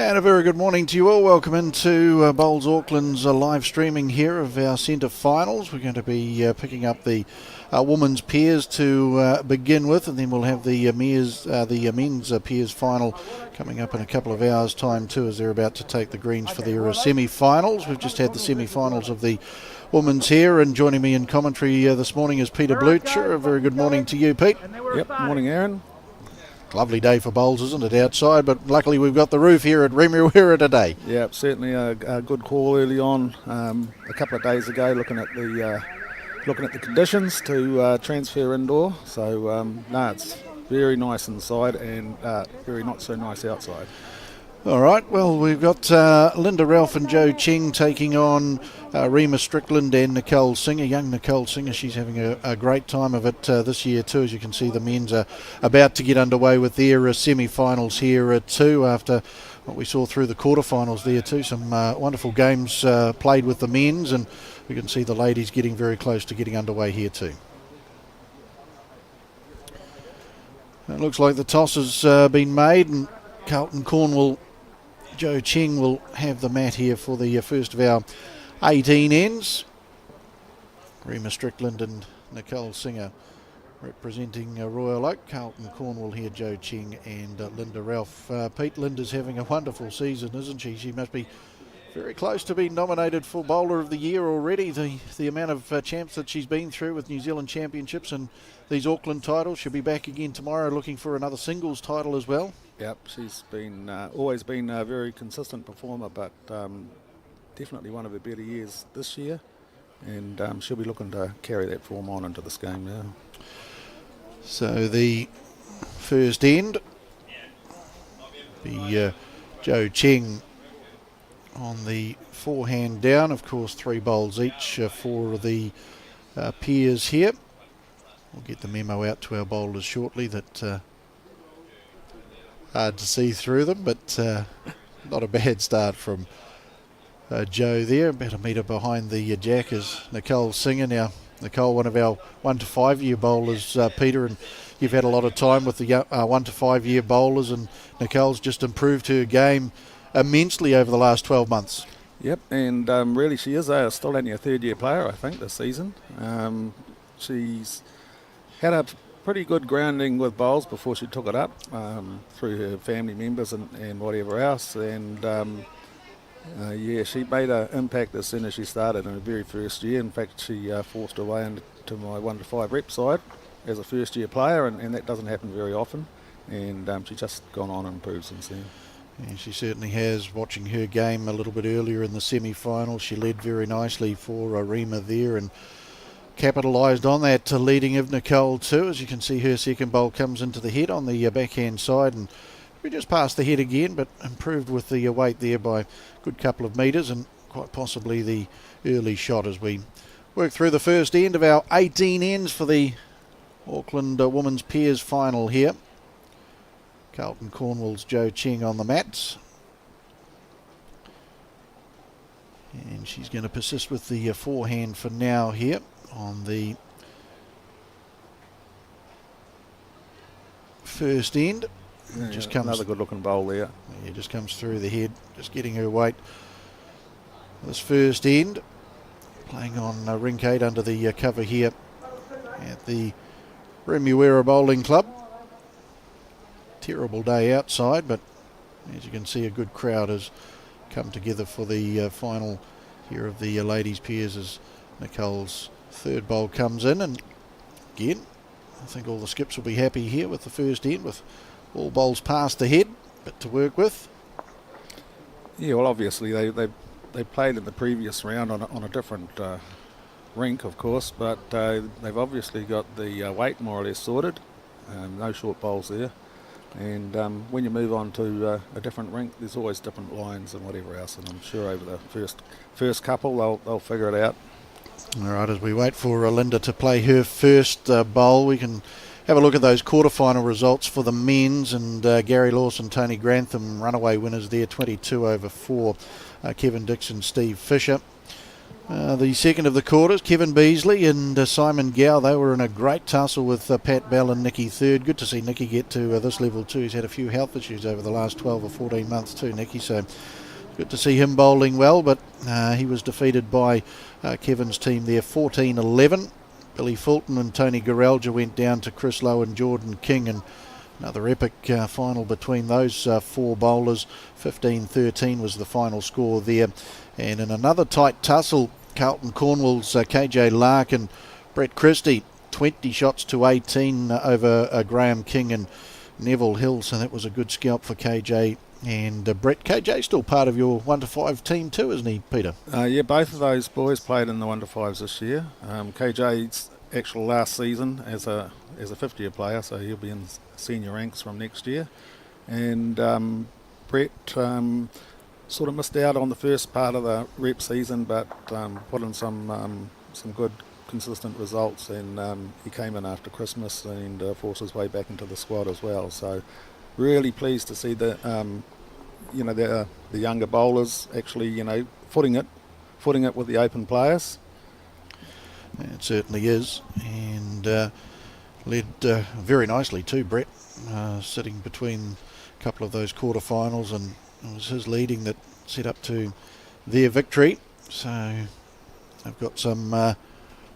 And a very good morning to you all. Welcome into Bowls Auckland's live streaming here of our centre finals. We're going to be picking up the women's pairs to begin with, and then we'll have the men's pairs final coming up in a couple of hours' time too, as they're about to take the greens for their semi-finals. We've just had the semi-finals of the women's here, and joining me in commentary this morning is Peter Blucher. A very good morning to you, Pete. Yep, morning, Aaron. Lovely day for bowls, isn't it, outside? But luckily we've got the roof here at Remuera today. Yeah, certainly a good call early on. A couple of days ago, looking at the conditions to transfer indoor. So no, it's very nice inside and very not so nice outside. All right, well, we've got Linda Ralph and Joe Ching taking on Rima Strickland and Nicole Singer. Young Nicole Singer, she's having a great time of it this year too. As you can see, the men's are about to get underway with their semi-finals here too, after what we saw through the quarterfinals there too. Some wonderful games played with the men's, and we can see the ladies getting very close to getting underway here too. It looks like the toss has been made, and Carlton Cornwall, Joe Ching will have the mat here for the first of our 18 ends. Rima Strickland and Nicole Singer representing Royal Oak. Carlton Cornwall here, Joe Ching and Linda Ralph. Pete, Linda's having a wonderful season, isn't she? She must be very close to being nominated for Bowler of the Year already. The amount of champs that she's been through with New Zealand Championships and these Auckland titles. She'll be back again tomorrow looking for another singles title as well. Yep, she's been always been a very consistent performer, but definitely one of her better years this year, and she'll be looking to carry that form on into this game now. So the first end, the Joe Ching on the forehand down, of course 3 bowls each for the pairs here. We'll get the memo out to our bowlers shortly that hard to see through them, but not a bad start from Joe there. About a metre behind the jack is Nicole Singer. Now, Nicole, one of our 1 to 5 year bowlers, Peter, and you've had a lot of time with the 1 to 5 year bowlers, and Nicole's just improved her game immensely over the last 12 months. Yep, and really she is still only a third year player, I think, this season. She's had a pretty good grounding with bowls before she took it up through her family members and whatever else, and yeah, she made an impact as soon as she started in her very first year. In fact, she forced her way into my 1 to 5 rep side as a first year player, and that doesn't happen very often, and she's just gone on and improved since then. Yeah, she certainly has. Watching her game a little bit earlier in the semi-final, she led very nicely for Rima there and capitalised on that leading of Nicole too. As you can see, her second bowl comes into the head on the backhand side, and we just passed the head again, but improved with the weight there by a good couple of metres, and quite possibly the early shot as we work through the first end of our 18 ends for the Auckland Women's Pairs final here. Carlton Cornwall's Joe Ching on the mats, and she's going to persist with the forehand for now here on the first end. Yeah, just comes another good looking bowl there. Yeah, just comes through the head, just getting her weight. This first end, playing on rink 8 under the cover here at the Remuera Bowling Club. Terrible day outside, but as you can see, a good crowd has come together for the final here of the ladies' pairs as Nicole's third bowl comes in, and again I think all the skips will be happy here with the first end, with all bowls past the head, but to work with. Yeah, well, obviously they played in the previous round on a different rink, of course, but they've obviously got the weight more or less sorted. No short bowls there. And when you move on to a different rink, there's always different lines and whatever else, and I'm sure over the first couple they'll figure it out. All right, as we wait for Linda to play her first bowl, we can have a look at those quarterfinal results for the men's, and Gary Lawson, Tony Grantham, runaway winners there, 22 over 4. Kevin Dixon, Steve Fisher. The second of the quarters, Kevin Beasley and Simon Gow, they were in a great tussle with Pat Bell and Nicky third. Good to see Nicky get to this level too. He's had a few health issues over the last 12 or 14 months too, Nicky, so good to see him bowling well, but he was defeated by Kevin's team there, 14-11. Billy Fulton and Tony Garelja went down to Chris Lowe and Jordan King, and another epic final between those four bowlers. 15-13 was the final score there. And in another tight tussle, Carlton Cornwall's KJ Lark and Brett Christie, 20 shots to 18 over Graham King and Neville Hill, so that was a good scalp for KJ and Brett. KJ still part of your 1-5 team too, isn't he, Peter? Yeah, both of those boys played in the 1-5s this year. KJ's actual last season as a 50-year player, so he'll be in senior ranks from next year. And Brett sort of missed out on the first part of the rep season, but put in some good consistent results, and he came in after Christmas and forced his way back into the squad as well. So really pleased to see the younger bowlers actually footing it with the open players. It certainly is, and led very nicely too, Brett, sitting between a couple of those quarterfinals, and it was his leading that set up to their victory. So they've got some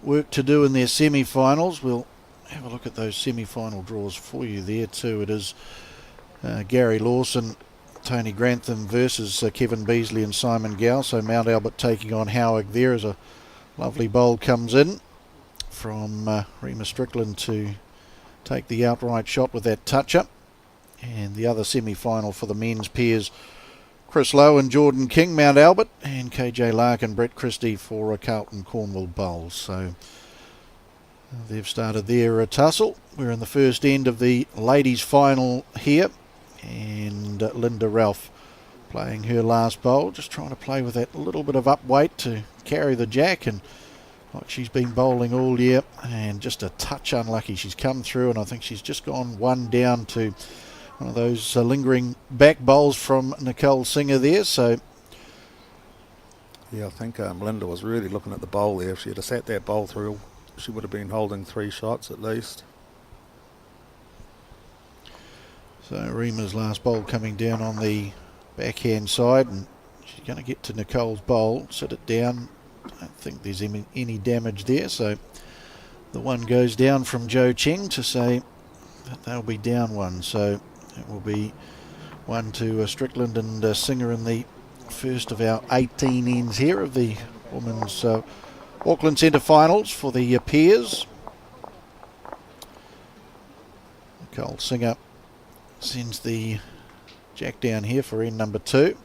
work to do in their semi-finals. We'll have a look at those semi-final draws for you there too. It is Gary Lawson, Tony Grantham versus Kevin Beasley and Simon Gow. So Mount Albert taking on Howick there as a lovely bowl comes in from Remus Strickland to take the outright shot with that touch-up. And the other semi-final for the men's pairs, Chris Lowe and Jordan King, Mount Albert, and KJ Lark and Brett Christie for Carlton Cornwall bowls. So they've started their tussle. We're in the first end of the ladies' final here, and Linda Ralph playing her last bowl, just trying to play with that little bit of up weight to carry the jack, and like she's been bowling all year, and just a touch unlucky. She's come through, and I think she's just gone one down to one of those lingering back bowls from Nicole Singer there. So yeah, I think Linda was really looking at the bowl there. If she had sat that bowl through, she would have been holding 3 shots at least. So Rima's last bowl coming down on the backhand side, and she's going to get to Nicole's bowl, sit it down. I don't think there's any damage there, so the one goes down from Joe Cheng to say that they'll be down one. So it will be 1 to Strickland and Singer in the first of our 18 ends here of the women's Auckland Centre finals for the pairs. Nicole Singer sends the jack down here for end number 2.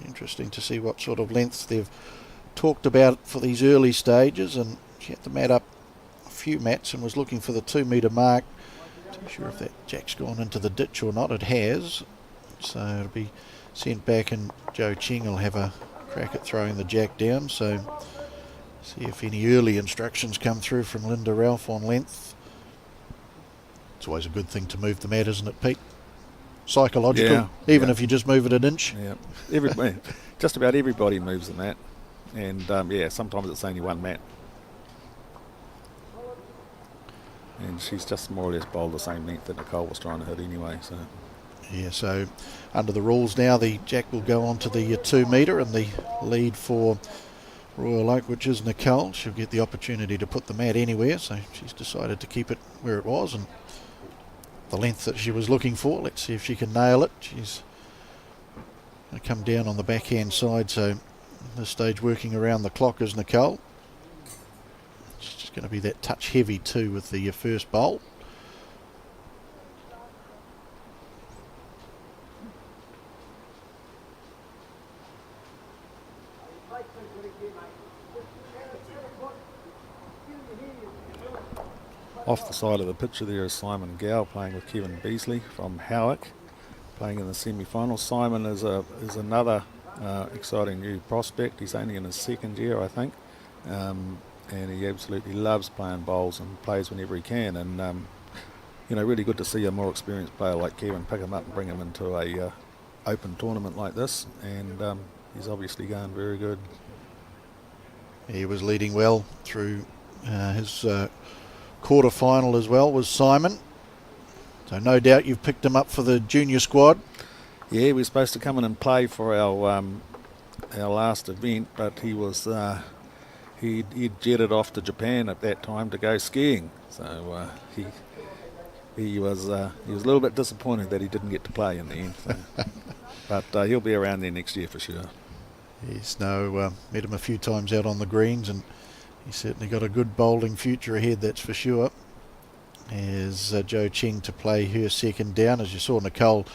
Interesting to see what sort of lengths they've talked about for these early stages, and she had to mat up a few mats and was looking for the 2 metre mark. Not sure if that jack's gone into the ditch or not. It has, so it'll be sent back, and Joe Cheng will have a crack at throwing the jack down. So see if any early instructions come through from Linda Ralph on length. It's always a good thing to move the mat, isn't it, Pete? Psychological, even if you just move it an inch. Yeah, just about everybody moves the mat, and sometimes it's only one mat. And she's just more or less bowled the same length that Nicole was trying to hit anyway. So yeah, so under the rules now, the jack will go on to the 2 metre, and the lead for Royal Oak, which is Nicole. She'll get the opportunity to put the mat anywhere, so she's decided to keep it where it was, and the length that she was looking for. Let's see if she can nail it. She's going to come down on the backhand side, so at this stage working around the clock is Nicole. She's just going to be that touch heavy too with the first bowl. off the side of the picture there is Simon Gow playing with Kevin Beasley from Howick, playing in the semi-finals. Simon is another exciting new prospect. He's only in his 2nd year, I think, and he absolutely loves playing bowls and plays whenever he can. And really good to see a more experienced player like Kevin pick him up and bring him into a open tournament like this. And he's obviously going very good. He was leading well through his quarter final as well, was Simon. So no doubt you've picked him up for the junior squad. Yeah, we were supposed to come in and play for our last event, but he was he'd jetted off to Japan at that time to go skiing. So he was a little bit disappointed that he didn't get to play in the end. So. But he'll be around there next year for sure. Yes, no, met him a few times out on the greens, and he's certainly got a good bowling future ahead, that's for sure. As Jo Ching to play her second down. As you saw, Nicole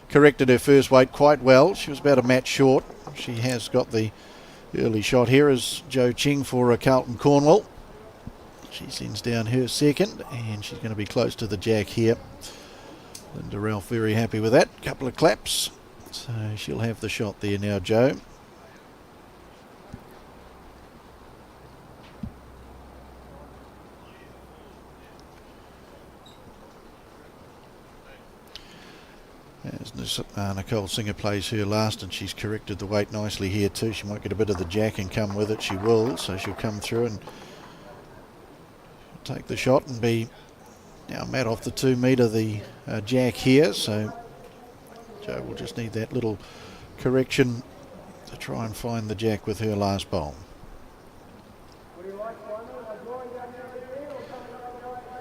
corrected her first weight quite well. She was about a match short. She has got the early shot here as Jo Ching for Carlton Cornwall. She sends down her second, and she's going to be close to the jack here. Linda Ralph very happy with that. Couple of claps. So she'll have the shot there now, Jo. As Nicole Singer plays her last, and she's corrected the weight nicely here too. She might get a bit of the jack and come with it. She will, so she'll come through and take the shot and be now mat off the 2 metre the jack here. So Jo will just need that little correction to try and find the jack with her last bowl.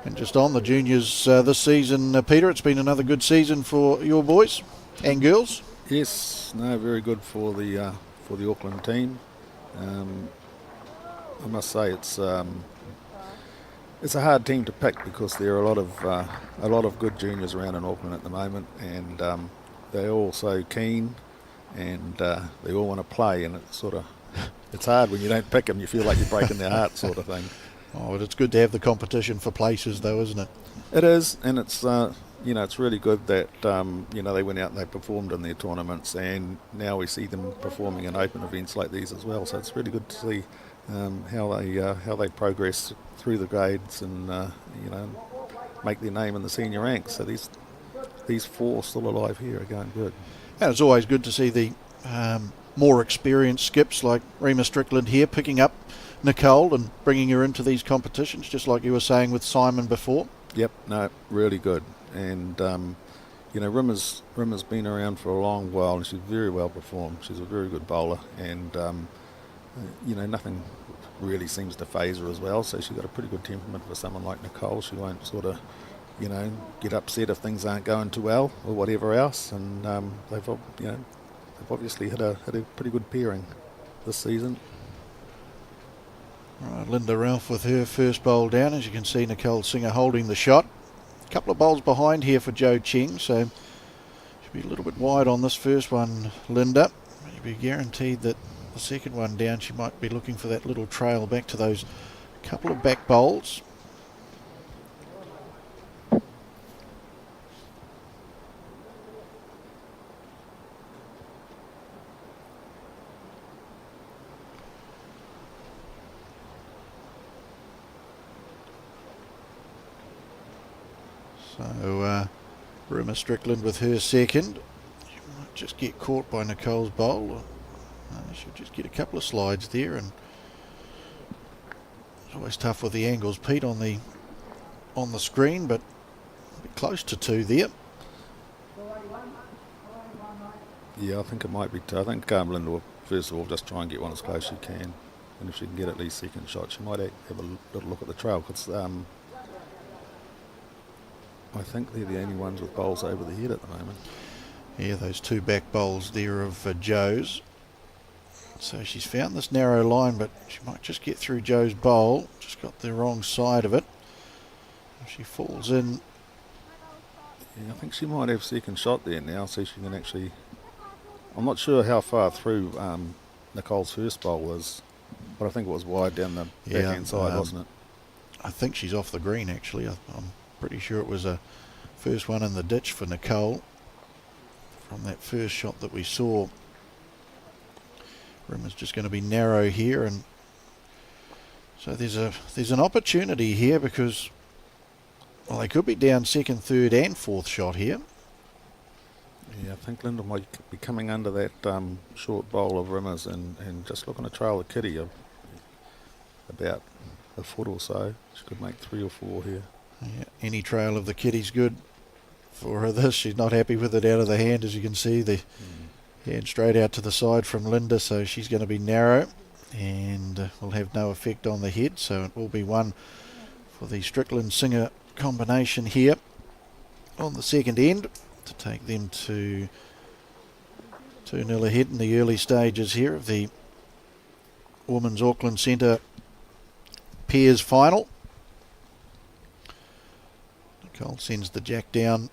And just on the juniors this season, Peter, it's been another good season for your boys and girls. Yes, no, very good for the Auckland team. I must say it's a hard team to pick because there are a lot of good juniors around in Auckland at the moment, and they're all so keen, and they all want to play, and it's hard when you don't pick them. You feel like you're breaking their heart, sort of thing. Oh, but it's good to have the competition for places, though, isn't it? It is, and it's it's really good that they went out and they performed in their tournaments, and now we see them performing in open events like these as well. So it's really good to see how they progress through the grades and make their name in the senior ranks. So these 4 still alive here are going good. And it's always good to see the more experienced skips like Rima Strickland here picking up Nicole and bringing her into these competitions, just like you were saying with Simon before. Yep, no, really good. And Rima's been around for a long while, and she's very well performed. She's a very good bowler, and nothing really seems to phase her as well. So she's got a pretty good temperament for someone like Nicole. She won't sort of get upset if things aren't going too well or whatever else. And they've obviously had a pretty good pairing this season. Right, Linda Ralph with her first bowl down. As you can see, Nicole Singer holding the shot. A couple of bowls behind here for Jo Ching, so she'll be a little bit wide on this first one, Linda. You'll be guaranteed that the second one down, she might be looking for that little trail back to those couple of back bowls. So Rima Strickland with her second. She might just get caught by Nicole's bowl. She'll just get a couple of slides there, and it's always tough with the angles, Pete, on the screen, but a bit close to 2 there. Yeah, I think it might be. I think Linda will first of all just try and get one as close as she can, and if she can get at least second shot, she might have a little look at the trail, because I think they're the only ones with bowls over the head at the moment. Yeah, those 2 back bowls there of Jo's. So she's found this narrow line, but she might just get through Jo's bowl. Just got the wrong side of it. If she falls in. Yeah, I think she might have second shot there now, so she can actually. I'm not sure how far through Nicole's first bowl was, but I think it was wide down the backhand side, wasn't it? I think she's off the green, actually. I'm pretty sure it was a first one in the ditch for Nicole from that first shot that we saw. Rim is just going to be narrow here, and so there's an opportunity here, because they could be down second, third and fourth shot here. Yeah, I think Linda might be coming under that short bowl of Rimmers and just looking to trail the kitty. about a foot or so. She could make 3 or 4 here. Yeah, any trail of the kitty's good for her this. She's not happy with it out of the hand, as you can see. The hand straight out to the side from Linda, so she's going to be narrow and will have no effect on the head, so it will be one for the Strickland Singer combination here on the second end to take them to 2-0 ahead in the early stages here of the Women's Auckland Centre pairs final. Nicole sends the jack down,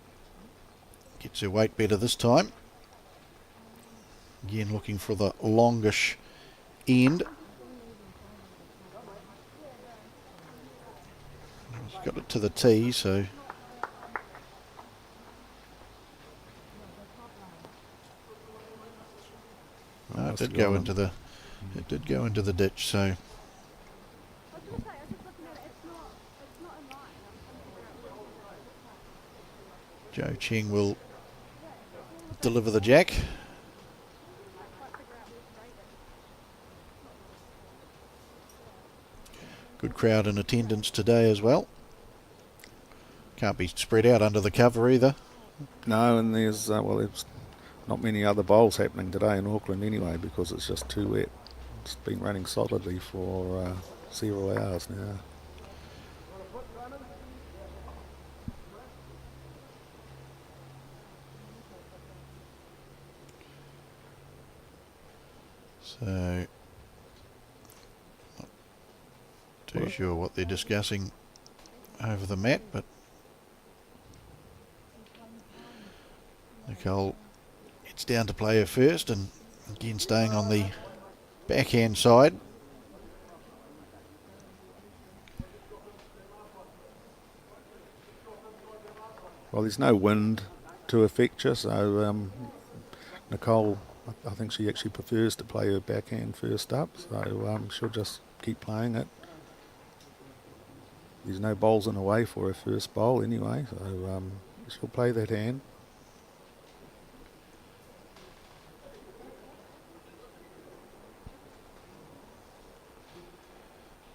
gets her weight better this time. Again looking for the longish end. She's got it to the tee, so no, it did go into the ditch, so Joe Ching will deliver the jack. Good crowd in attendance today as well. Can't be spread out under the cover either. No, and there's not many other bowls happening today in Auckland anyway, because it's just too wet. It's been running solidly for several hours now. So, not too sure what they're discussing over the mat, but Nicole gets down to play her first, and again staying on the backhand side. Well, there's no wind to affect you, so Nicole, I think she actually prefers to play her backhand first up, so she'll just keep playing it. There's no bowls in the way for her first bowl anyway, so she'll play that hand.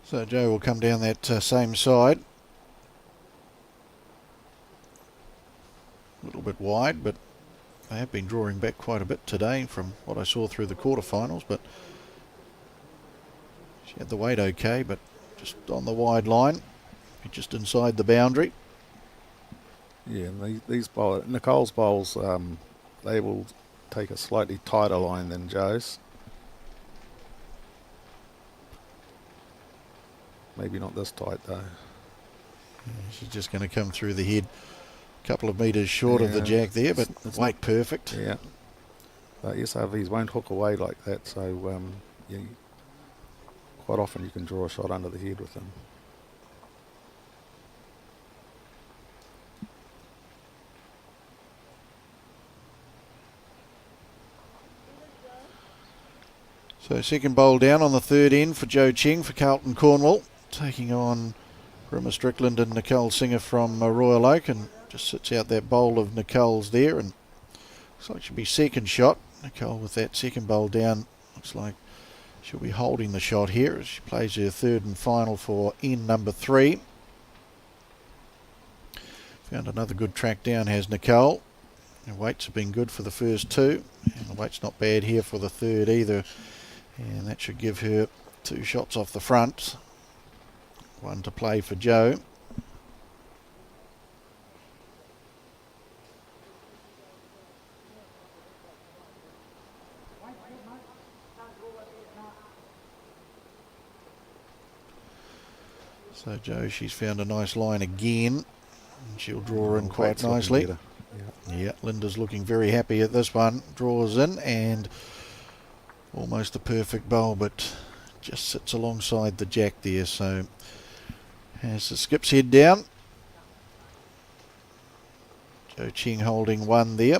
So Joe will come down that same side. A little bit wide, but they have been drawing back quite a bit today from what I saw through the quarterfinals, but she had the weight okay, but just on the wide line, just inside the boundary. Yeah, and these Nicole's bowls, they will take a slightly tighter line than Joe's. Maybe not this tight though. Yeah, she's just going to come through the head. A couple of metres short of the jack there, but it's weight perfect. Yeah. But SRVs won't hook away like that, so quite often you can draw a shot under the head with them. So second bowl down on the third end for Joe Ching for Carlton Cornwall, taking on Rimmer Strickland and Nicole Singer from Royal Oak, and just sits out that bowl of Nicole's there, and looks like she'll be second shot. Nicole with that second bowl down, looks like she'll be holding the shot here as she plays her third and final for end number 3. Found another good track down has Nicole. Her weights have been good for the first 2, and the weight's not bad here for the third either, and that should give her 2 shots off the front. One to play for Joe. So Joe, she's found a nice line again, and she'll draw in quite nicely. Yeah, Linda's looking very happy at this one. Draws in, and almost a perfect bowl, but just sits alongside the jack there. So as the skips head down, Joe Ching holding 1 there.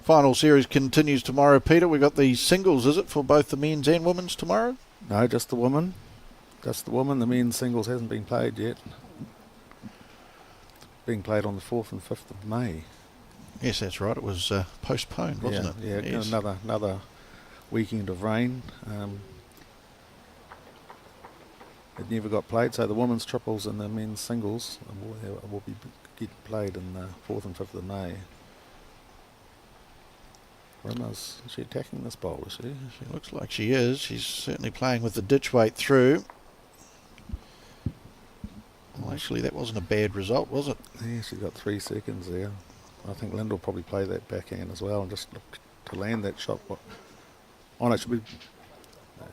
Final series continues tomorrow, Peter. We've got the singles, is it, for both the men's and women's tomorrow? No, just the women. Just the women. The men's singles hasn't been played yet. Being played on the 4th and 5th of May. Yes, that's right. It was postponed, wasn't it? Yeah, yes. another weekend of rain. It never got played, so the women's triples and the men's singles will be getting played in the 4th and 5th of May. Rimmer's, is she attacking this bowl, is she? She looks like she is. She's certainly playing with the ditch weight through. Well, actually, that wasn't a bad result, was it? Yeah, she got 3 seconds there. I think Linda will probably play that backhand as well and just look to land that shot. Oh no, she'll be... No,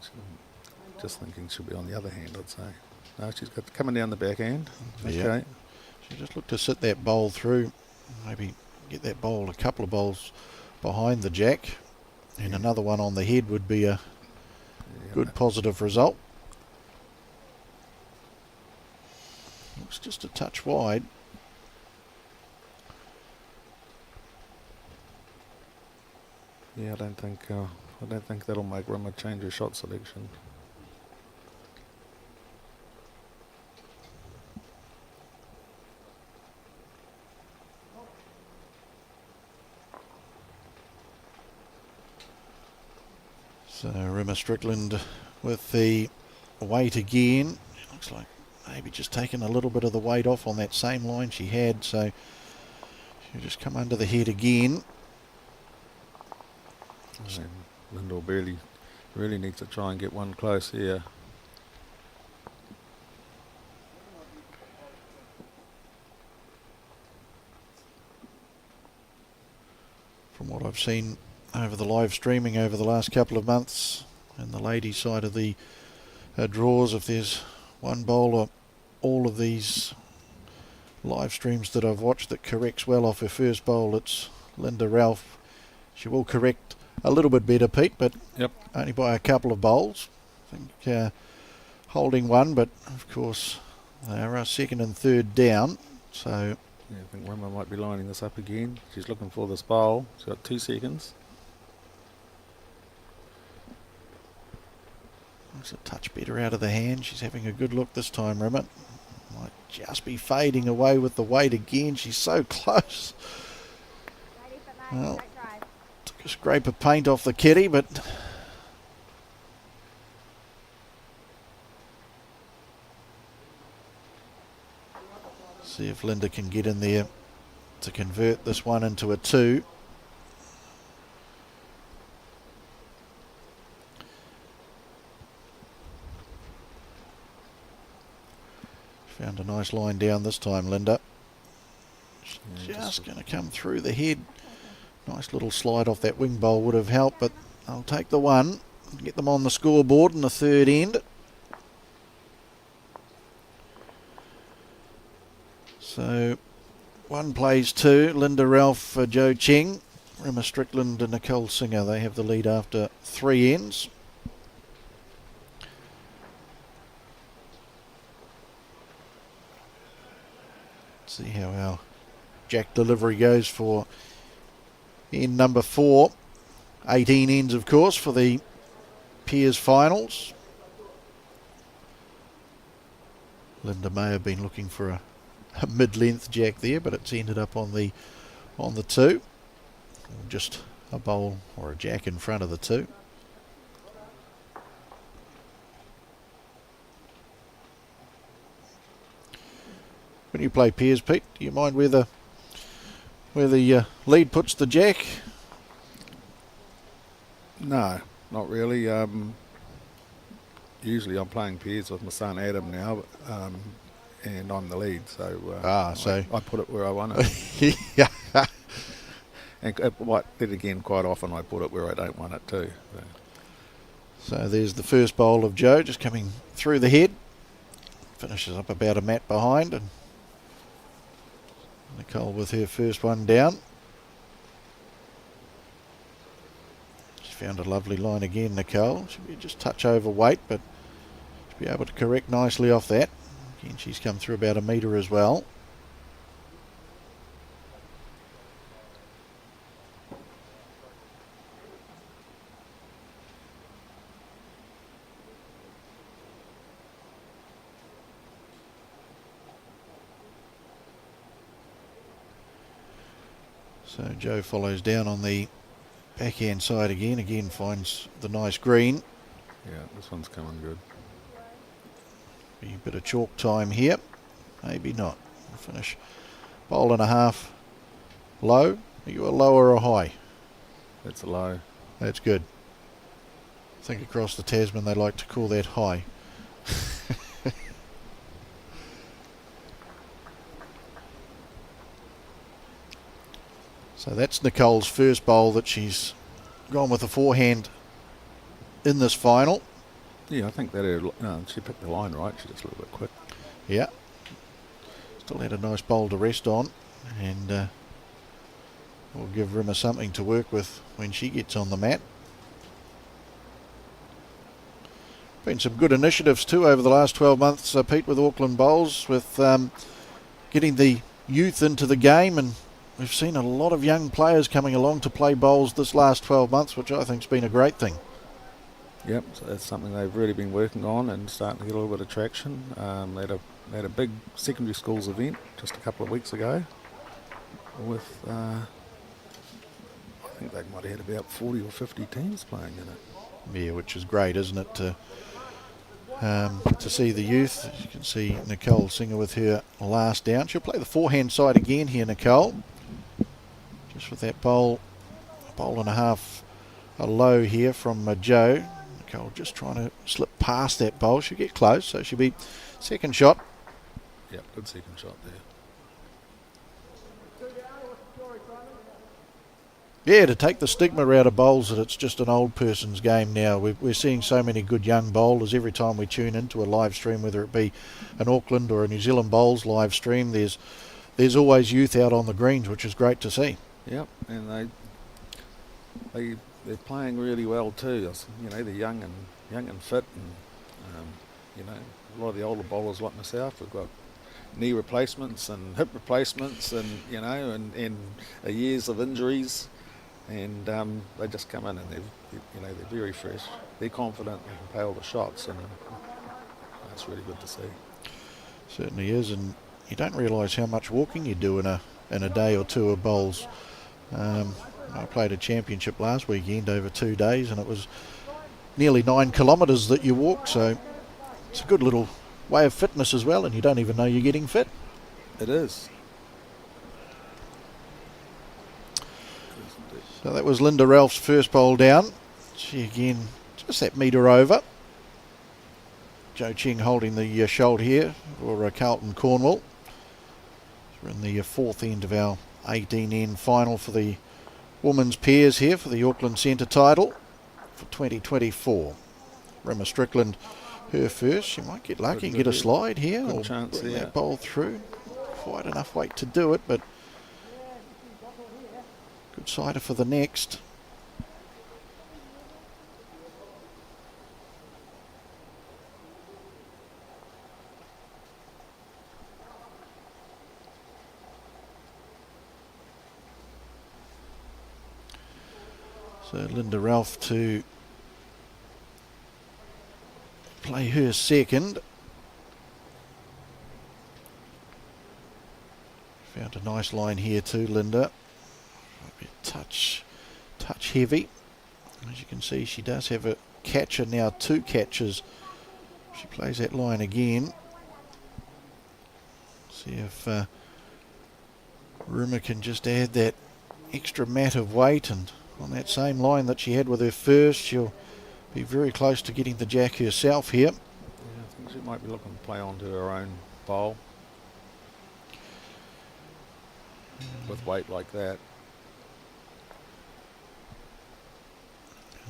just thinking she'll be on the other hand, I'd say. No, she's got coming down the backhand. Okay. Yeah. She just looked to sit that bowl through. Maybe get that bowl a couple of bowls behind the jack. And another one on the head would be a good positive result. Looks just a touch wide. Yeah, I don't think that'll make Rimmer change her shot selection. So Rimmer Strickland with the weight again. Looks like maybe just taking a little bit of the weight off on that same line she had, so she'll just come under the head again. Lyndall really needs to try and get one close here. From what I've seen over the live streaming over the last couple of months and the ladies' side of the draws, if there's one bowler all of these live streams that I've watched that corrects well off her first bowl, it's Linda Ralph. She will correct a little bit better, Pete, but only by a couple of bowls. I think holding one, but of course they are second and third down, so... Yeah, I think Rimmer might be lining this up again. She's looking for this bowl. She's got 2 seconds. Looks a touch better out of the hand. She's having a good look this time, Rimmer. Might just be fading away with the weight again. She's so close. Well, took a scrape of paint off the kitty, but see if Linda can get in there to convert this one into a 2. Found a nice line down this time, Linda. Just going to come through the head. Nice little slide off that wing bowl would have helped, but I'll take the one. Get them on the scoreboard in the third end. So, 1 plays 2. Linda Ralph, Joe Cheng. Rimmer Strickland and Nicole Singer. They have the lead after 3 ends. See how our jack delivery goes for end number 4. 18 ends, of course, for the Peers finals. Linda may have been looking for a mid-length jack there, but it's ended up on the 2. Just a bowl or a jack in front of the 2. When you play pairs, Pete, do you mind where the lead puts the jack? No, not really. Usually I'm playing pairs with my son Adam now, and I'm the lead, so so I put it where I want it. Yeah. And then again, quite often I put it where I don't want it too. So there's the first bowl of Joe, just coming through the head. Finishes up about a mat behind, and Nicole with her first one down. She found a lovely line again, Nicole. She'll be just touch overweight, but she'll be able to correct nicely off that. Again, she's come through about a metre as well. So Joe follows down on the Backhand side again finds the nice green. Yeah, this one's coming good. Be a bit of chalk time here. Maybe not. We'll finish bowl and a half low. Are you a low or a high? That's a low. That's good. I think across the Tasman they like to call that high. So that's Nicole's first bowl that she's gone with a forehand in this final. Yeah, I think that she picked the line right. She's just a little bit quick. Yeah. Still had a nice bowl to rest on, and we'll give Rimmer something to work with when she gets on the mat. Been some good initiatives too over the last 12 months, Pete, with Auckland Bowls, with getting the youth into the game, and we've seen a lot of young players coming along to play bowls this last 12 months, which I think's been a great thing. Yep, so that's something they've really been working on and starting to get a little bit of traction. They had a big secondary schools event just a couple of weeks ago with, I think they might have had about 40 or 50 teams playing in it. Yeah, which is great, isn't it, to see the youth. As you can see Nicole Singer with her last down. She'll play the forehand side again here, Nicole. Just with that bowl and a half a low here from Joe. Nicole just trying to slip past that bowl. She'll get close, so she'll be second shot. Yep, good second shot there. Yeah, to take the stigma out of bowls that it's just an old person's game now. We're seeing so many good young bowlers every time we tune into a live stream, whether it be an Auckland or a New Zealand Bowls live stream. There's always youth out on the greens, which is great to see. Yep, and they're playing really well too. You know, they're young and fit, and you know, a lot of the older bowlers like myself, we've got knee replacements and hip replacements, and you know, and years of injuries, and they just come in and they're very fresh. They're confident, they can play all the shots, and that's really good to see. Certainly is, and you don't realise how much walking you do in a day or two of bowls. I played a championship last weekend over 2 days, and it was nearly 9 kilometres that you walked, so it's a good little way of fitness as well, and you don't even know you're getting fit. It is. So that was Linda Ralph's first bowl down. She again just that metre over. Joe Ching holding the shoulder here for Carlton Cornwall. We're in the fourth end of our 18N final for the women's pairs here for the Auckland Centre title for 2024. Rimmer Strickland, her first. She might get lucky and get a slide here, good or chance, bring yeah. that bowl through. Quite enough weight to do it, but good sider for the next. So Linda Ralph to play her second. Found a nice line here too, Linda. Might be a touch heavy. As you can see, she does have a catcher now, 2 catches. She plays that line again. See if Rimmer can just add that extra mat of weight, and on that same line that she had with her first, she'll be very close to getting the jack herself here. Yeah, I think she might be looking to play onto her own bowl with weight like that.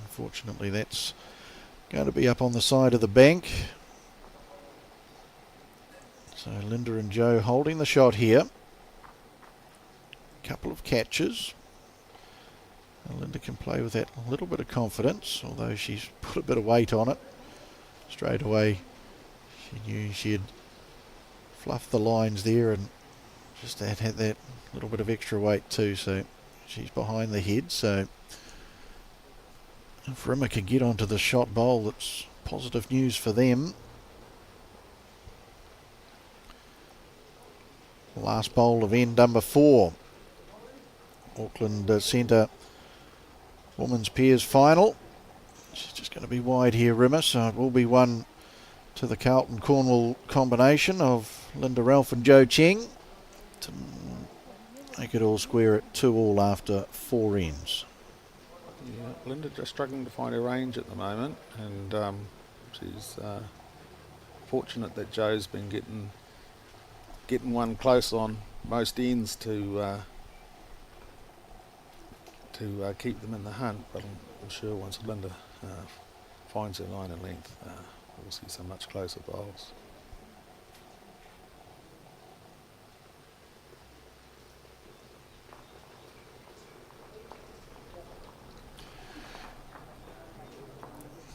Unfortunately, that's going to be up on the side of the bank. So Linda and Joe holding the shot here. Couple of catches. And Linda can play with that little bit of confidence, although she's put a bit of weight on it. Straight away, she knew she'd fluffed the lines there, and just had that little bit of extra weight too. So she's behind the head. So if Rimmer can get onto the shot bowl, that's positive news for them. Last bowl of end number 4. Auckland Centre women's pairs final. She's just going to be wide here, Rimmer, so it will be one to the Carlton-Cornwall combination of Linda Ralph and Joe Cheng to make it all square at 2-all after 4 ends. Yeah, Linda just struggling to find her range at the moment, and she's fortunate that Joe's been getting one close on most ends to keep them in the hunt. But I'm sure once Linda finds her line and length, we'll see some much closer bowls.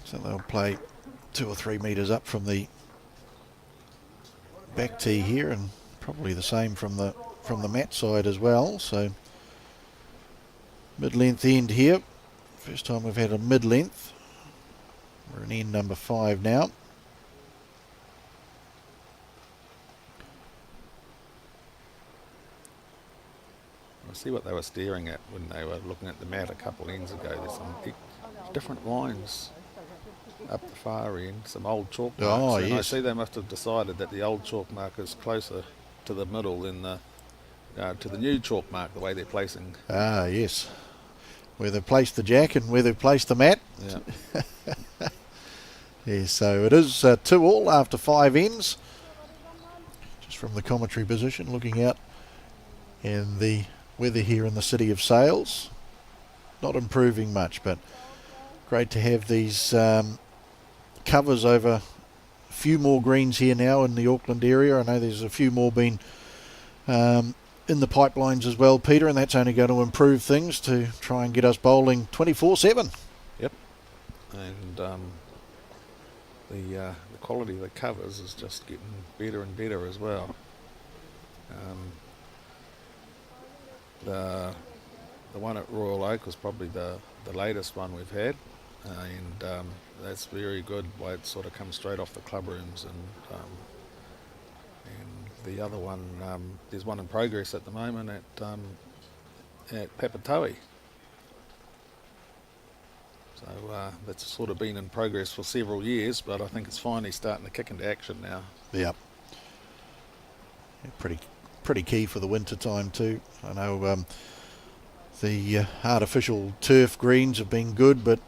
So they'll play 2 or 3 metres up from the back tee here, and probably the same from the mat side as well. So mid-length end here. First time we've had a mid-length. We're in end number 5 now. I see what they were staring at when they were looking at the mat a couple ends ago. There's some different lines up the far end, some old chalk marks. Oh, and yes. I see they must have decided that the old chalk mark is closer to the middle than to the new chalk mark, the way they're placing. Ah, yes. Where they've placed the jack and where they've placed the mat. Yeah. Yeah, so it is 2-all after 5 ends. Just from the commentary position, looking out in the weather here in the city of Sales. Not improving much, but great to have these covers over a few more greens here now in the Auckland area. I know there's a few more been in the pipelines as well, Peter, and that's only going to improve things to try and get us bowling 24/7. Yep. And the quality of the covers is just getting better and better as well. The one at Royal Oak was probably the latest one we've had, and that's very good. Why it sort of comes straight off the club rooms, and the other one, there's one in progress at the moment at Papatoe. So that's sort of been in progress for several years, but I think it's finally starting to kick into action now. Yep. Yeah, pretty key for the winter time too. I know the artificial turf greens have been good, but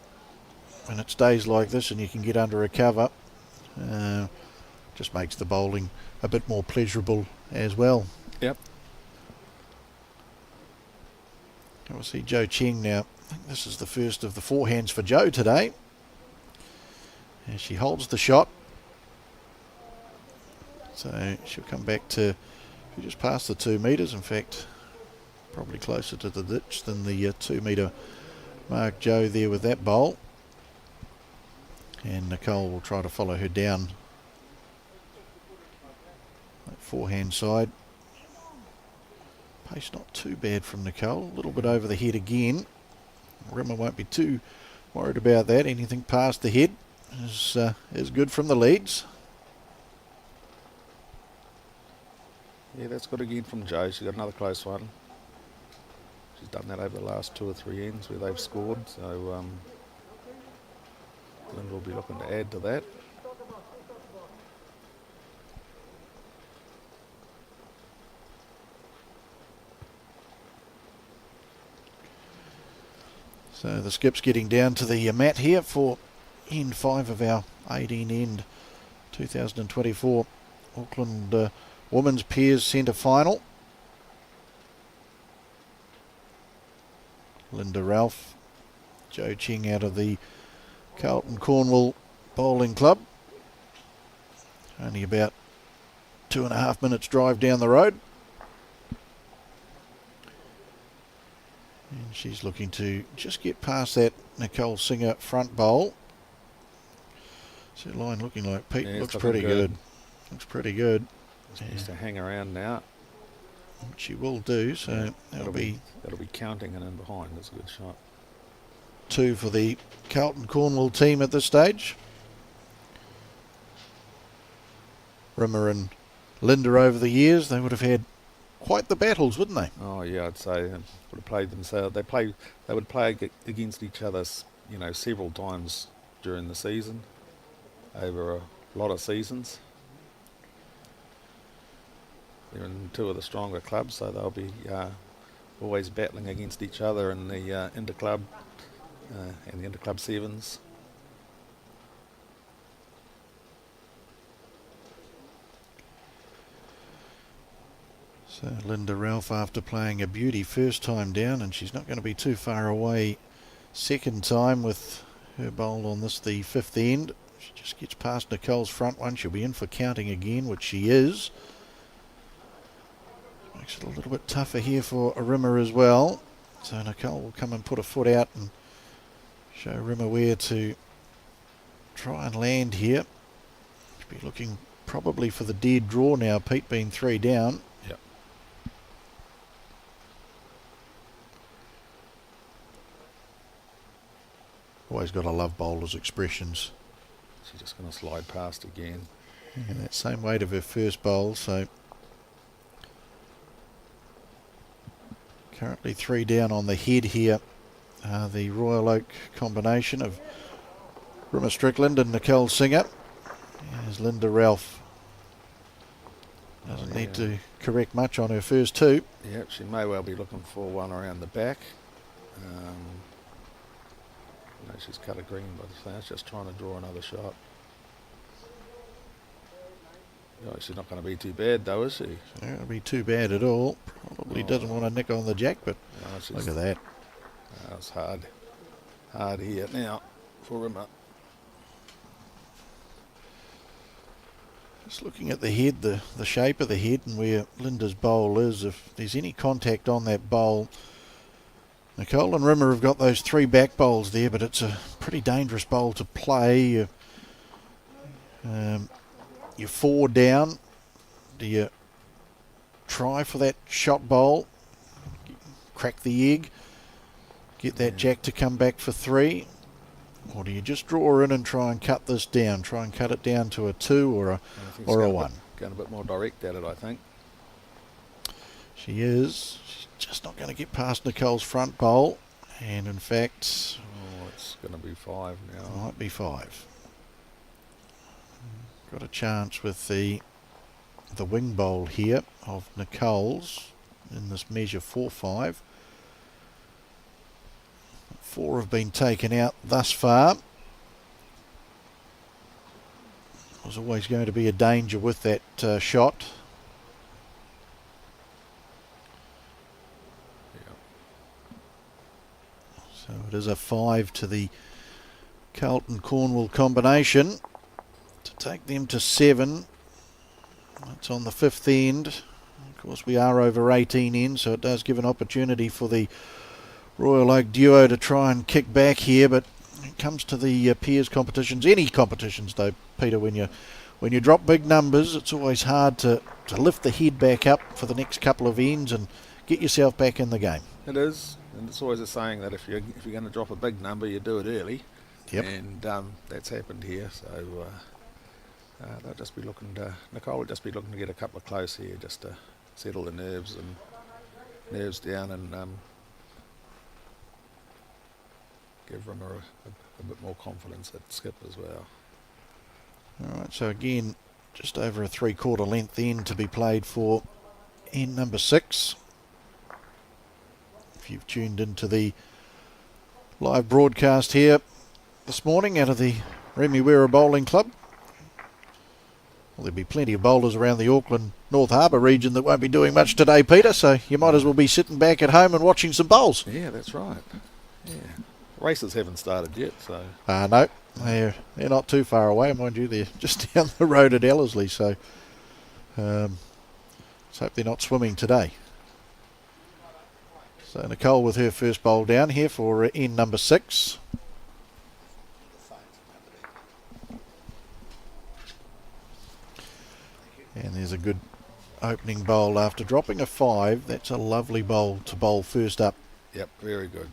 when it's days like this and you can get under a cover, just makes the bowling a bit more pleasurable as well. Yep. We'll see Joe Cheng now. I think this is the first of the forehands for Joe today. And she holds the shot. So she'll come back to just past the 2 metres. In fact, probably closer to the ditch than the 2 metre mark, Joe, there with that bowl. And Nicole will try to follow her down that forehand side. Pace not too bad from Nicole. A little bit over the head again. Rimmer won't be too worried about that. Anything past the head is good from the leads. Yeah, that's good again from Joe. She's got another close one. She's done that over the last 2 or 3 ends where they've scored. So Linda will be looking to add to that. So the skip's getting down to the mat here for end 5 of our 18 end 2024 Auckland Women's Pairs Centre Final. Linda Ralph, Joe Cheng out of the Carlton-Cornwall Bowling Club. Only about 2.5 minutes drive down the road. And she's looking to just get past that Nicole Singer front bowl. So line looking like Pete, Yeah, looks pretty good. Looks pretty good. Just needs to hang around now. Which she will do, so Yeah, that'll be counting and in behind. That's a good shot. 2 for the Carlton-Cornwall team at this stage. Rimmer and Linda over the years, they would have had quite the battles, wouldn't they? Oh yeah, I'd say would have played themselves. They would play against each other, several times during the season, over a lot of seasons. They're in two of the stronger clubs, so they'll be always battling against each other in the interclub and the interclub sevens. So Linda Ralph, after playing a beauty first time down, and she's not going to be too far away second time with her bowl on this, the fifth end. She just gets past Nicole's front one. She'll be in for counting again, which she is. Makes it a little bit tougher here for Rimmer as well. So Nicole will come and put a foot out and show Rimmer where to try and land here. She'll be looking probably for the dead draw now, Pete, being 3 down. Yep. Always got to love bowlers' expressions. She's just going to slide past again. And that same weight of her first bowl, so currently 3 down on the head here. The Royal Oak combination of Rimmer Strickland and Nicole Singer. As Linda Ralph doesn't need to correct much on her first 2. Yep, she may well be looking for one around the back. No, she's cut a green by the sound. She's just trying to draw another shot. No, she's not going to be too bad though, is she? She not going to be too bad at all. Probably doesn't want to nick on the jack, but look at that. It's hard. Hard here now for Rimmer. Just looking at the head, the shape of the head and where Linda's bowl is, if there's any contact on that bowl, Nicole and Rimmer have got those 3 back bowls there, but it's a pretty dangerous bowl to play. You're 4 down. Do you try for that shot bowl, crack the egg, get that jack to come back for 3? Or do you just draw in and try and cut this down? Try and cut it down to a 2 or a 1? Going a bit more direct at it, I think. She is. She's just not going to get past Nicole's front bowl. And in fact, it's going to be 5 now. Might be 5. Got a chance with the wing bowl here of Nicole's in this measure 4-5. 4 have been taken out thus far. There's always going to be a danger with that shot. So it is a 5 to the Carlton-Cornwall combination to take them to 7. That's on the 5th end. Of course, we are over 18 ends, so it does give an opportunity for the Royal Oak duo to try and kick back here, but it comes to the peers competitions, any competitions though, Peter, when you drop big numbers, it's always hard to lift the head back up for the next couple of ends and get yourself back in the game. It is, and it's always a saying that if you're going to drop a big number, you do it early. Yep. And that's happened here, so they'll just be looking to, Nicole will just be looking to get a couple of close here just to settle the nerves down and give Rimmer a bit more confidence at skip as well. Alright, so again, just over a 3/4 length end to be played for end number 6. If you've tuned into the live broadcast here this morning out of the Remuera Bowling Club, well, there'll be plenty of bowlers around the Auckland North Harbour region that won't be doing much today, Peter, so you might as well be sitting back at home and watching some bowls. Yeah, that's right. Yeah. Races haven't started yet, so... No, they're not too far away, mind you. They're just down the road at Ellerslie, so let's hope they're not swimming today. So Nicole with her first bowl down here for end number 6. And there's a good opening bowl after dropping a 5. That's a lovely bowl to bowl first up. Yep, very good.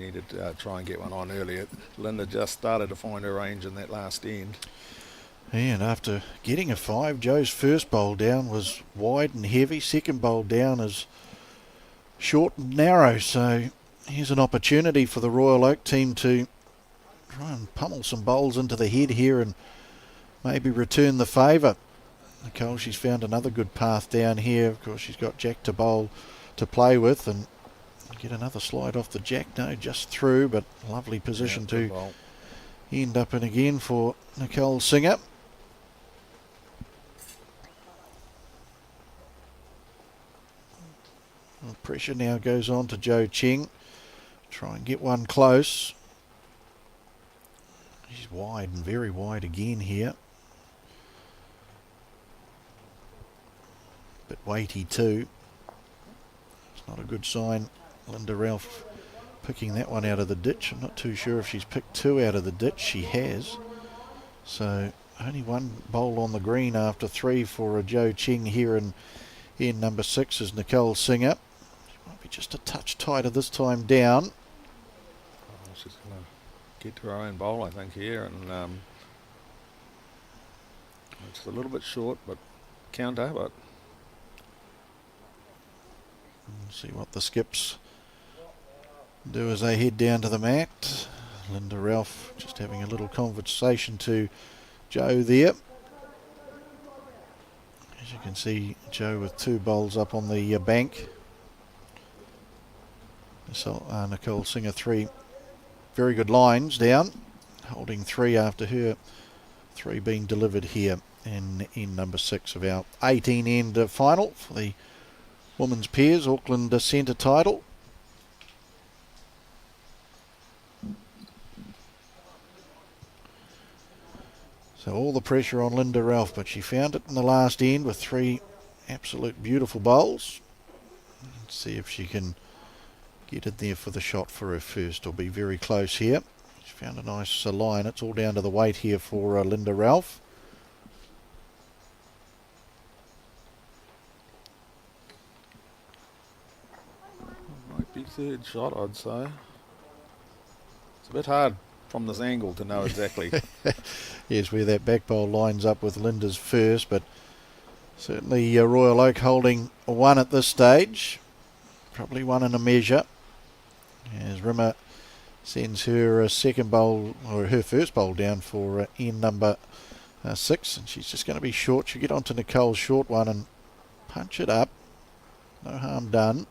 needed to try and get one on earlier. Linda just started to find her range in that last end. And after getting a 5, Joe's first bowl down was wide and heavy. Second bowl down is short and narrow. So here's an opportunity for the Royal Oak team to try and pummel some bowls into the head here and maybe return the favour. Nicole, she's found another good path down here. Of course, she's got Jack to bowl to play with and get another slide off the Jack. No, just through, but lovely position to end up in again for Nicole Singer. The pressure now goes on to Joe Ching. Try and get one close. She's wide and very wide again here. Bit weighty too. It's not a good sign. Linda Ralph picking that one out of the ditch. I'm not too sure if she's picked 2 out of the ditch. She has. So only 1 bowl on the green after 3 for Joe Ching here in number 6 is Nicole Singer. She might be just a touch tighter this time down. Oh, she's going to get to her own bowl, I think, here. And it's a little bit short, but counter, but see what the skips do as they head down to the mat. Linda Ralph just having a little conversation to Joe there. As you can see, Joe with 2 bowls up on the bank. So Nicole Singer 3 very good lines down, holding 3 after her 3 being delivered here in number 6 of our 18 end final for the women's pairs Auckland centre title. So all the pressure on Linda Ralph, but she found it in the last end with 3 absolute beautiful bowls. Let's see if she can get it there for the shot for her first. It'll be very close here. She found a nice line. It's all down to the weight here for Linda Ralph. might be third shot, I'd say. It's a bit hard from this angle to know exactly. Yes, where that back bowl lines up with Linda's first, but certainly Royal Oak holding 1 at this stage. Probably 1 in a measure. As Rimmer sends her second bowl, or her first bowl down for end number 6, and she's just going to be short. She'll get onto Nicole's short one and punch it up. No harm done.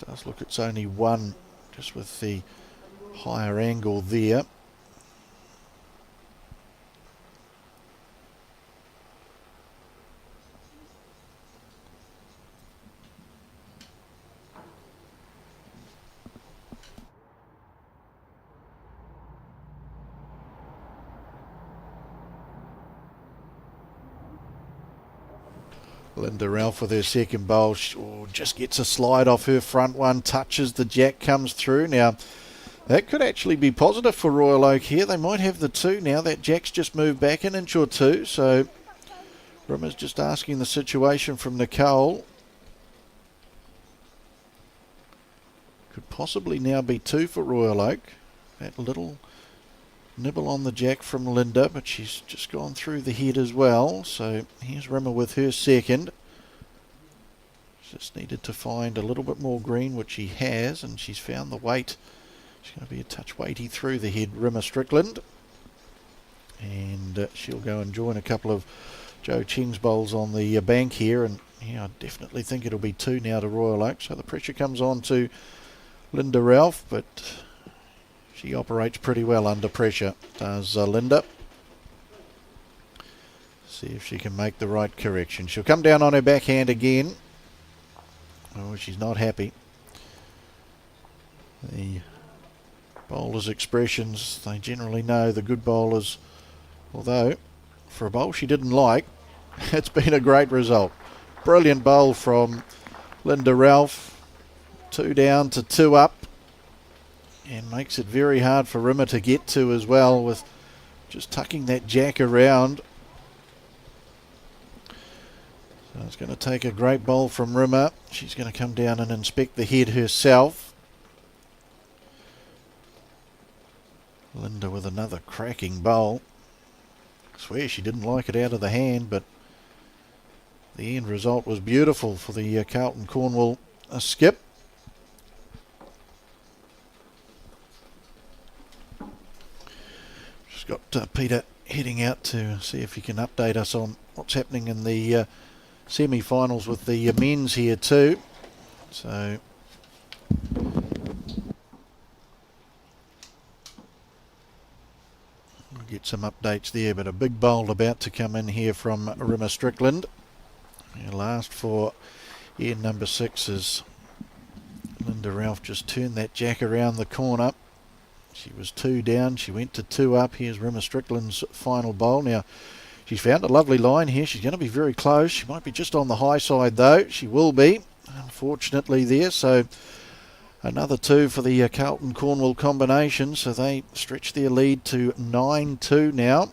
Does look it's only 1, just with the higher angle there. Linda Ralph with her second bowl just gets a slide off her front one, touches the Jack, comes through. Now that could actually be positive for Royal Oak here. They might have the 2 now. That Jack's just moved back an inch or 2, so Rimmer's just asking the situation from Nicole. Could possibly now be 2 for Royal Oak. That little nibble on the Jack from Linda, but she's just gone through the head as well. So here's Rimmer with her second. Just needed to find a little bit more green, which she has, and she's found the weight. She's going to be a touch weighty through the head, Rimmer Strickland. And she'll go and join a couple of Joe Ching's bowls on the bank here. And yeah, I definitely think it'll be 2 now to Royal Oak. So the pressure comes on to Linda Ralph, but she operates pretty well under pressure, does Linda. See if she can make the right correction. She'll come down on her backhand again. Oh, she's not happy. The bowlers' expressions, they generally know the good bowlers. Although, for a bowl she didn't like, it's been a great result. Brilliant bowl from Linda Ralph. 2 down to 2 up. And makes it very hard for Rimmer to get to as well, with just tucking that Jack around. So it's going to take a great bowl from Rimmer. She's going to come down and inspect the head herself. Linda with another cracking bowl. I swear she didn't like it out of the hand, but the end result was beautiful for the Carlton Cornwall skip. Just got Peter heading out to see if he can update us on what's happening in the semi-finals with the men's here too. So we'll get some updates there, but a big bowl about to come in here from Rimmer Strickland. Last for Ian number 6 as Linda Ralph just turned that jack around the corner. She was 2 down, she went to 2 up. Here's Rimmer Strickland's final bowl. Now she's found a lovely line here. She's going to be very close. She might be just on the high side though. She will be, unfortunately, there. So another 2 for the Carlton Cornwall combination. So they stretch their lead to 9-2 now.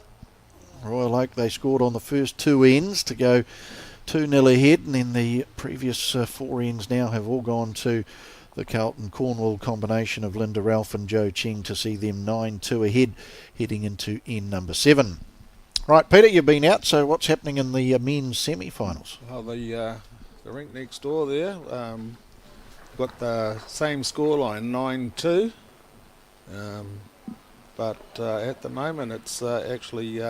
Royal Oak, they scored on the first 2 ends to go 2-0 ahead, and then the previous 4 ends now have all gone to the Carlton Cornwall combination of Linda Ralph and Joe Ching to see them 9-2 ahead heading into end number 7. Right, Peter, you've been out, so what's happening in the men's semi-finals? Well, the rink next door there got the same scoreline, 9-2. But at the moment it's actually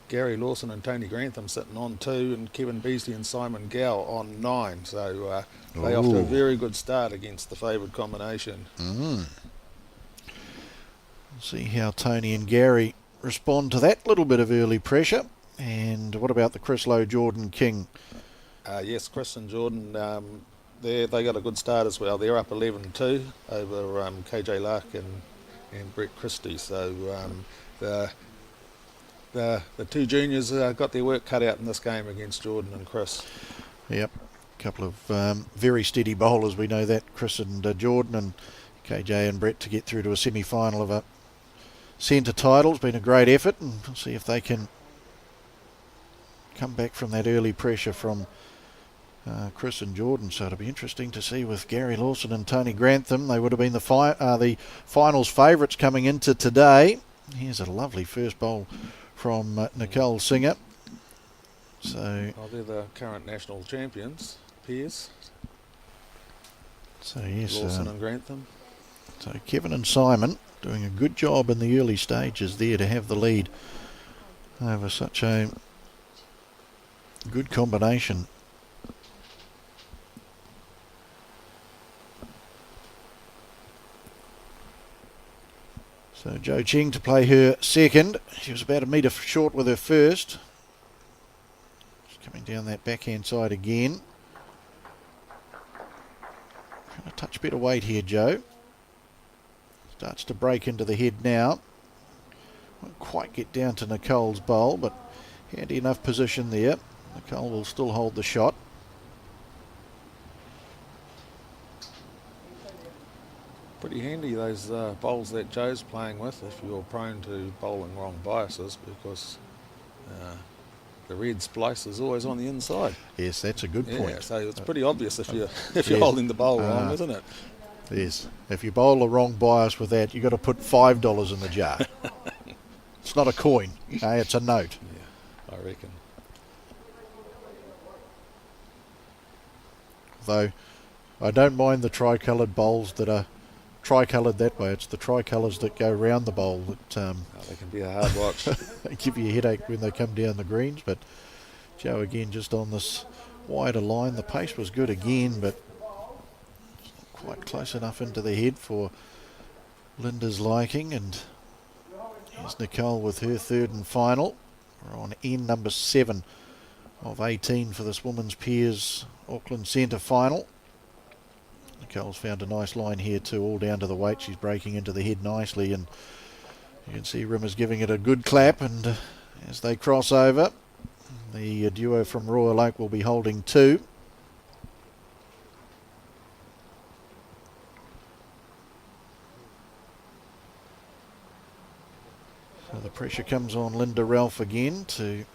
Gary Lawson and Tony Grantham sitting on 2 and Kevin Beasley and Simon Gow on 9. So they off to a very good start against the favoured combination. We'll see how Tony and Gary respond to that little bit of early pressure. And what about the Chris Lowe, Jordan King? Yes, Chris and Jordan, they got a good start as well. They're up 11-2 over KJ Larkin and Brett Christie. So the 2 juniors got their work cut out in this game against Jordan and Chris. Yep, a couple of very steady bowlers. We know that, Chris and Jordan, and KJ and Brett to get through to a semi-final of a centre title has been a great effort, and we'll see if they can come back from that early pressure from Chris and Jordan. So it'll be interesting to see with Gary Lawson and Tony Grantham. They would have been the finals favourites coming into today. Here's a lovely first bowl from Nicole Singer. So they're the current national champions, peers. So yes, Lawson and Grantham. So Kevin and Simon doing a good job in the early stages there to have the lead over such a good combination. So Joe Ching to play her second. She was about a metre short with her first. She's coming down that backhand side again. Trying to touch a bit of weight here, Joe. Starts to break into the head now. Won't quite get down to Nicole's bowl, but handy enough position there. Nicole will still hold the shot. Pretty handy, those bowls that Joe's playing with, if you're prone to bowling wrong biases, because the red splice is always on the inside. Yes, that's a good point. So it's pretty obvious if you're holding the bowl wrong, isn't it? Yes. If you bowl the wrong bias with that, you've got to put $5 in the jar. It's not a coin, it's a note. Yeah, I reckon. Though I don't mind the tricoloured bowls that are tricoloured that way. It's the tricolours that go round the bowl that they can be a hard watch. they give you a headache when they come down the greens. But Joe again just on this wider line. The pace was good again, but not quite close enough into the head for Linda's liking. And here's Nicole with her third and final. We're on end number 7 of 18 for this women's peers Auckland Centre final. Nicole's found a nice line here too, all down to the weight. She's breaking into the head nicely, and you can see Rimmer's giving it a good clap. And as they cross over, the duo from Royal Oak will be holding 2. So the pressure comes on Linda Ralph again to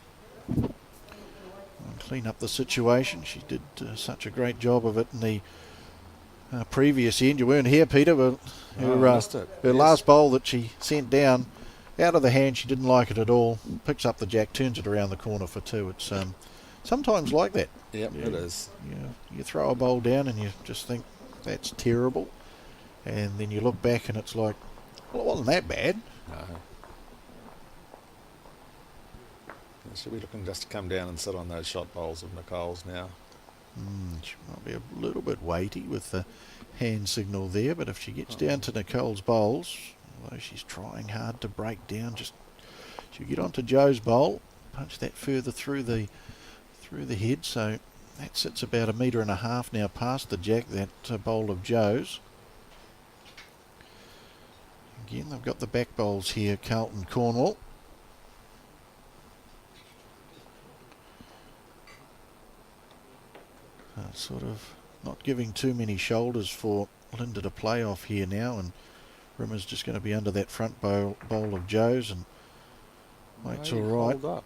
clean up the situation. She did such a great job of it in the previous end. You weren't here, Peter, but her last bowl that she sent down out of the hand. She didn't like it at all. Picks up the jack, turns it around the corner for 2. It's sometimes like that. Yep, it is. You throw a bowl down and you just think that's terrible, and then you look back and it's like, well, it wasn't that bad. No. She'll be looking just to come down and sit on those shot bowls of Nicole's now. She might be a little bit weighty with the hand signal there, but if she gets down to Nicole's bowls, although she's trying hard to break down, she'll get onto Joe's bowl, punch that further through the head, so that sits about 1.5 metres now past the jack, that bowl of Joe's. Again, they've got the back bowls here, Carlton Cornwall. Sort of not giving too many shoulders for Linda to play off here now, and Rimmer's just going to be under that front bowl of Joe's, and Mate's all right. Hold up.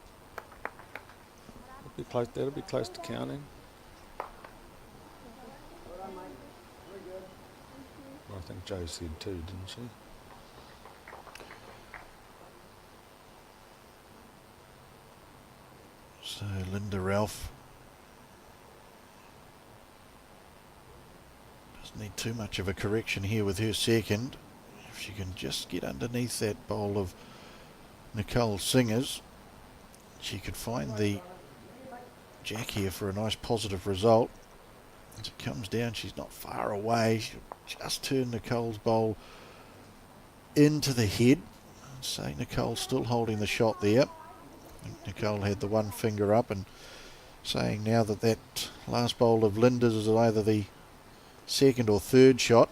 That'll be close to counting. I think Joe said 2, didn't she? So Linda Ralph doesn't need too much of a correction here with her second. If she can just get underneath that bowl of Nicole Singer's, she could find the jack here for a nice positive result. As it comes down, she's not far away. She'll just turn Nicole's bowl into the head. So Nicole's still holding the shot there. Nicole had the one finger up and saying now that last bowl of Linda's is either the second or third shot.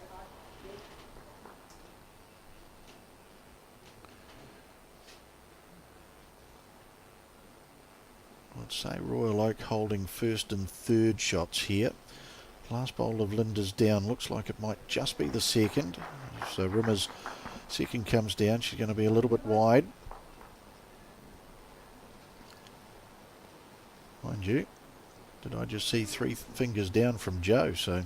I'd say Royal Oak holding first and third shots here. Last bowl of Linda's down, looks like it might just be the second. So Rimmer's second comes down, she's going to be a little bit wide. Mind you, did I just see 3 fingers down from Joe? So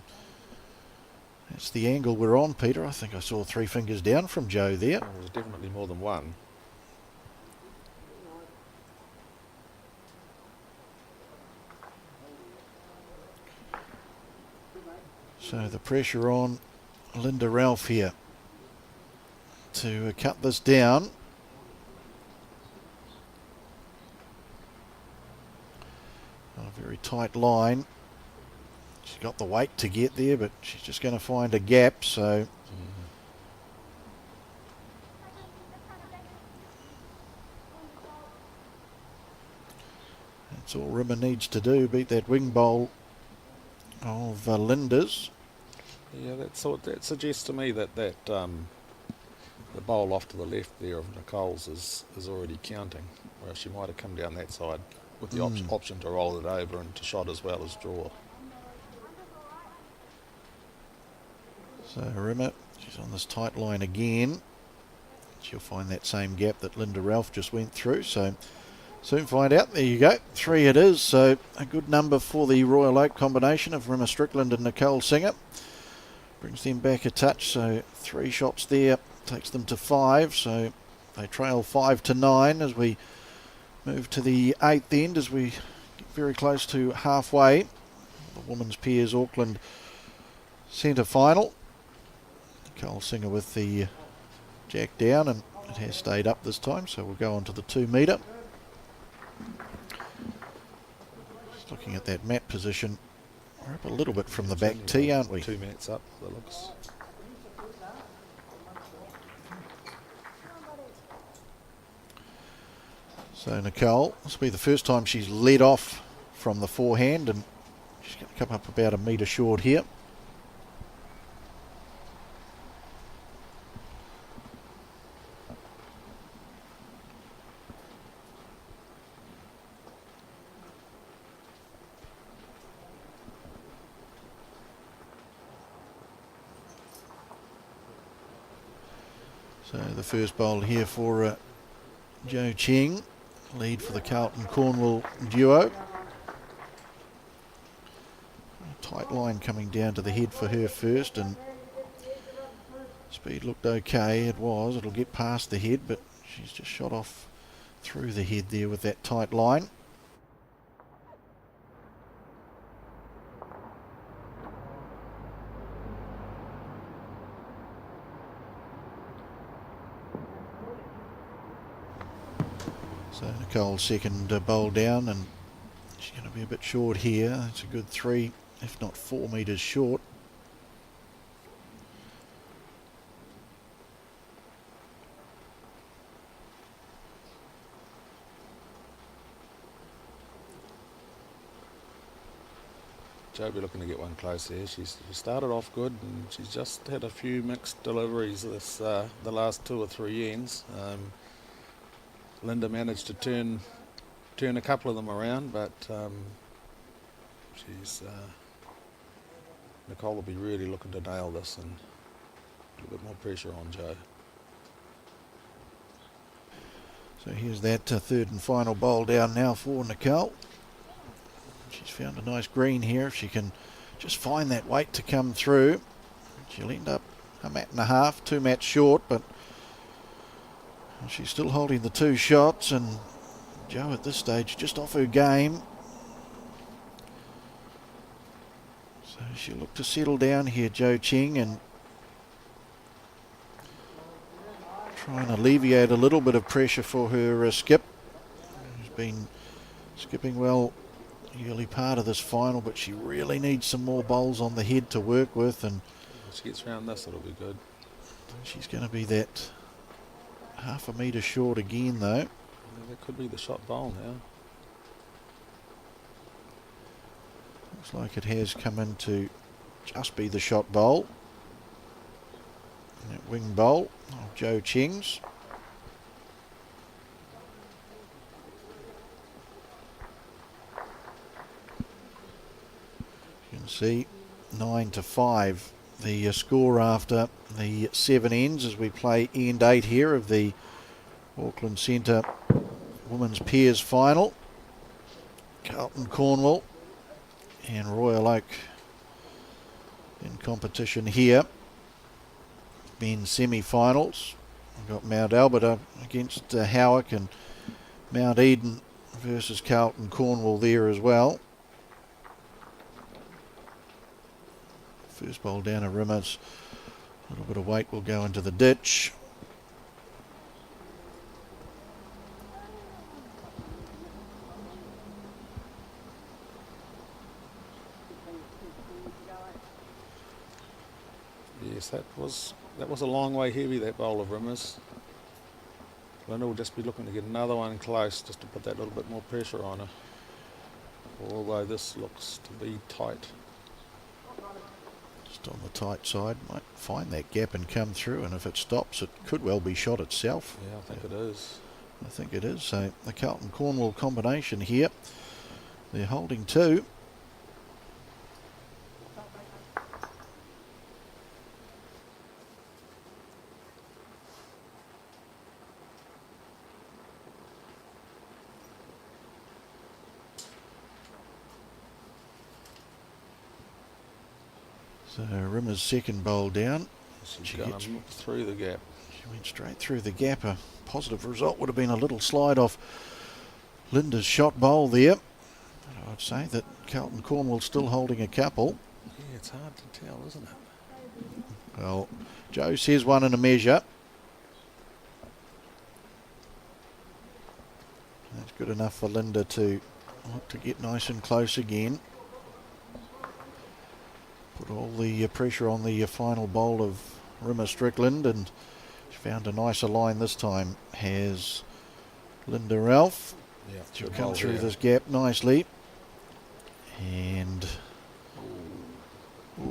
that's the angle we're on, Peter. I think I saw 3 fingers down from Joe there. There was definitely more than one. So the pressure on Linda Ralph here to cut this down. A very tight line. She's got the weight to get there, but she's just going to find a gap, so that's all Rimmer needs to do, beat that wing bowl of Linda's. Yeah, that suggests to me that the bowl off to the left there of Nicole's is already counting, whereas she might have come down that side with the option to roll it over and to shot as well as draw. So Rimmer, she's on this tight line again. She'll find that same gap that Linda Ralph just went through, so soon find out. There you go, 3 it is, so a good number for the Royal Oak combination of Rimmer Strickland and Nicole Singer. Brings them back a touch, so 3 shots there, takes them to 5, so they trail 5-9 as we move to the 8th end, as we get very close to halfway. The women's pairs Auckland centre final. Nicole Singer with the jack down, and it has stayed up this time, so we'll go on to the 2 metre. Just looking at that mat position, we're up a little bit from the back tee, aren't we? 2 mats up, that looks. So Nicole, this will be the first time she's led off from the forehand, and she's going to come up about 1 metre short here. So the first bowl here for Joe Cheng, lead for the Carlton Cornwall duo. A tight line coming down to the head for her first, and speed looked okay. It'll get past the head, but She's just shot off through the head there with that tight line. So Nicole's second bowl down, and she's going to be a bit short here. It's a good 3, if not 4 metres short. Jo be looking to get one close there. She started off good, and she's just had a few mixed deliveries this the last 2 or 3 ends. Linda managed to turn a couple of them around, but Nicole will be really looking to nail this and put a bit more pressure on Jo. So here's that third and final bowl down now for Nicole. She's found a nice green here. If she can just find that weight to come through, she'll end up a mat and a half, 2 mats short, but she's still holding the 2 shots, and Jo at this stage just off her game. So she'll look to settle down here, Jo Ching, and try and alleviate a little bit of pressure for her skip. She's been skipping well the early part of this final, but she really needs some more bowls on the head to work with, and if she gets round this, it'll be good. She's going to be that half a metre short again, though. Yeah, that could be the shot bowl now. Looks like it has come in to just be the shot bowl. And that wing bowl of Jo Ching's. You can see 9-5 the score after the 7 ends as we play end 8 here of the Auckland Centre Women's Pairs Final. Carlton Cornwall and Royal Oak in competition here. Men's semi-finals. We've got Mount Albert against Howick, and Mount Eden versus Carlton Cornwall there as well. First bowl down a Rimmers. A little bit of weight will go into the ditch. Yes, that was a long way heavy, that bowl of Rimmers. Linda will just be looking to get another one close, just to put that little bit more pressure on her. Although this looks to be tight. Just on the tight side, might find that gap and come through, and if it stops, it could well be shot itself. Yeah, I think it is. I think it is. So the Carlton Cornwall combination here, they're holding 2. So Rimmer's second bowl down. She's going through the gap. She went straight through the gap. A positive result would have been a little slide off Linda's shot bowl there. But I'd say that Carlton Cornwall's still holding a couple. Yeah, it's hard to tell, isn't it? Well, Jo says 1 in a measure. That's good enough for Linda to look to get nice and close again. Put all the pressure on the final bowl of Rimmer Strickland, and she found a nicer line this time, has Linda Ralph. Yeah, She'll come through this gap nicely. And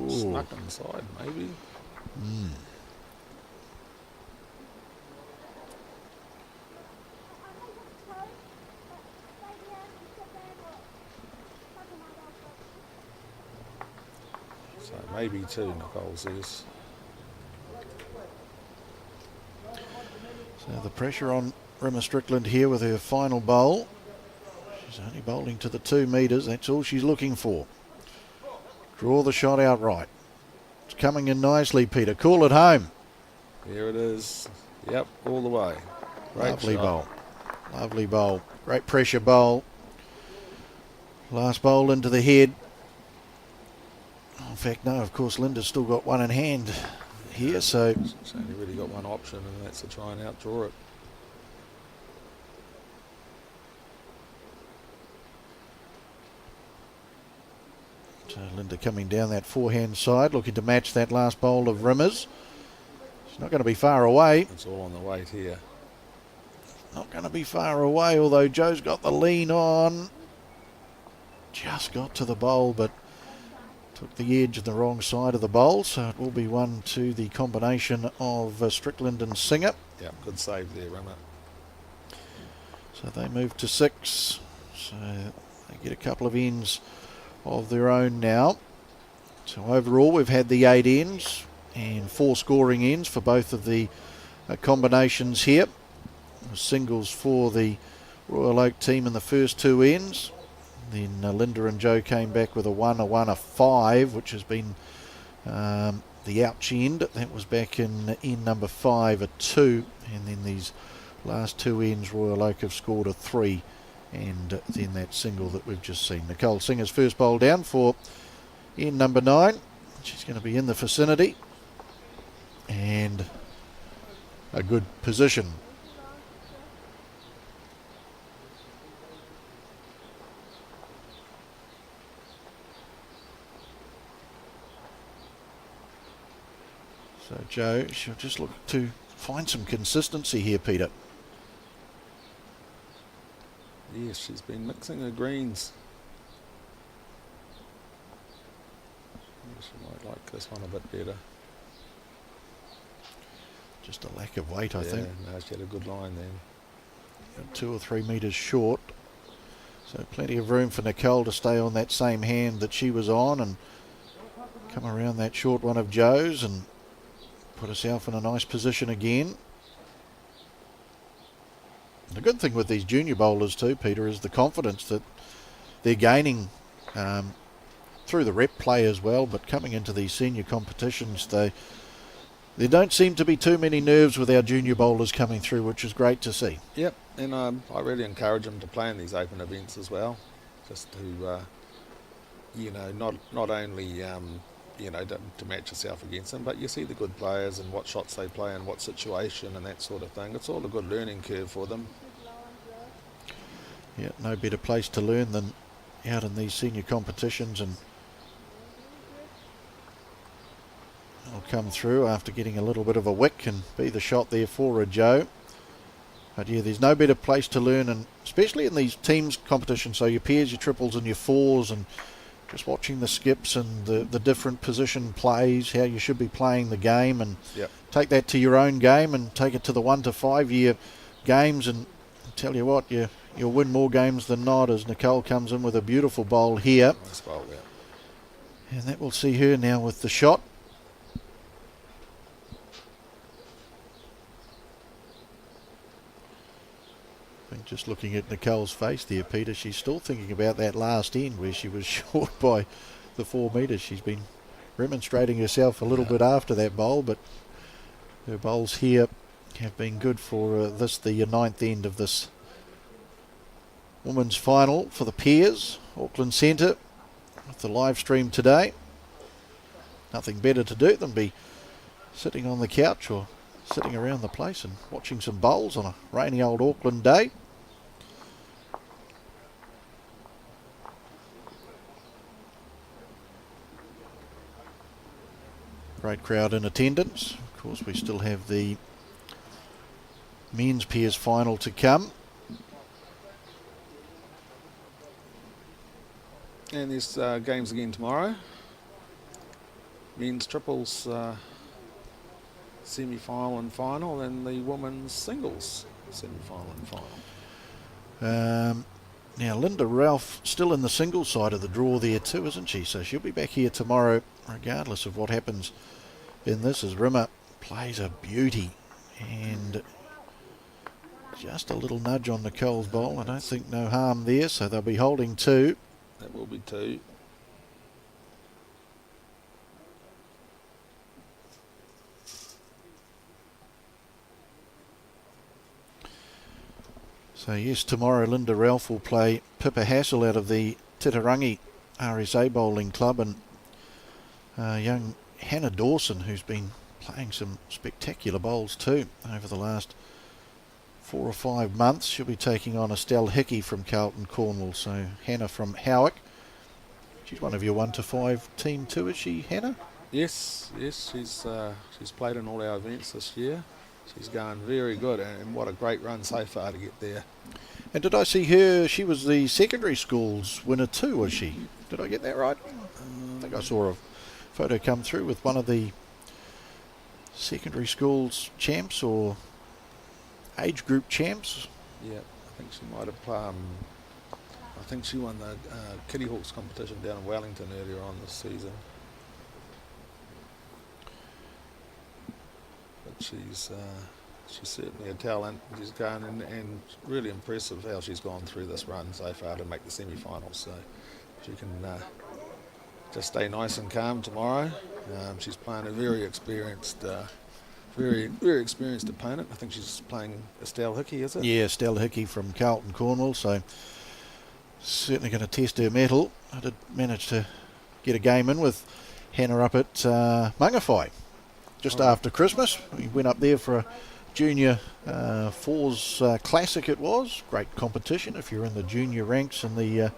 snuck inside, maybe. So maybe 2, Nicole says. So the pressure on Rimmer Strickland here with her final bowl. She's only bowling to the 2 metres. That's all she's looking for. Draw the shot out right. It's coming in nicely, Peter. Call it home. There it is. Yep, all the way. Great Lovely shot. bowl. Lovely bowl. Great pressure bowl. Last bowl into the head. In fact, no, of course, Linda's still got one in hand here, so... She's only really got one option, and that's to try and outdraw it. So Linda coming down that forehand side, looking to match that last bowl of Rimmer's. She's not going to be far away. It's all on the weight here. Not going to be far away, although Joe's got the lean on. Just got to the bowl, but took the edge of the wrong side of the bowl, so it will be one to the combination of Strickland and Singer. Yeah, good save there, Rimmer. So they move to 6. So they get a couple of ends of their own now. So overall we've had the 8 ends and 4 scoring ends for both of the combinations here. Singles for the Royal Oak team in the first 2 ends. Then Linda and Joe came back with a 1, a 5, which has been the ouch end. That was back in end number 5, a 2. And then these last 2 ends, Royal Oak have scored a 3. And then that single that we've just seen. Nicole Singer's first bowl down for end number 9. She's going to be in the vicinity. And a good position. So Joe, she'll just look to find some consistency here, Peter. Yes, she's been mixing her greens. She might like this one a bit better. Just a lack of weight, I think. No, she had a good line then. 2 or 3 metres short. So plenty of room for Nicole to stay on that same hand that she was on and come around that short one of Joe's and put herself in a nice position again. The good thing with these junior bowlers too, Peter, is the confidence that they're gaining through the rep play as well, but coming into these senior competitions, there don't seem to be too many nerves with our junior bowlers coming through, which is great to see. Yep, and I really encourage them to play in these open events as well, just to, not only, to match yourself against them, but you see the good players and what shots they play and what situation and that sort of thing. It's all a good learning curve for them. Yeah, no better place to learn than out in these senior competitions, and I'll come through after getting a little bit of a wick and be the shot there for a Joe. But yeah, there's no better place to learn, and especially in these teams competitions, so your pairs, your triples and your 4s, and just watching the skips and the different position plays, how you should be playing the game, and take that to your own game and take it to the 1 to 5 year games, and I'll tell you what, you'll win more games than not, as Nicole comes in with a beautiful bowl here. Nice bowl, yeah. And that will see her now with the shot. Just looking at Nicole's face there, Peter, she's still thinking about that last end where she was short by the 4 metres. She's been remonstrating herself a little bit after that bowl, but her bowls here have been good for the 9th end of this women's final for the pairs. Auckland Centre with the live stream today. Nothing better to do than be sitting on the couch or sitting around the place and watching some bowls on a rainy old Auckland day. Great crowd in attendance. Of course, we still have the men's pairs final to come. And there's games again tomorrow. Men's triples semi-final and final, and the women's singles semi-final and final. Now, Linda Ralph still in the singles side of the draw there too, isn't she? So she'll be back here tomorrow, regardless of what happens in this, as Rimmer plays a beauty. And just a little nudge on Nicole's bowl. I don't think no harm there, so they'll be holding 2. That will be 2. So yes, tomorrow Linda Ralph will play Pippa Hassel out of the Titirangi RSA Bowling Club, and young Hannah Dawson, who's been playing some spectacular bowls too over the last 4 or 5 months. She'll be taking on Estelle Hickey from Carlton Cornwall. So Hannah from Howick. She's one of your 1 to 5 team too, is she, Hannah? Yes, she's played in all our events this year. She's going very good, and what a great run so far to get there. And did I see her, she was the secondary schools winner too, was she? Did I get that right? I think I saw a photo come through with one of the secondary schools champs or age group champs. Yeah, I think she might have, I think she won the Kitty Hawks competition down in Wellington earlier on this season. But she's certainly a talent. She's going and really impressive how she's gone through this run so far to make the semi-finals. So she can just stay nice and calm tomorrow. She's playing a very experienced opponent. I think she's playing Estelle Hickey, is it? Yeah, Estelle Hickey from Carlton Cornwall. So certainly going to test her mettle. I did manage to get a game in with Hannah up at Mangawhai just after Christmas. We went up there for a junior fours classic. It was great competition if you're in the junior ranks in the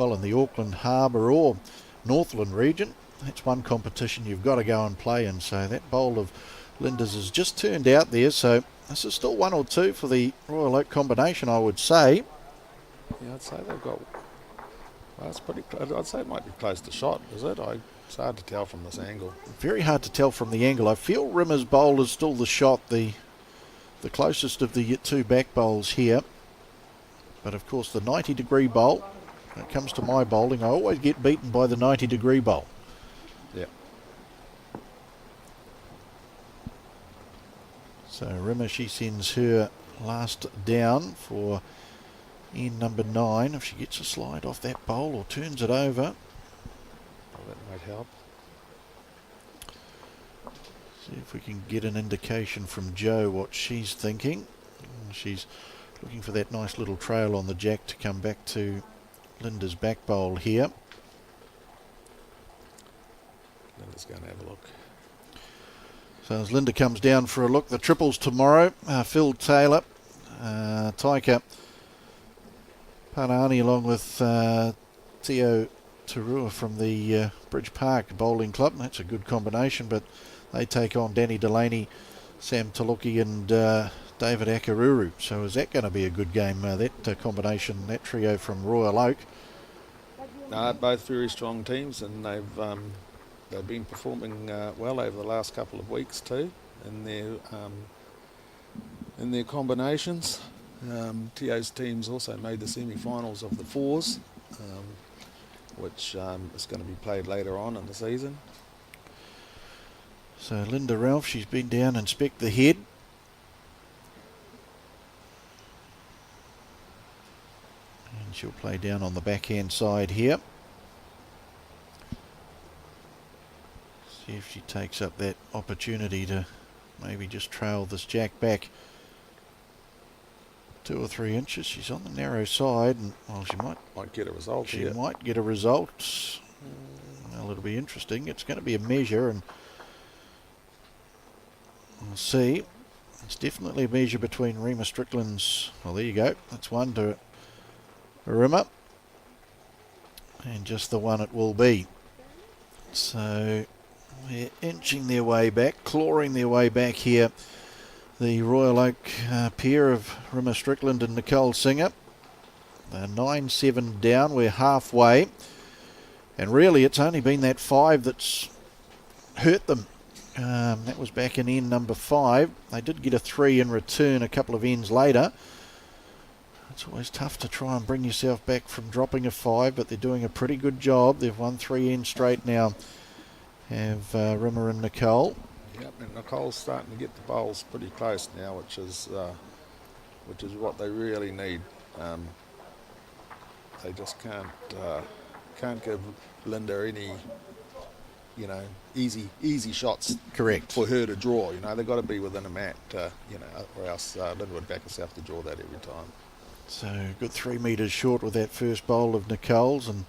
in the Auckland Harbour or Northland region. That's one competition you've got to go and play in. So that bowl of Linda's has just turned out there. So this is still 1 or 2 for the Royal Oak combination, I would say. Yeah, I'd say they've got. Well, it's pretty. I'd say it might be close to shot. Is it? It's hard to tell from this angle. Very hard to tell from the angle. I feel Rimmer's bowl is still the shot, the closest of the 2 back bowls here. But of course the 90-degree bowl, when it comes to my bowling, I always get beaten by the 90-degree bowl. Yeah. So Rimmer, she sends her last down for in number 9. If she gets a slide off that bowl or turns it over. Oh, that might help. See if we can get an indication from Jo what she's thinking. She's looking for that nice little trail on the jack to come back to Linda's back bowl here. Linda's going to have a look. So as Linda comes down for a look, the triples tomorrow, Phil Taylor, Taika Panani along with Teo Tarua from the Bridge Park Bowling Club. That's a good combination, but they take on Danny Delaney, Sam Taluki and David Akaruru. So is that going to be a good game, that combination, that trio from Royal Oak? No, both very strong teams, and they've been performing well over the last couple of weeks too in their combinations. Teo's teams also made the semi-finals of the fours, which is going to be played later on in the season. So Linda Ralph, she's been down and inspect the head. And she'll play down on the backhand side here. See if she takes up that opportunity to maybe just trail this jack back 2 or 3 inches. She's on the narrow side, and well, she might get a result. She might get a result. Well, it'll be interesting. It's going to be a measure, and we'll see. It's definitely a measure between Rima Strickland's. Well, there you go. That's one to Rima, and just the one it will be. So they're inching their way back, clawing their way back here. The Royal Oak pair of Rima Strickland and Nicole Singer. They're 9-7 down. We're halfway. And really, it's only been that 5 that's hurt them. That was back in end number 5. They did get a 3 in return a couple of ends later. It's always tough to try and bring yourself back from dropping a 5, but they're doing a pretty good job. They've won 3 ends straight now. Have Rimmer and Nicole. Yep, and Nicole's starting to get the bowls pretty close now, which is what they really need. They just can't give Linda any, easy shots. Correct. For her to draw. They've got to be within a mat, or else Linda would back herself to draw that every time. So good 3 metres short with that first bowl of Nicole's, and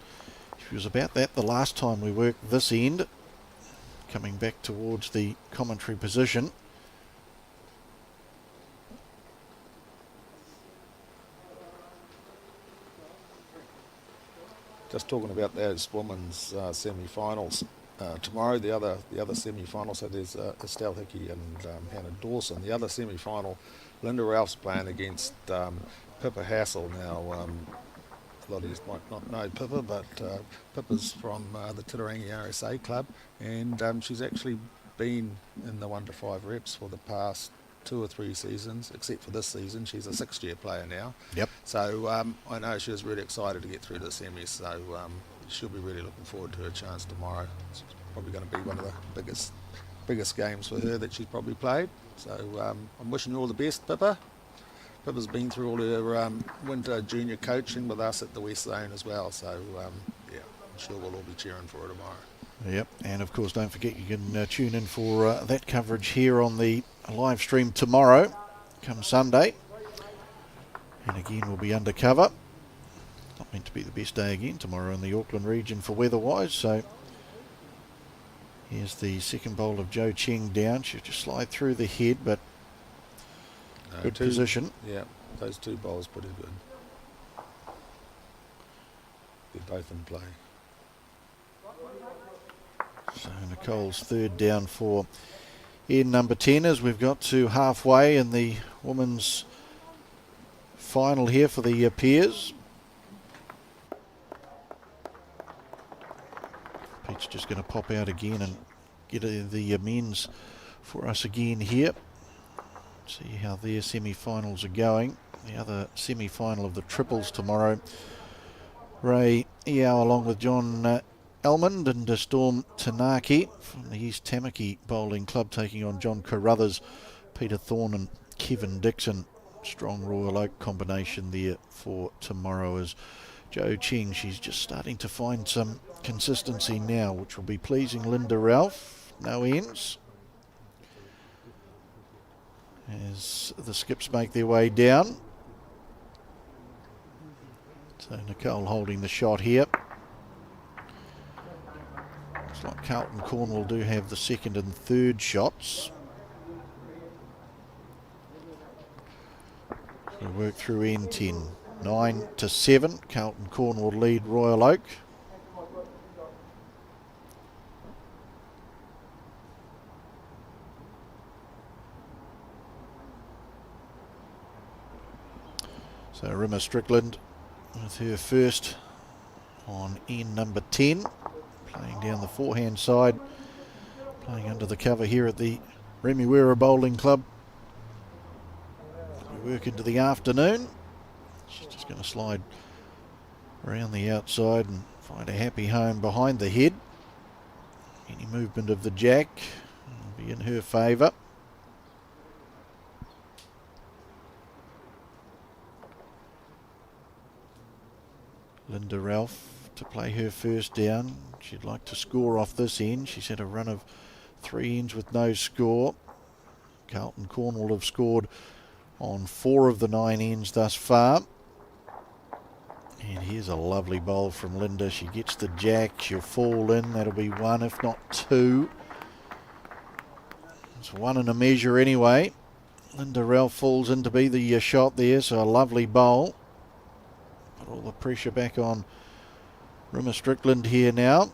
she was about that the last time we worked this end. Coming back towards the commentary position. Just talking about those women's semi-finals tomorrow. The other semi-final. So there's Estelle Hickey and Hannah Dawson. The other semi-final, Linda Ralph's playing against Pippa Hassel. Now, a lot of you might not know Pippa, but Pippa's from the Titirangi RSA club, and she's actually been in the 1 to 5 reps for the past 2 or 3 seasons, except for this season. She's a 6th-year player now. Yep. So I know she was really excited to get through to the semis, so she'll be really looking forward to her chance tomorrow. It's probably going to be one of the biggest games for her that she's probably played. So I'm wishing you all the best, Pippa. Pippa's been through all her winter junior coaching with us at the West Zone as well, so yeah, I'm sure we'll all be cheering for her tomorrow. Yep, and of course don't forget you can tune in for that coverage here on the live stream tomorrow, come Sunday. And again we'll be undercover. Not meant to be the best day again tomorrow in the Auckland region for weather-wise, so here's the second bowl of Jo Cheng down. She'll just slide through the head, but good position. Yeah, those 2 bowls pretty good. They're both in play. So Nicole's third down for in number 10 as we've got to halfway in the women's final here for the peers. Pete's just going to pop out again and get the men's for us again here. See how their semi-finals are going. The other semi-final of the triples tomorrow. Ray Eow along with John Elmond and Storm Tanaki from the East Tamaki Bowling Club taking on John Carruthers, Peter Thorne and Kevin Dixon. Strong Royal Oak combination there for tomorrow as Jo Cheng, she's just starting to find some consistency now, which will be pleasing Linda Ralph. No ends as the skips make their way down. So Nicole holding the shot here. Looks like Carlton Cornwall do have the second and third shots. So we work through N10. 9 to 7. Carlton Cornwall lead Royal Oak. So Rimmer Strickland with her first on N number 10. Playing down the forehand side. Playing under the cover here at the Remuera Bowling Club. We work into the afternoon. She's just going to slide around the outside and find a happy home behind the head. Any movement of the jack will be in her favour. Linda Ralph to play her first down. She'd like to score off this end. She's had a run of 3 ends with no score. Carlton Cornwall have scored on 4 of the 9 ends thus far. And here's a lovely bowl from Linda. She gets the jack. She'll fall in. That'll be 1, if not 2. It's 1 and a measure anyway. Linda Ralph falls in to be the shot there. So a lovely bowl. Put all the pressure back on Rimmer Strickland here now.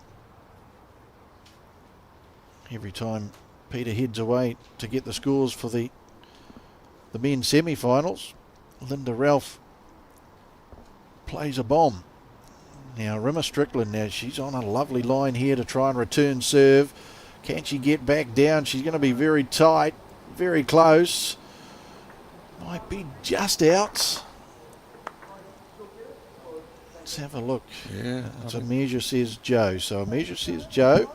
Every time Peter heads away to get the scores for the men's semi-finals, Linda Ralph plays a bomb. Now Rimmer Strickland, now she's on a lovely line here to try and return serve. Can she get back down? She's going to be very tight, very close. Might be just out. Let's have a look. Yeah, it's a measure, says Joe. So a measure says Joe.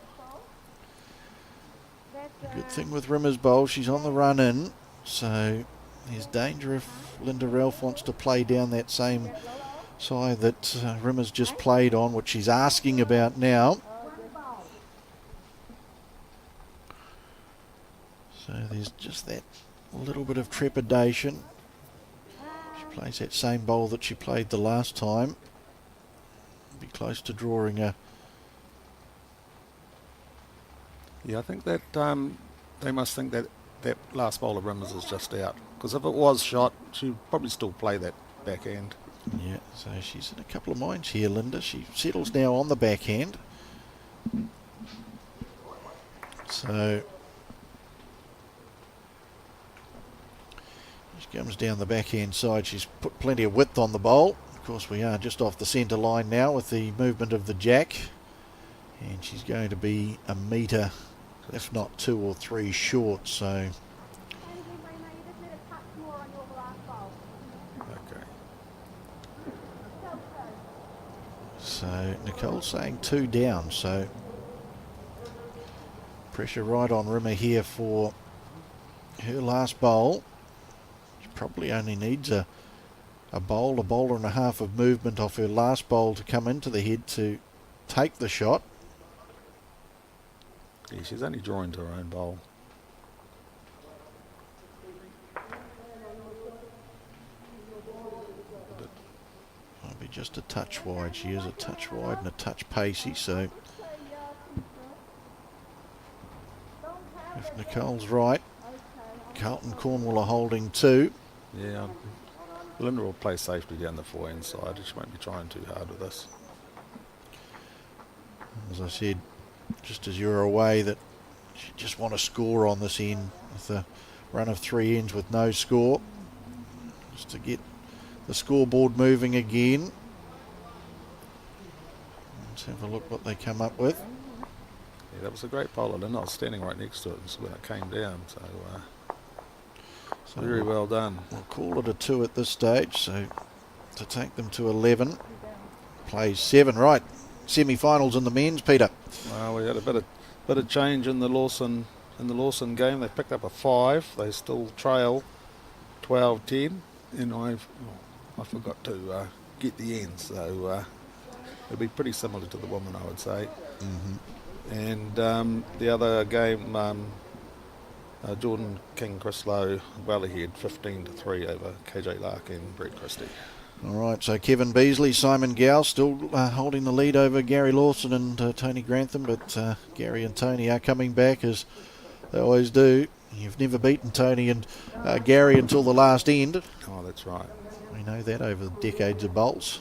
Good thing with Rimmer's bowl, she's on the run in. So there's danger if Linda Ralph wants to play down that same side that Rimmer's just played on, which she's asking about now. So there's just that little bit of trepidation. She plays that same bowl that she played the last time, be close to drawing a... Yeah, I think that they must think that that last bowl of Rimmers is just out. Because if it was shot, she'd probably still play that backhand. Yeah, so she's in a couple of minds here, Linda. She settles now on the backhand. So she comes down the backhand side. She's put plenty of width on the bowl. Of course, we are just off the centre line now with the movement of the jack. And she's going to be a metre, if not 2 or 3 short. So So Nicole's saying 2 down, so pressure right on Rimmer here for her last bowl. She probably only needs a bowler and a half of movement off her last bowl to come into the head to take the shot. Yeah, she's only drawing to her own bowl. Be just a touch wide. She is a touch wide and a touch pacey, so if Nicole's right, Carlton Cornwall are holding 2. Yeah, Linda will play safely down the forehand side. She won't be trying too hard with this. As I said, just as you're away, that you just want to score on this end with a run of 3 ends with no score, just to get the scoreboard moving again. Let's have a look what they come up with. Yeah, that was a great bowler, Linda. I was standing right next to it when it came down, so very well done. We'll call it a 2 at this stage, so to take them to 11. Plays 7, right. Semi-finals in the men's, Peter. Well, we had a bit of change in the Lawson game. They picked up a 5. They still trail 12-10, and I forgot to get the ends, so it'll be pretty similar to the women, I would say. Mm-hmm. And the other game, Jordan King Crislow well ahead, 15-3 over KJ Lark and Brett Christie. All right, so Kevin Beasley, Simon Gow still holding the lead over Gary Lawson and Tony Grantham, but Gary and Tony are coming back as they always do. You've never beaten Tony and Gary until the last end. Oh, that's right. We know that over the decades of bowls.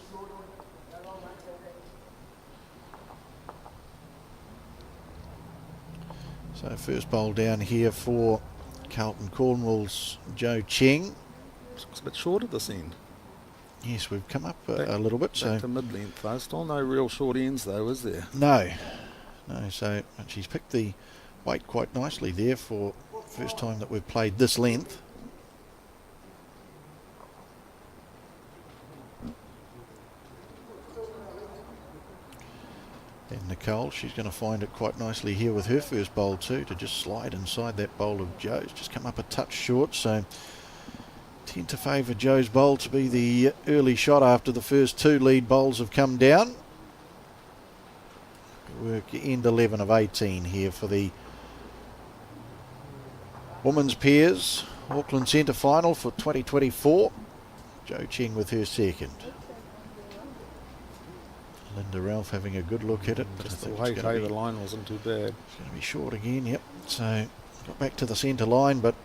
So first bowl down here for Carlton Cornwall's Joe Cheng. Looks a bit short at this end. Yes, we've come up a little bit. Back to mid-length though. Still no real short ends though, is there? No. So she's picked the weight quite nicely there for first time that we've played this length. And Nicole, she's going to find it quite nicely here with her first bowl too, to just slide inside that bowl of Joe's. Just come up a touch short, so tend to favour Joe's bowl to be the early shot after the first 2 lead bowls have come down. Work end 11 of 18 here for the women's pairs Auckland Centre final for 2024. Joe Cheng with her second. Linda Ralph having a good look at it, but just I think the line wasn't too bad. It's going to be short again, yep. So got back to the centre line, but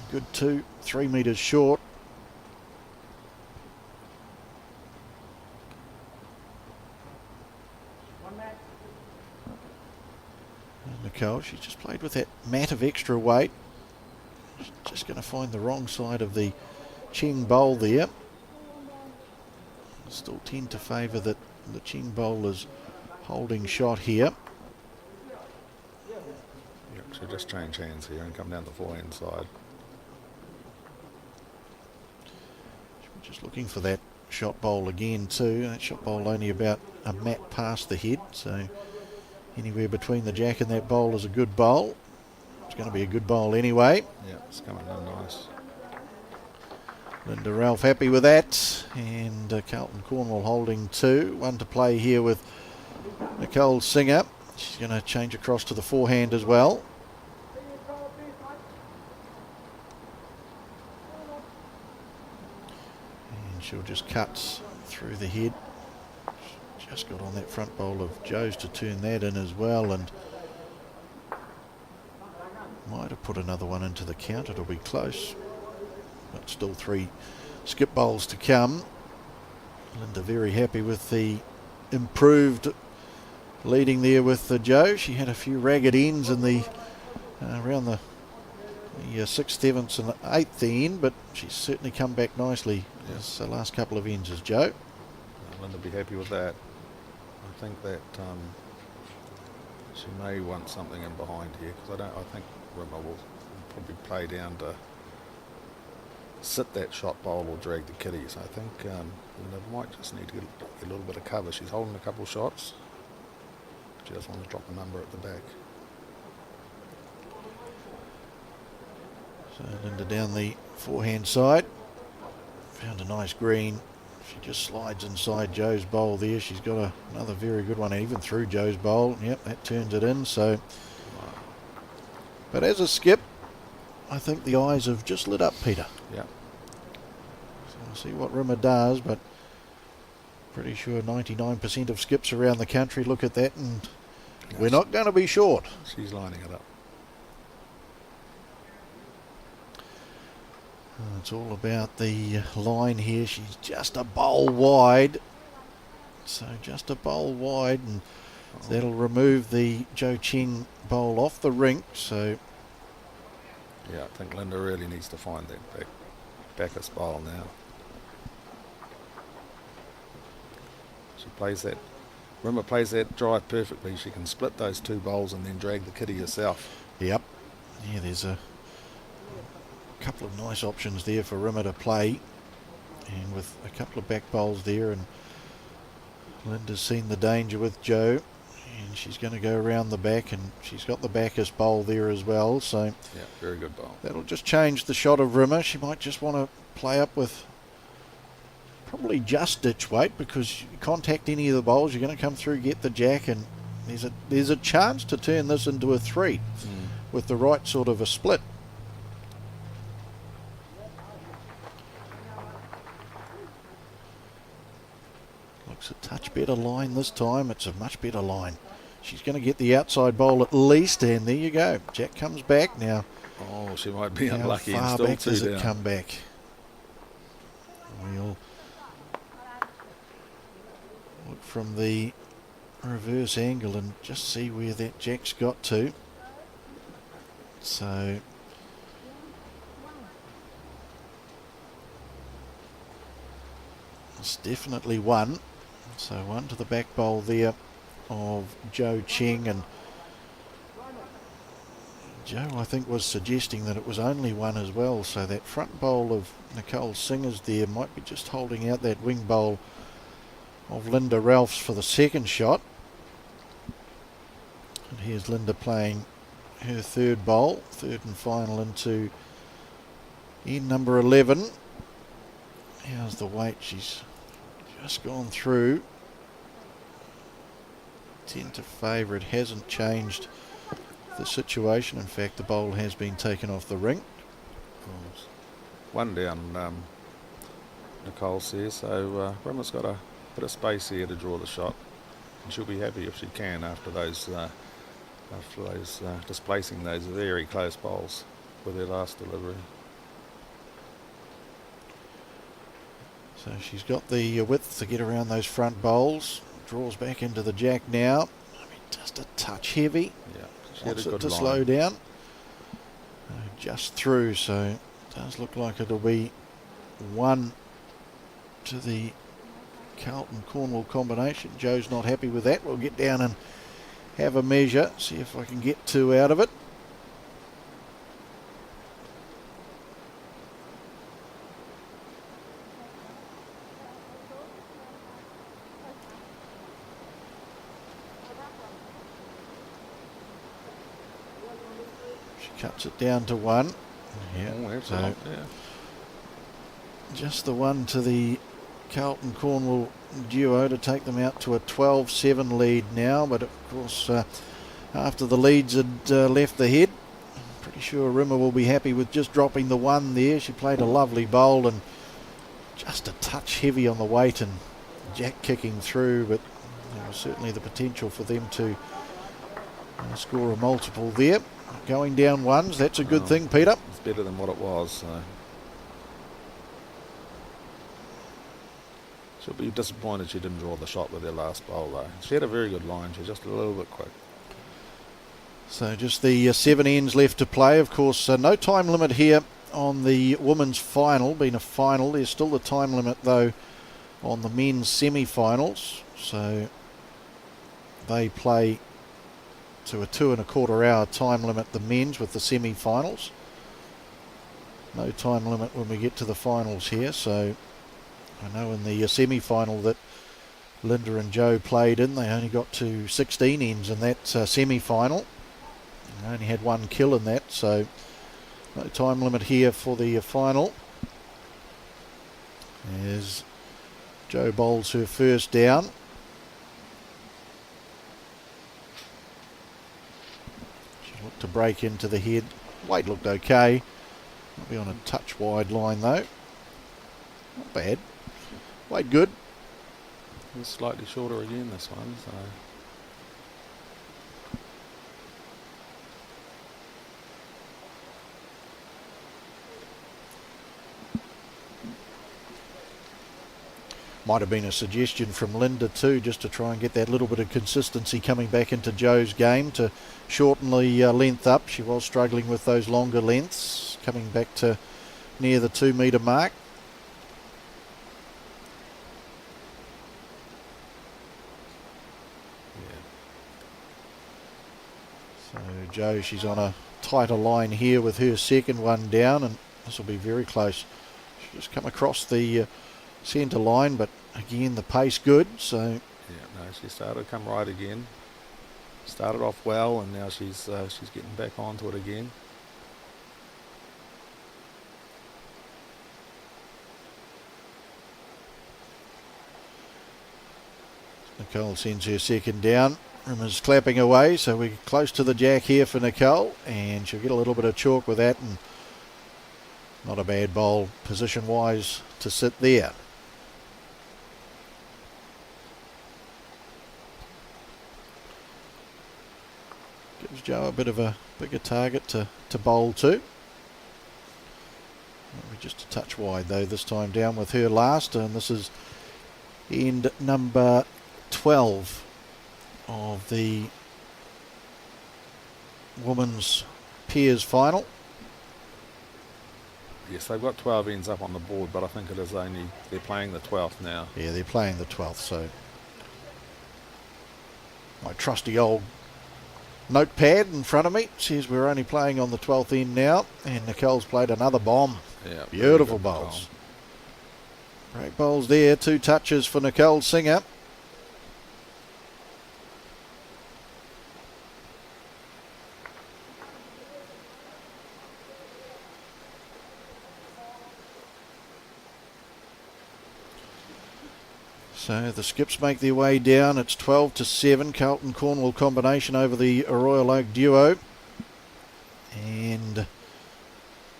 a good 2-3 metres short. And Nicole, she's just played with that mat of extra weight. She's just going to find the wrong side of the Cheng bowl there. Still tend to favour that the Cheng bowler's holding shot here. Yep, so just change hands here and come down the forehand side. Just looking for that shot bowl again too. That shot bowl only about a mat past the head, so anywhere between the jack and that bowl is a good bowl. It's going to be a good bowl anyway. Yeah, it's coming in nice. Linda Ralph happy with that, and Carlton Cornwall holding 2. 1 to play here with Nicole Singer. She's going to change across to the forehand as well. she'll just cut through the head. Just got on that front bowl of Joe's to turn that in as well, and might have put another one into the count. It'll be close, but still 3 skip bowls to come. Linda very happy with the improved leading there with Joe. She had a few ragged ends in the around the 6th, 7th and 8th end, but she's certainly come back nicely this last couple of ends as Joe. Linda will be happy with that. I think that she may want something in behind here, because I think Rimmer will probably play down to sit that shot bowl or drag the kiddies. I think Linda might just need to get a little bit of cover. She's holding a couple of shots. She doesn't want to drop a number at the back. So Linda down the forehand side. Found a nice green. She just slides inside Joe's bowl there. She's got another very good one, even through Joe's bowl. Yep, that turns it in. So, but as a skip, I think the eyes have just lit up, Peter. Yeah. So we'll see what Rimmer does, but pretty sure 99% of skips around the country look at that, and we're not going to be short. She's lining it up. It's all about the line here. She's just a bowl wide. So just a bowl wide, and that'll remove the Joe Ching bowl off the rink. So yeah, I think Linda really needs to find that backest bowl now. She plays that, Rimmer plays that drive perfectly. She can split those 2 bowls and then drag the kitty herself. Yep. Yeah, there's a couple of nice options there for Rimmer to play, and with a couple of back bowls there, and Linda's seen the danger with Joe, and she's going to go around the back, and she's got the backest bowl there as well. So yeah, very good bowl. That'll just change the shot of Rimmer. She might just want to play up with probably just ditch weight, because you contact any of the bowls, you're going to come through, get the jack, and there's a chance to turn this into a 3 with the right sort of a split. Looks a touch better line this time. It's a much better line. She's going to get the outside bowl at least, and there you go. Jack comes back now. Oh, she might be How unlucky and far still back 2 does down. it come back? We'll look from the reverse angle and just see where that jack's got to. So it's definitely 1. So 1 to the back bowl there of Joe Ching, and Joe, I think, was suggesting that it was only 1 as well. So that front bowl of Nicole Singer's there might be just holding out that wing bowl of Linda Ralphs for the second shot. And here's Linda playing her 3rd bowl, 3rd and final into end number 11. How's the weight? She's just gone through. 10 to favour. It hasn't changed the situation. In fact, the bowl has been taken off the ring. 1 down, Nicole says. So Rimmer's got a bit of space here to draw the shot, and she'll be happy if she can after those displacing those very close bowls with her last delivery. So she's got the width to get around those front bowls. Draws back into the jack now. I mean, just a touch heavy. Yeah, she Wants had a it good to line. slow down. Just through, so it does look like it'll be 1 to the Carlton-Cornwall combination. Joe's not happy with that. We'll get down and have a measure, see if I can get 2 out of it. Cuts it down to 1. Yeah, Oh, that's so a lot, yeah. just the 1 to the Carlton-Cornwall duo to take them out to a 12-7 lead now. But of course, after the leads had left the head, I'm pretty sure Rimmer will be happy with just dropping the 1 there. She played a lovely bowl and just a touch heavy on the weight and Jack kicking through, but there was certainly the potential for them to score a multiple there. Going down ones, that's a good thing, Peter. It's better than what it was. So. She'll be disappointed she didn't draw the shot with her last bowl, though. She had a very good line. She was just a little bit quick. So just the 7 ends left to play. Of course, no time limit here on the women's final. Being a final, there's still the time limit, though, on the men's semi-finals. So they play to a 2 1/4 hour time limit, the men's, with the semi-finals. No time limit when we get to the finals here. So I know in the semi-final that Linda and Joe played in, they only got to 16 ends in that semi-final. They only had 1 kill in that, so no time limit here for the final. As Joe bowls her first down. She looked to break into the head. Weight looked okay. Might be on a touch wide line though. Not bad. Weight good. It's slightly shorter again, this one. So. Might have been a suggestion from Linda too, just to try and get that little bit of consistency coming back into Joe's game to shorten the length up. She was struggling with those longer lengths, coming back to near the 2 metre mark. So Joe, she's on a tighter line here with her second one down, and this will be very close. She's just come across the centre line, but again the pace good. So yeah, no, she started to come right again. Started off well, and now she's getting back onto it again. Nicole sends her second down. Rimmer's clapping away, so we're close to the jack here for Nicole, and she'll get a little bit of chalk with that, and not a bad bowl position wise to sit there. Gives Joe a bit of a bigger target to bowl to. Maybe just a touch wide though this time down with her last, and this is end number 12 of the women's pairs final. Yes, they've got 12 ends up on the board, but I think it is only, they're playing the 12th now. Yeah, they're playing the 12th, so my trusty old notepad in front of me says we're only playing on the 12th end now, and Nicole's played another bomb. Yeah, beautiful bowls. Great bowls there, 2 touches for Nicole Singer. So the skips make their way down. It's 12-7. Carlton Cornwall combination over the Royal Oak duo. And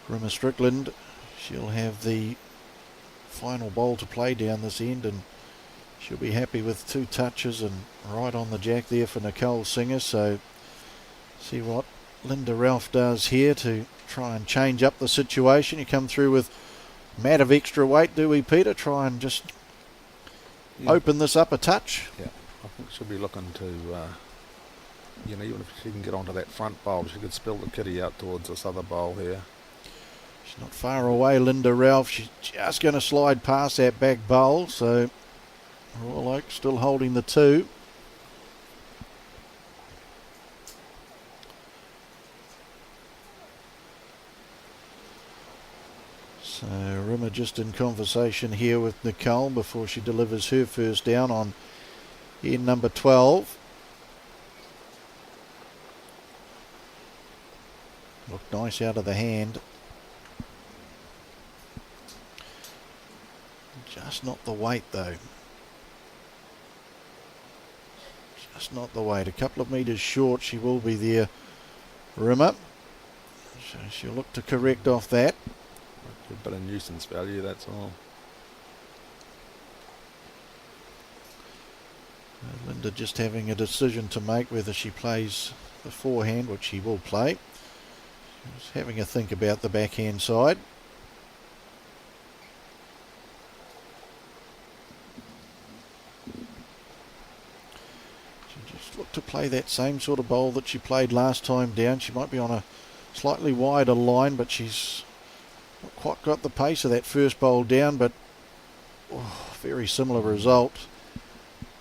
Rimmer Strickland, she'll have the final bowl to play down this end, and she'll be happy with 2 touches and right on the jack there for Nicole Singer. So see what Linda Ralph does here to try and change up the situation. You come through with a mat of extra weight, do we, Peter? Try and just open this up a touch. Yeah, I think she'll be looking to, even if she can get onto that front bowl, she could spill the kitty out towards this other bowl here. She's not far away, Linda Ralph. She's just going to slide past that back bowl. So Royal Oak still holding the 2. So Rimmer just in conversation here with Nicole before she delivers her first down on end number 12. Looked nice out of the hand. Just not the weight though. Just not the weight. A couple of metres short she will be there, Rimmer. So she'll look to correct off that. A bit of nuisance value, that's all. Linda just having a decision to make whether she plays the forehand, which she will play. She's having a think about the backhand side. She just looked to play that same sort of bowl that she played last time down. She might be on a slightly wider line, but she's not quite got the pace of that first bowl down, but very similar result.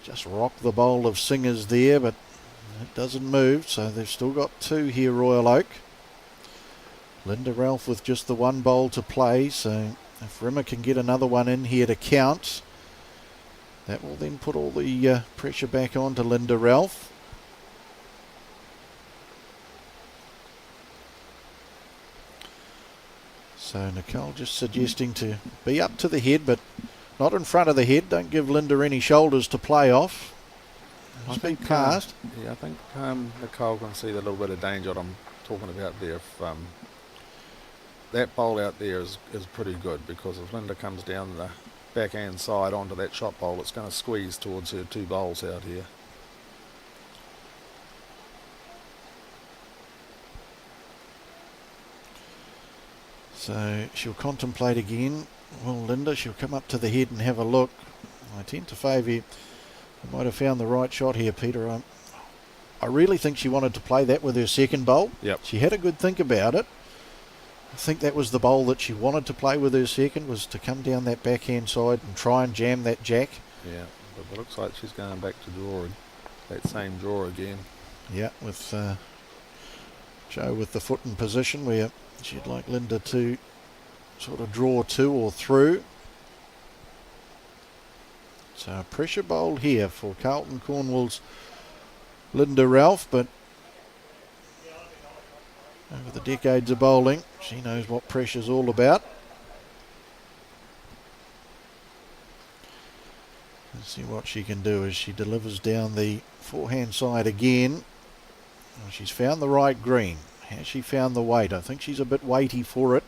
Just rocked the bowl of Singers there, but it doesn't move, so they've still got two here, Royal Oak. Linda Ralph with just the one bowl to play, so if Rimmer can get another one in here to count, that will then put all the pressure back on to Linda Ralph. So Nicole just suggesting to be up to the head, but not in front of the head. Don't give Linda any shoulders to play off. Just be past. I think Nicole can see the little bit of danger that I'm talking about there. If, that bowl out there is pretty good, because if Linda comes down the backhand side onto that shot bowl, it's going to squeeze towards her two bowls out here. So she'll contemplate again. Well, Linda, she'll come up to the head and have a look. I tend to favour you. I might have found the right shot here, Peter. I really think she wanted to play that with her second bowl. Yep. She had a good think about it. I think that was the bowl that she wanted to play with her second, was to come down that backhand side and try and jam that jack. Yeah, but it looks like she's going back to draw, that same draw again. Yeah, with Joe with the foot in position where she'd like Linda to sort of draw to or through. So a pressure bowl here for Carlton Cornwall's Linda Ralph, but over the decades of bowling, she knows what pressure's all about. Let's see what she can do as she delivers down the forehand side again. Well, she's found the right green. Has she found the weight? I think she's a bit weighty for it.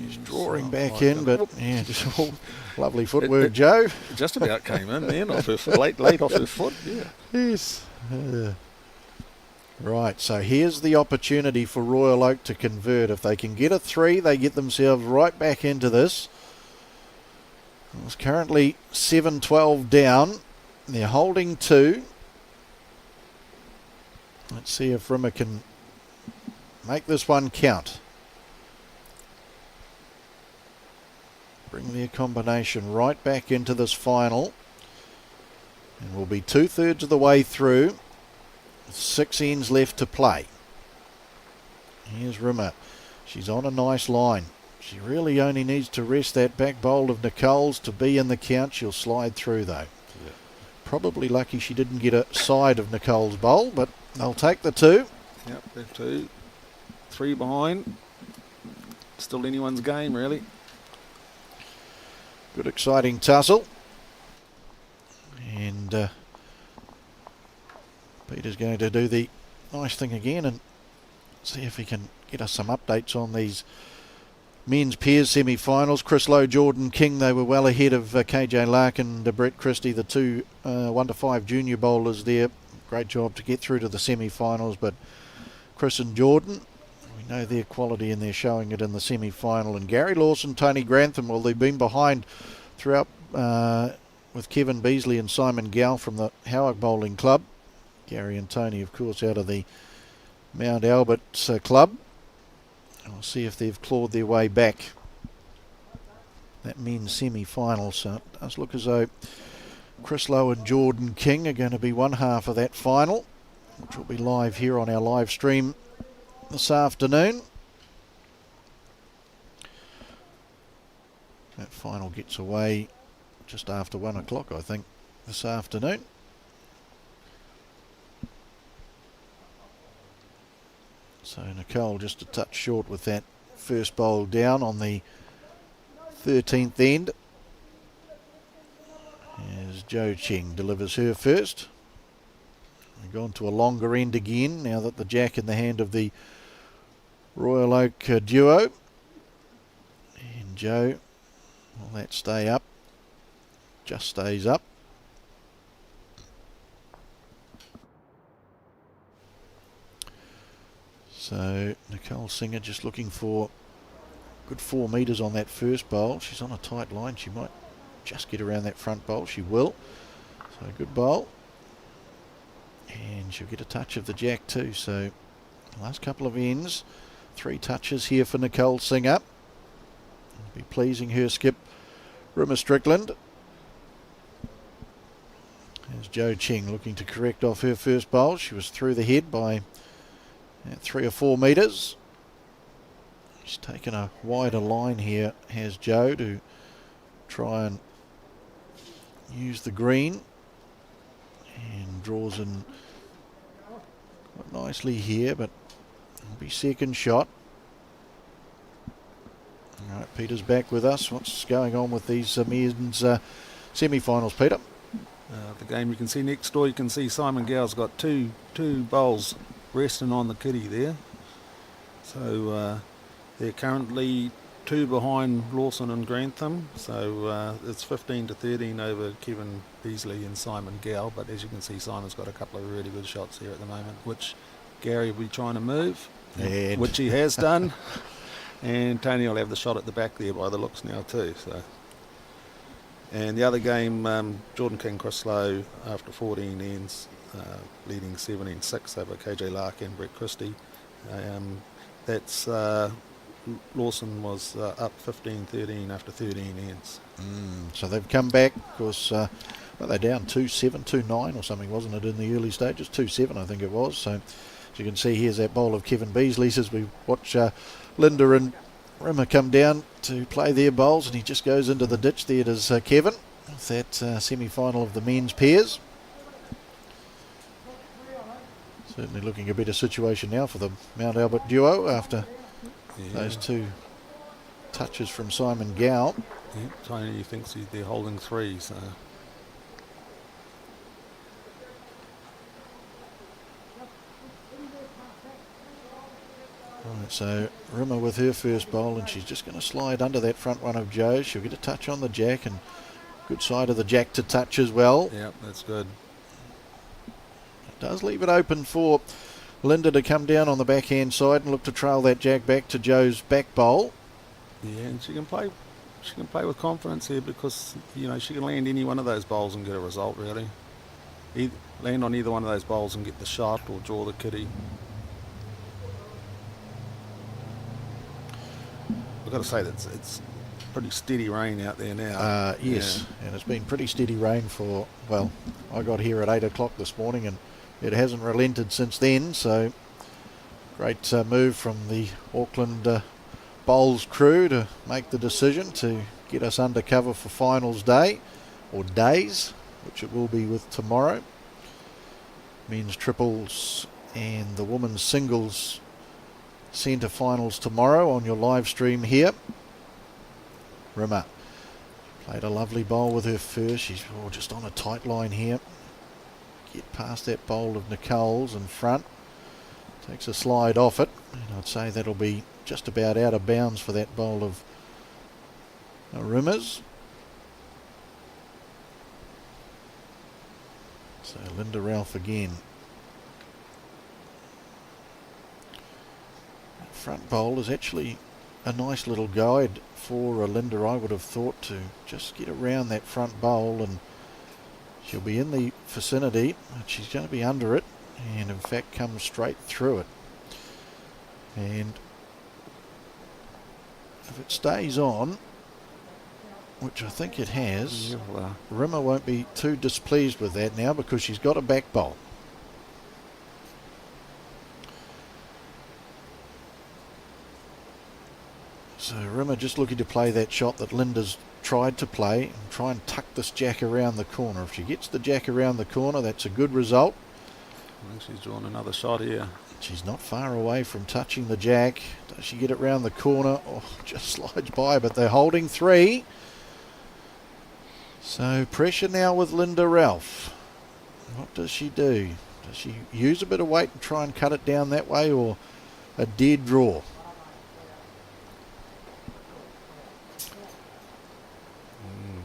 She's drawing back in, but yeah, just lovely footwork, Joe. Just about came in then, off her foot, late off her foot. Yeah. Yes. Right, so here's the opportunity for Royal Oak to convert. If they can get a 3, they get themselves right back into this. It's currently 7-12 down. They're holding 2. Let's see if Rimmer can make this one count. Bring their combination right back into this final. And we'll be 2/3 of the way through. 6 ends left to play. Here's Rimmer. She's on a nice line. She really only needs to rest that back bowl of Nicole's to be in the count. She'll slide through though. Yeah. Probably lucky she didn't get a side of Nicole's bowl, but they'll take the 2. Yep, they're 2. 3 behind. Still anyone's game, really. Good exciting tussle. And Peter's going to do the nice thing again and see if he can get us some updates on these men's pairs semi-finals. Chris Lowe, Jordan King, they were well ahead of KJ Larkin and Brett Christie, the two 1-5 junior bowlers there. Great job to get through to the semi-finals, but Chris and Jordan, we know their quality and they're showing it in the semi-final. And Gary Lawson, Tony Grantham, well, they've been behind throughout with Kevin Beasley and Simon Gow from the Howick Bowling Club. Gary and Tony, of course, out of the Mount Albert Club. We'll see if they've clawed their way back. That men's semi-final, so it does look as though Chris Lowe and Jordan King are going to be one half of that final, which will be live here on our live stream this afternoon. That final gets away just after 1 o'clock, I think, this afternoon. So Nicole just a touch short with that first bowl down on the 13th end. As Joe Ching delivers her first. We've gone to a longer end again now that the jack in the hand of the Royal Oak duo. And Joe, will that stay up? Just stays up. So Nicole Singer just looking for good 4 metres on that first bowl. She's on a tight line. She might just get around that front bowl. She will. So good bowl. And she'll get a touch of the jack too. So last couple of ends. 3 touches here for Nicole Singer. It'll be pleasing her skip, Rimmer Strickland. There's Jo Ching looking to correct off her first bowl. She was through the head by 3 or 4 metres. She's taken a wider line here, has Jo, to try and use the green, and draws in quite nicely here, but it'll be second shot. All right, Peter's back with us. What's going on with these men's semi-finals, Peter? The game you can see next door, you can see Simon Gow's got two bowls resting on the kitty there. So they're currently 2 behind Lawson and Grantham. So it's 15-13 over Kevin Beasley and Simon Gow. But as you can see, Simon's got a couple of really good shots here at the moment, which Gary will be trying to move, which he has done. And Tony will have the shot at the back there by the looks now too. So. And the other game, Jordan King Chryslow, after 14 ends, leading 17-6 over KJ Lark and Brett Christie. That's Lawson was up 15-13 after 13 ends. So they've come back, of course. They're down 2-7, 2-9 or something, wasn't it, in the early stages? 2-7, I think it was. So as you can see, here's that bowl of Kevin Beasley's as we watch Linda and Rimmer come down to play their bowls, and he just goes into the ditch. There it is, Kevin, with that semi-final of the men's pairs. Certainly looking a better situation now for the Mount Albert duo after those 2 touches from Simon Gow. Yeah, Tony thinks they're holding 3, so... Right, so Rimmer with her first bowl, and she's just going to slide under that front one of Jo. She'll get a touch on the jack, and good side of the jack to touch as well. Yep, that's good. It does leave it open for Linda to come down on the backhand side and look to trail that jack back to Jo's back bowl. Yeah, and she can play with confidence here, because she can land any one of those bowls and get a result really. Land on either one of those bowls and get the shot or draw the kitty. I've got to say that it's pretty steady rain out there now. Yes, and it's been pretty steady rain for, well, I got here at 8 o'clock this morning and it hasn't relented since then. So great move from the Auckland Bowls crew to make the decision to get us under cover for finals day, or days, which it will be with tomorrow. Men's triples and the women's singles centre finals tomorrow on your live stream here. Rimmer played a lovely bowl with her first. She's just on a tight line here. Get past that bowl of Nicole's in front. Takes a slide off it, and I'd say that'll be just about out of bounds for that bowl of Rimmer's. So Linda Ralph again. That front bowl is actually a nice little guide for Linda, I would have thought, to just get around that front bowl, and she'll be in the vicinity, but she's going to be under it, and in fact come straight through it. And if it stays on, which I think it has, Rimmer won't be too displeased with that now, because she's got a back bowl. So Rimmer just looking to play that shot that Linda's tried to play, and try and tuck this jack around the corner. If she gets the jack around the corner, that's a good result. I think she's drawn another shot here. She's not far away from touching the jack. Does she get it round the corner? Oh, just slides by, but they're holding 3. So pressure now with Linda Ralph. What does she do? Does she use a bit of weight and try and cut it down that way, or a dead draw?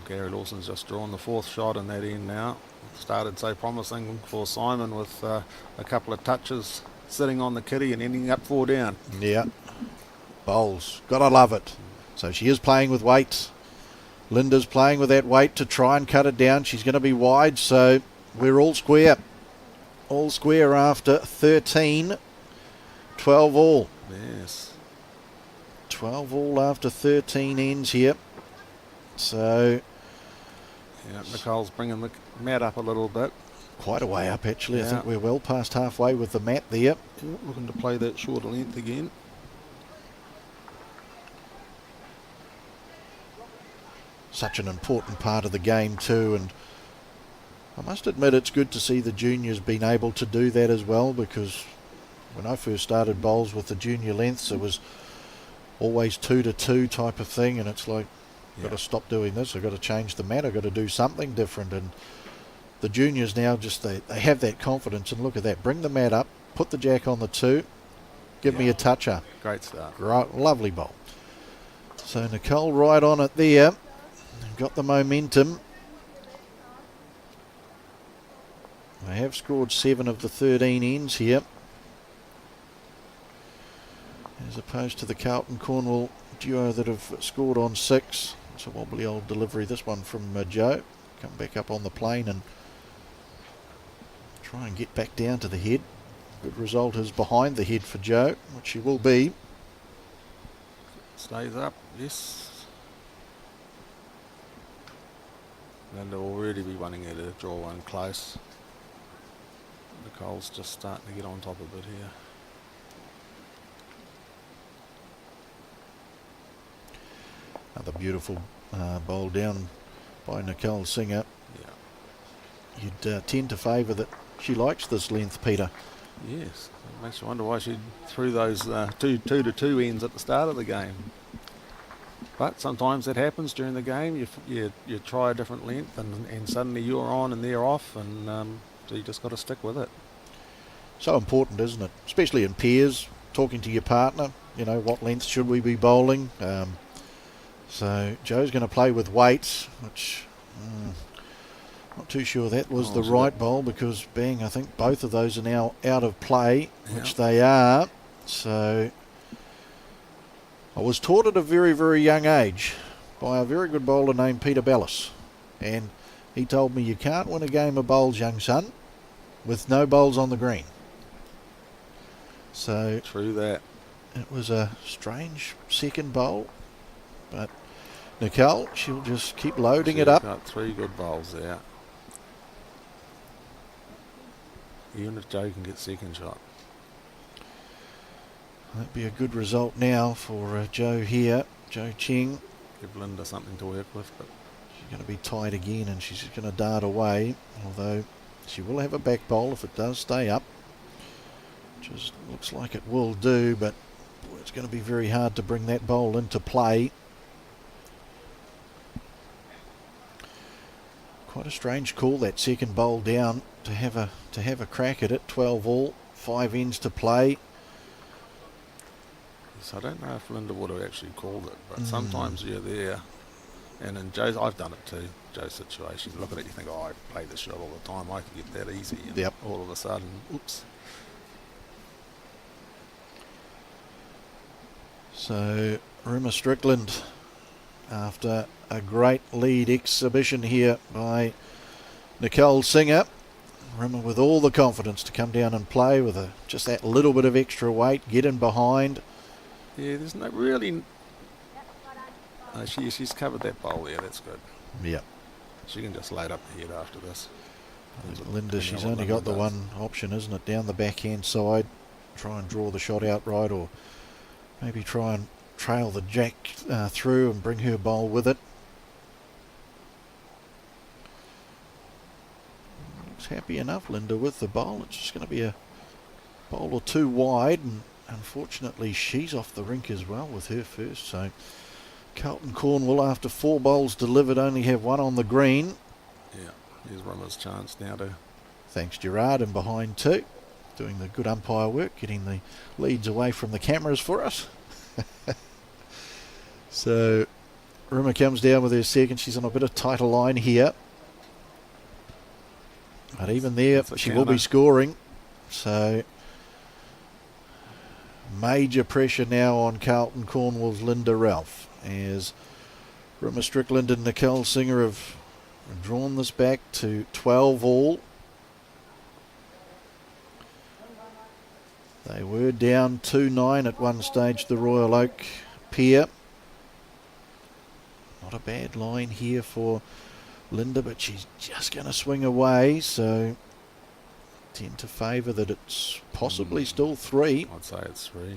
Gary Lawson's just drawn the 4th shot in that end now. Started so promising for Simon with a couple of touches sitting on the kitty and ending up 4 down. Yeah. Bowls. Gotta love it. So she is playing with weights. Linda's playing with that weight to try and cut it down. She's going to be wide, so we're all square. All square after 13. 12 all. Yes. 12 all after 13 ends here. So... yeah, Nicole's bringing the mat up a little bit. quite a way up, actually. Yeah. I think we're well past halfway with the mat there. Looking to play that shorter length again. Such an important part of the game too, and I must admit it's good to see the juniors being able to do that as well, because when I first started bowls with the junior lengths it was always 2-2 type of thing, and it's like, I've got to stop doing this, I've got to change the mat, I've got to do something different. And the juniors now just they have that confidence, and look at that, bring the mat up, put the jack on the 2, give me a toucher. Great start. Right, lovely bowl. So Nicole right on it there. Got the momentum. They have scored 7 of the 13 ends here, as opposed to the Carlton Cornwall duo that have scored on 6. It's a wobbly old delivery, this one from Joe. Come back up on the plane and try and get back down to the head. Good result is behind the head for Joe, which she will be. Stays up, yes. And they'll already be wanting her to draw one close. Nicole's just starting to get on top of it here. Another beautiful bowl down by Nicole Singer. Yeah. You'd tend to favour that she likes this length, Peter. Yes, it makes you wonder why she threw those 2-2 ends at the start of the game. But sometimes that happens during the game. You try a different length, and suddenly you're on and they're off, and so you just got to stick with it. So important, isn't it? Especially in pairs, talking to your partner. You know, what length should we be bowling? So Joe's going to play with weights, which not too sure that was the right bowl, because I think both of those are now out of play, which they are. So I was taught at a very, very young age by a very good bowler named Peter Bellis, and he told me you can't win a game of bowls, young son, with no bowls on the green. So True that. it was a strange second bowl, but Nicole, she'll just keep loading it up. Got 3 good bowls there. Even if Joe can get second shot. That'd be a good result now for Joe here. Joe Ching. Give Linda something to work with, but She's going to be tight again, and she's going to dart away, although she will have a back bowl if it does stay up, which looks like it will do, but boy, it's going to be very hard to bring that bowl into play. Quite a strange call, that second bowl down, to have a crack at it. 12 all, 5 ends to play. so I don't know if Linda would have actually called it, but sometimes you're there, and in Joe's, I've done it too, Joe's situation, look at it, you think, oh, I play this shot all the time, I can get that easy, and all of a sudden, oops. So Rimmer Strickland, after a great lead exhibition here by Nicole Singer, Rimmer with all the confidence to come down and play with just that little bit of extra weight, get in behind. Yeah, there's no really... she's covered that bowl there, that's good. Yeah. She can just load up the head after this. Linda, she's only got the one option, isn't it? Down the backhand side, try and draw the shot outright, or maybe try and trail the jack through and bring her bowl with it. Looks happy enough, Linda, with the bowl. It's just going to be a bowl or 2 wide, and unfortunately she's off the rink as well with her first. So Carlton Cornwall, after 4 bowls delivered, only have 1 on the green. Yeah, here's Rimmer's chance now to... Thanks Gerard, and behind too, doing the good umpire work, getting the leads away from the cameras for us. So Rimmer comes down with her second. She's on a bit of tighter line here, but even there she will be scoring. So Major pressure now on Carlton Cornwall's Linda Ralph, as Rimmer Strickland and Nicole Singer have drawn this back to 12 all. They were down 2-9 at one stage, the Royal Oak pair. Not a bad line here for Linda, but she's just going to swing away, so tend to favour that it's possibly still 3. I'd say it's 3.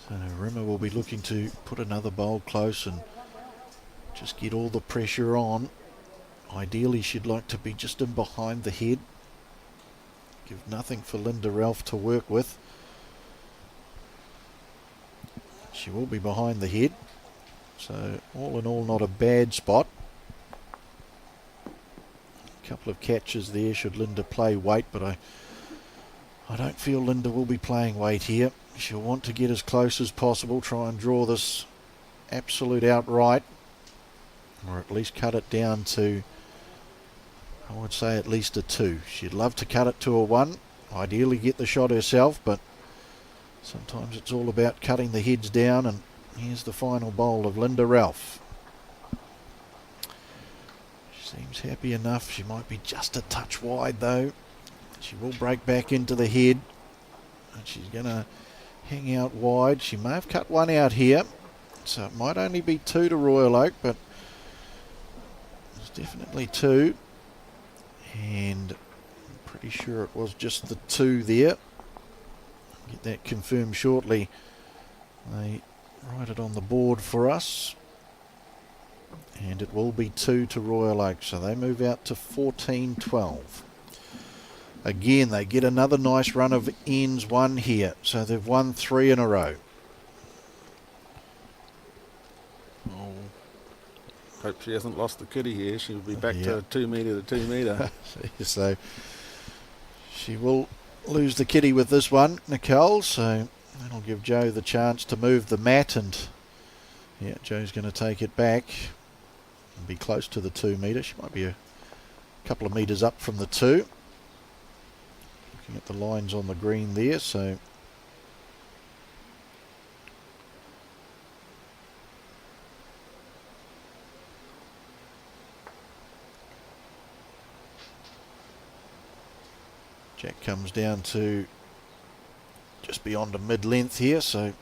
So Rimmer will be looking to put another bowl close and just get all the pressure on. Ideally, she'd like to be just in behind the head. Give nothing for Linda Ralph to work with. She will be behind the head. So all in all, not a bad spot. A couple of catches there should Linda play weight, but I don't feel Linda will be playing weight here. She'll want to get as close as possible, try and draw this absolute outright, or at least cut it down to, I would say, at least a 2. She'd love to cut it to a 1, ideally get the shot herself, but sometimes it's all about cutting the heads down. And here's the final bowl of Linda Ralph. She seems happy enough. She might be just a touch wide though. She will break back into the head, and she's going to hang out wide. She may have cut one out here, so it might only be 2 to Royal Oak, but it's definitely 2. And I'm pretty sure it was just the 2 there. Get that confirmed shortly. They write it on the board for us, and it will be 2 to Royal Oak, so they move out to 14-12. Again, they get another nice run of ends 1 here, so they've won 3 in a row. Oh, hope she hasn't lost the kitty here. She'll be back to 2 metre to 2 metre. So she will lose the kitty with this one, Nicole, so that'll give Joe the chance to move the mat, and yeah, Joe's going to take it back and be close to the 2 metre. She might be a couple of metres up from the 2. Looking at the lines on the green there, so Jack comes down to just beyond a mid-length here, so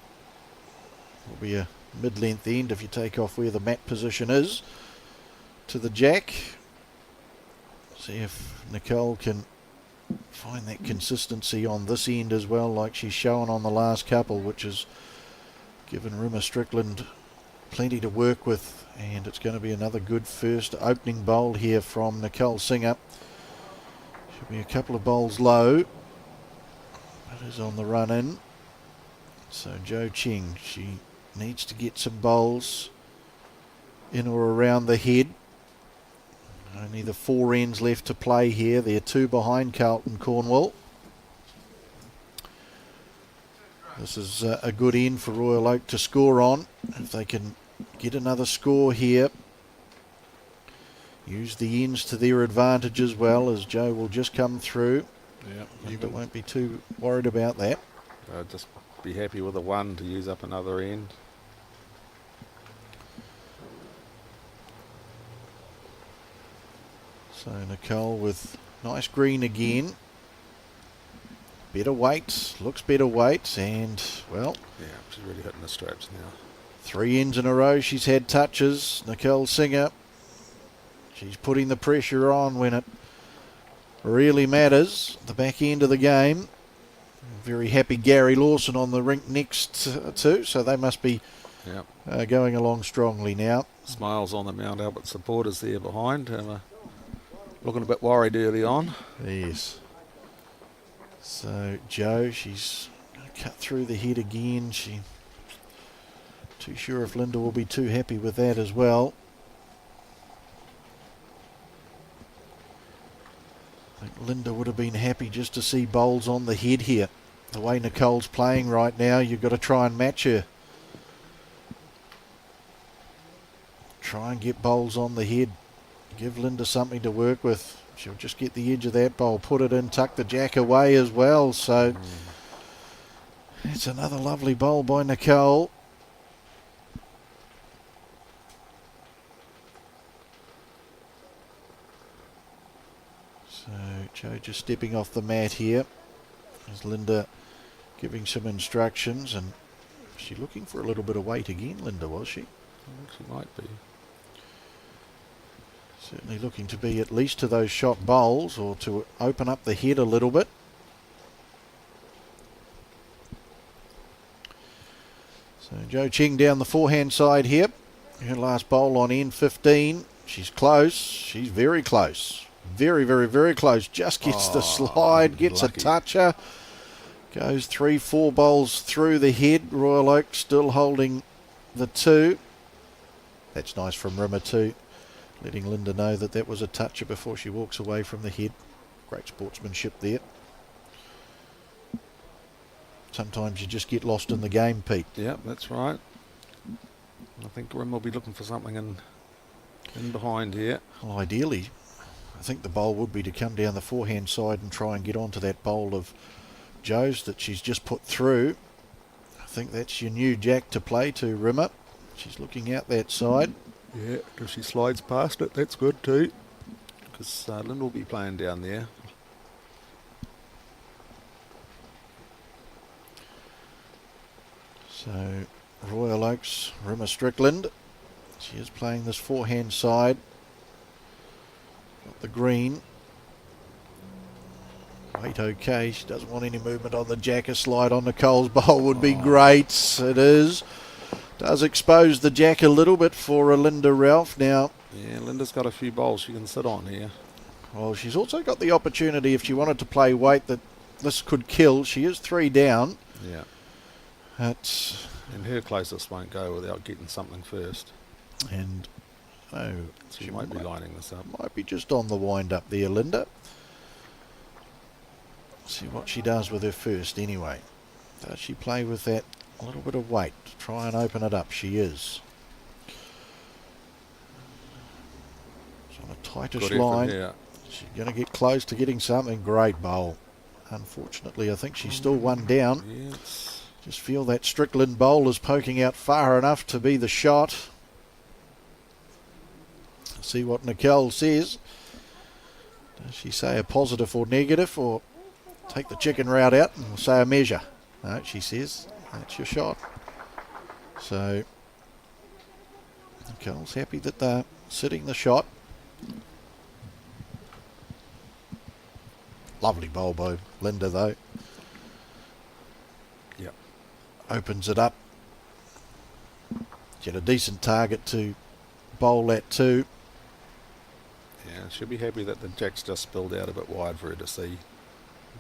will be a mid-length end if you take off where the mat position is to the Jack. See if Nicole can find that consistency on this end as well, like she's shown on the last couple, which has given Rimmer Strickland plenty to work with, and it's going to be another good first opening bowl here from Nicole Singer. Should be a couple of bowls low, but is on the run in. So Jo Ching, she needs to get some bowls in or around the head. Only the 4 ends left to play here. They're 2 behind Carlton Cornwall. This is a good end for Royal Oak to score on. If they can get another score here, use the ends to their advantage as well, as Joe will just come through. Yeah, but won't be too worried about that. Just be happy with a 1 to use up another end. So Nicole with nice green again. Better weight, looks better weight, and well, yeah, she's really hitting the straps now. 3 ends in a row she's had touches. Nicole Singer, she's putting the pressure on when it really matters. The back end of the game. Very happy Gary Lawson on the rink next too, so they must be going along strongly now. Smiles on the Mount Albert supporters there behind. Looking a bit worried early on. Yes. So Jo, she's going to cut through the head again. She too sure if Linda will be too happy with that as well. I think Linda would have been happy just to see bowls on the head here. The way Nicole's playing right now, you've got to try and match her. Try and get bowls on the head. Give Linda something to work with. she'll just get the edge of that bowl, put it in, tuck the jack away as well. So it's another lovely bowl by Nicole. So Joe just stepping off the mat here. There's Linda giving some instructions, and was she looking for a little bit of weight again, Linda, was she? I think she might be. Certainly looking to be at least to those shot bowls, or to open up the head a little bit. So Joe Ching down the forehand side here. Her last bowl on end 15. She's close. She's very close. Very, very, very close. Just gets the slide, gets lucky. a toucher. Goes 3-4 bowls through the head. Royal Oak still holding the 2. That's nice from Rimmer too, letting Linda know that that was a toucher before she walks away from the head. Great sportsmanship there. Sometimes you just get lost in the game, Pete. Yeah, that's right. I think Rim will be looking for something in behind here. Well, ideally, I think the bowl would be to come down the forehand side and try and get onto that bowl of Joe's that she's just put through. I think that's your new jack to play to, Rimmer. She's looking out that side. Yeah, if she slides past it, that's good too. Because Linda will be playing down there. So, Royal Oaks, Rimmer Strickland. She is playing this forehand side. Got the green. Weight okay. She doesn't want any movement on the jack. A slide on Nicole's bowl would be great. It is. Does expose the jack a little bit for Linda Ralph now. Yeah, Linda's got a few bowls she can sit on here. Well, she's also got the opportunity, if she wanted to play weight, that this could kill. She is 3 down. Yeah. That's, And her closest won't go without getting something first. and oh, She might be lining this up. might be just on the wind up there, Linda. See what she does with her first anyway. Does she play with that a little bit of weight to try and open it up? She is. It's on a tightish Good line. effort here. She's going to get close to getting something. Great bowl. Unfortunately, I think she's still 1 down. Yes. Just feel that Strickland bowl is poking out far enough to be the shot. See what Nicole says. Does she say a positive or negative, or take the chicken route out and say a measure? No, she says that's your shot. So Nicole's happy that they're sitting the shot. Lovely bowl by Linda though. Yep. Opens it up. Get a decent target to bowl at 2. Yeah, she'll be happy that the jack's just spilled out a bit wide for her to see.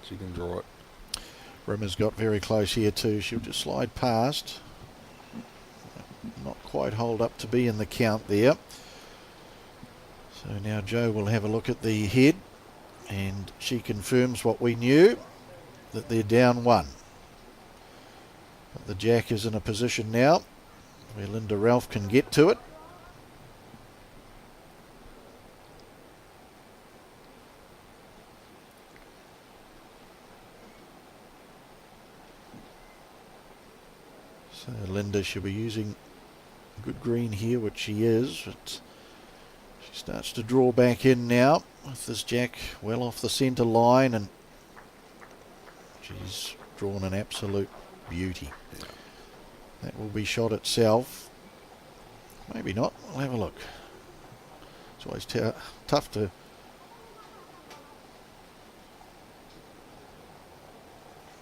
She can draw it. Rimmer's got very close here too. She'll just slide past. Not quite hold up to be in the count there. So now Joe will have a look at the head, and she confirms what we knew, that they're down 1. But the jack is in a position now where Linda Ralph can get to it. So Linda should be using good green here, which she is. But she starts to draw back in now with this jack well off the centre line, and she's drawn an absolute beauty. That will be shot itself. Maybe not. I'll have a look. It's always tough to...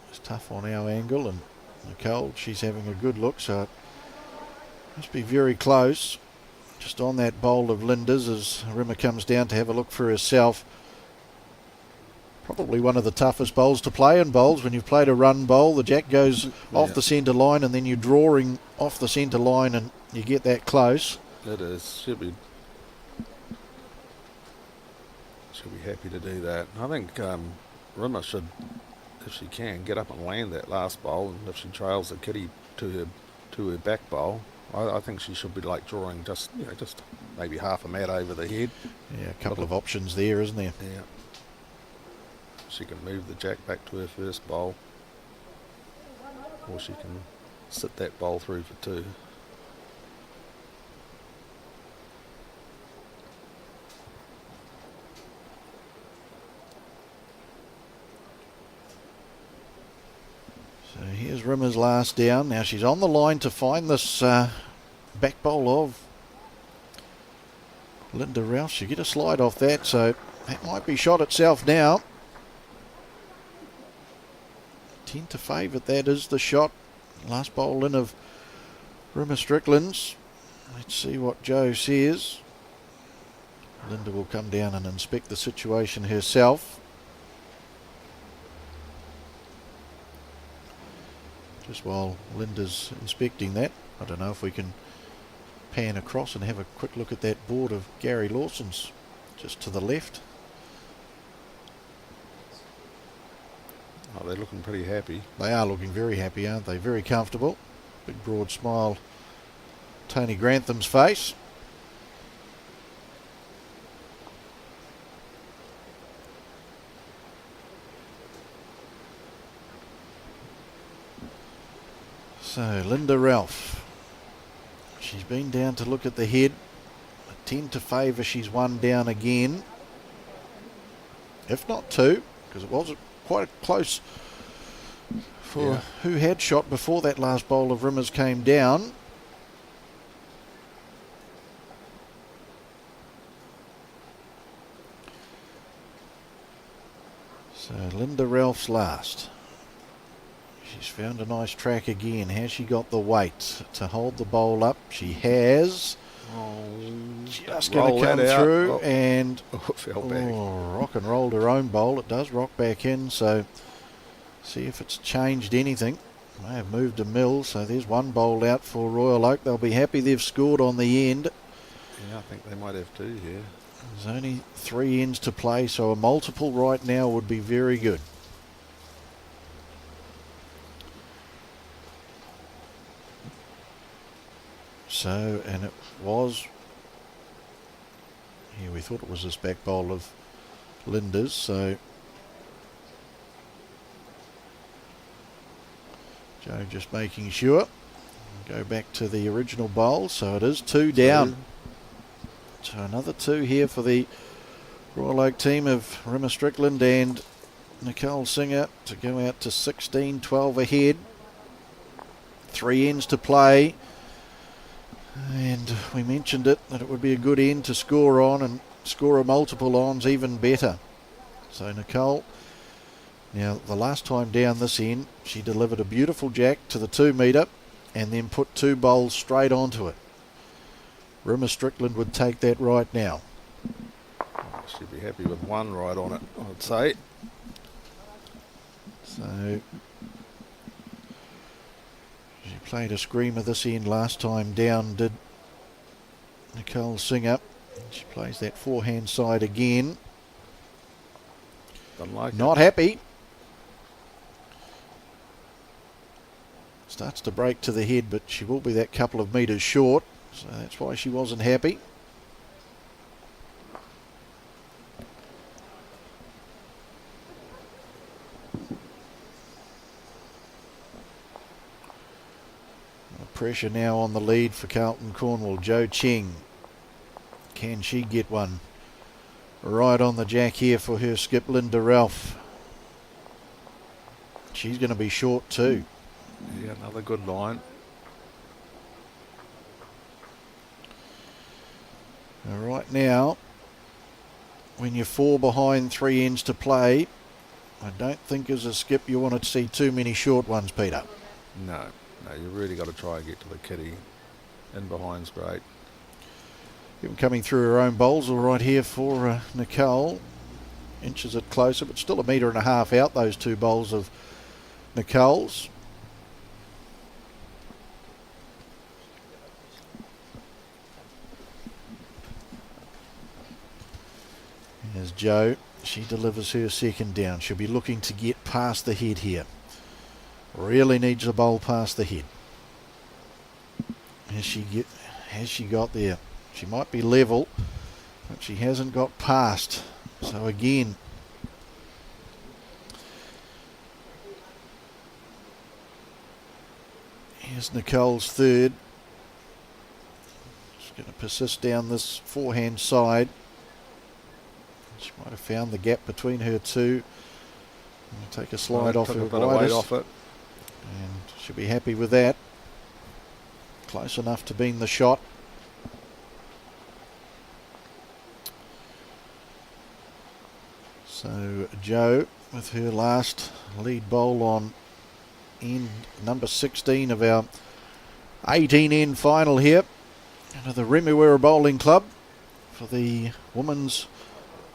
It's tough on our angle, and Nicole, she's having a good look, so it must be very close. Just on that bowl of Linda's as Rimmer comes down to have a look for herself. Probably one of the toughest bowls to play in bowls. When you've played a run bowl, the jack goes off the centre line, and then you're drawing off the centre line and you get that close. It is. She'll be happy to do that. I think Rimmer should, if she can, get up and land that last bowl, and if she trails the kitty to her back bowl, I think she should be like drawing just maybe half a mat over the head. Yeah, a couple of options there, isn't there? Yeah. She can move the jack back to her first bowl, or she can sit that bowl through for 2. So here's Rimmer's last down. Now she's on the line to find this back bowl of Linda Rouse. She'll get a slide off that, so that might be shot itself now. 10 to favourite, that is the shot. Last bowl in of Rimmer Strickland's. Let's see what Joe says. Linda will come down and inspect the situation herself. Just while Linda's inspecting that, I don't know if we can pan across and have a quick look at that board of Gary Lawson's just to the left. Oh, they're looking pretty happy. They are looking very happy, aren't they? Very comfortable. Big broad smile. Tony Grantham's face. So Linda Ralph, she's been down to look at the head. A 10 to favour, she's 1 down again, if not 2, because it was quite close for who had shot before that last bowl of Rimmers came down. So Linda Ralph's last. She's found a nice track again. Has she got the weight to hold the bowl up? She has. Just going to come through and fell back. Rock and rolled her own bowl. It does rock back in, so see if it's changed anything. May have moved a mill, so there's 1 bowl out for Royal Oak. They'll be happy they've scored on the end. Yeah, I think they might have 2 here. There's only 3 ends to play, so a multiple right now would be very good. So, and it was, here we thought it was this back bowl of Linda's, so Joe just making sure. Go back to the original bowl, so it is 2 down. So another 2 here for the Royal Oak team of Rimmer Strickland and Nicole Singer to go out to 16, 12 ahead. 3 ends to play. And we mentioned it, that it would be a good end to score on, and score a multiple on's even better. So Nicole, now the last time down this end, she delivered a beautiful jack to the 2 metre and then put 2 bowls straight onto it. Rimmer Strickland would take that right now. She'd be happy with 1 right on it, I'd say. So she played a screamer this end last time down, did Nicole Singer. She plays that forehand side again. Doesn't like Not happy. Starts to break to the head, but she will be that couple of metres short, so that's why she wasn't happy. Pressure now on the lead for Carlton Cornwall. Joe Ching. Can she get one? Right on the jack here for her skip, Linda Ralph. She's going to be short too. Yeah, another good line. Right now, when you're 4 behind, 3 ends to play, I don't think as a skip you want to see too many short ones, Peter. No, you really got to try and get to the kitty. In behind's great. Even coming through her own bowls all right here for Nicole. Inches it closer, but still 1.5 metres out, those 2 bowls of Nicole's. Here's Joe. She delivers her second down. She'll be looking to get past the head here. Really needs a bowl past the head. Has she got there? She might be level, but she hasn't got past. So again, here's Nicole's third. She's going to persist down this forehand side. She might have found the gap between her two. Take a slide off her widest, off it. and she'll be happy with that. Close enough to being the shot. So Joe with her last lead bowl on end number 16 of our 18 end final here at the Remuera Bowling Club for the Women's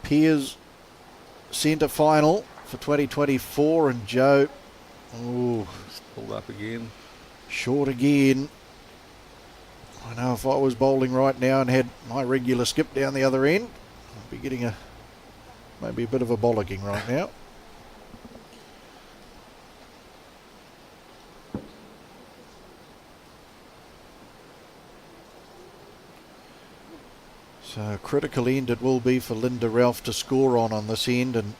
Peers Centre Final for 2024, and Joe, pulled up again. Short again. I know if I was bowling right now and had my regular skip down the other end, I'd be getting maybe a bit of a bollocking right now. So a critical end it will be for Linda Ralph to score on this end, and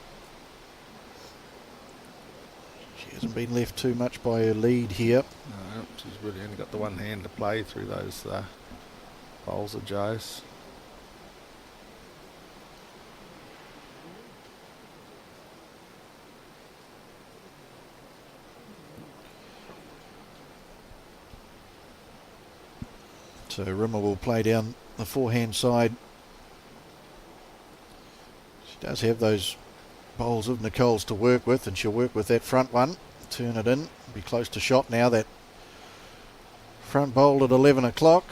she hasn't been left too much by her lead here. No, she's really only got the one hand to play through those bowls of Joe's. So Rimmer will play down the forehand side. She does have those bowls of Nicole's to work with, and she'll work with that front one. Turn it in. Be close to shot now, that front bowl at 11 o'clock.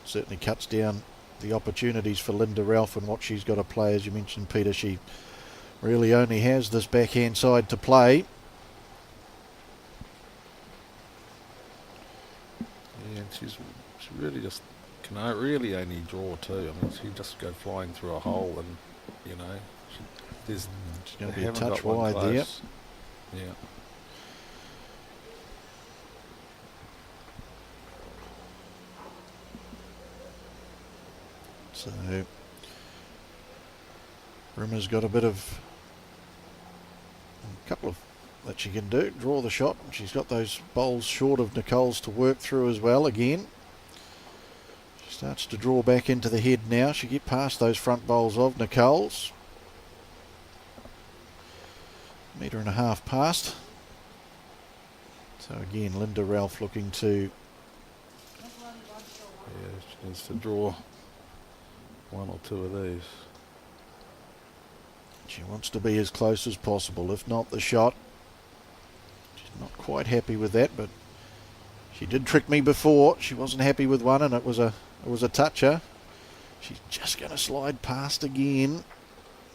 Certainly cuts down the opportunities for Linda Ralph and what she's got to play. As you mentioned, Peter, she really only has this backhand side to play. Yeah, and she really just can really only draw two. I mean, she just go flying through a hole, and you know, she's going to be a touch wide there. Yeah. So Rimmer's got a couple of that she can do. Draw the shot. She's got those bowls short of Nicole's to work through as well again. She starts to draw back into the head now. She get past those front bowls of Nicole's. Metre and a half past. So again, Linda Ralph looking to... Yeah, she needs to draw one or two of these. She wants to be as close as possible, if not the shot. She's not quite happy with that, but she did trick me before. She wasn't happy with one, and it was a toucher. She's just going to slide past again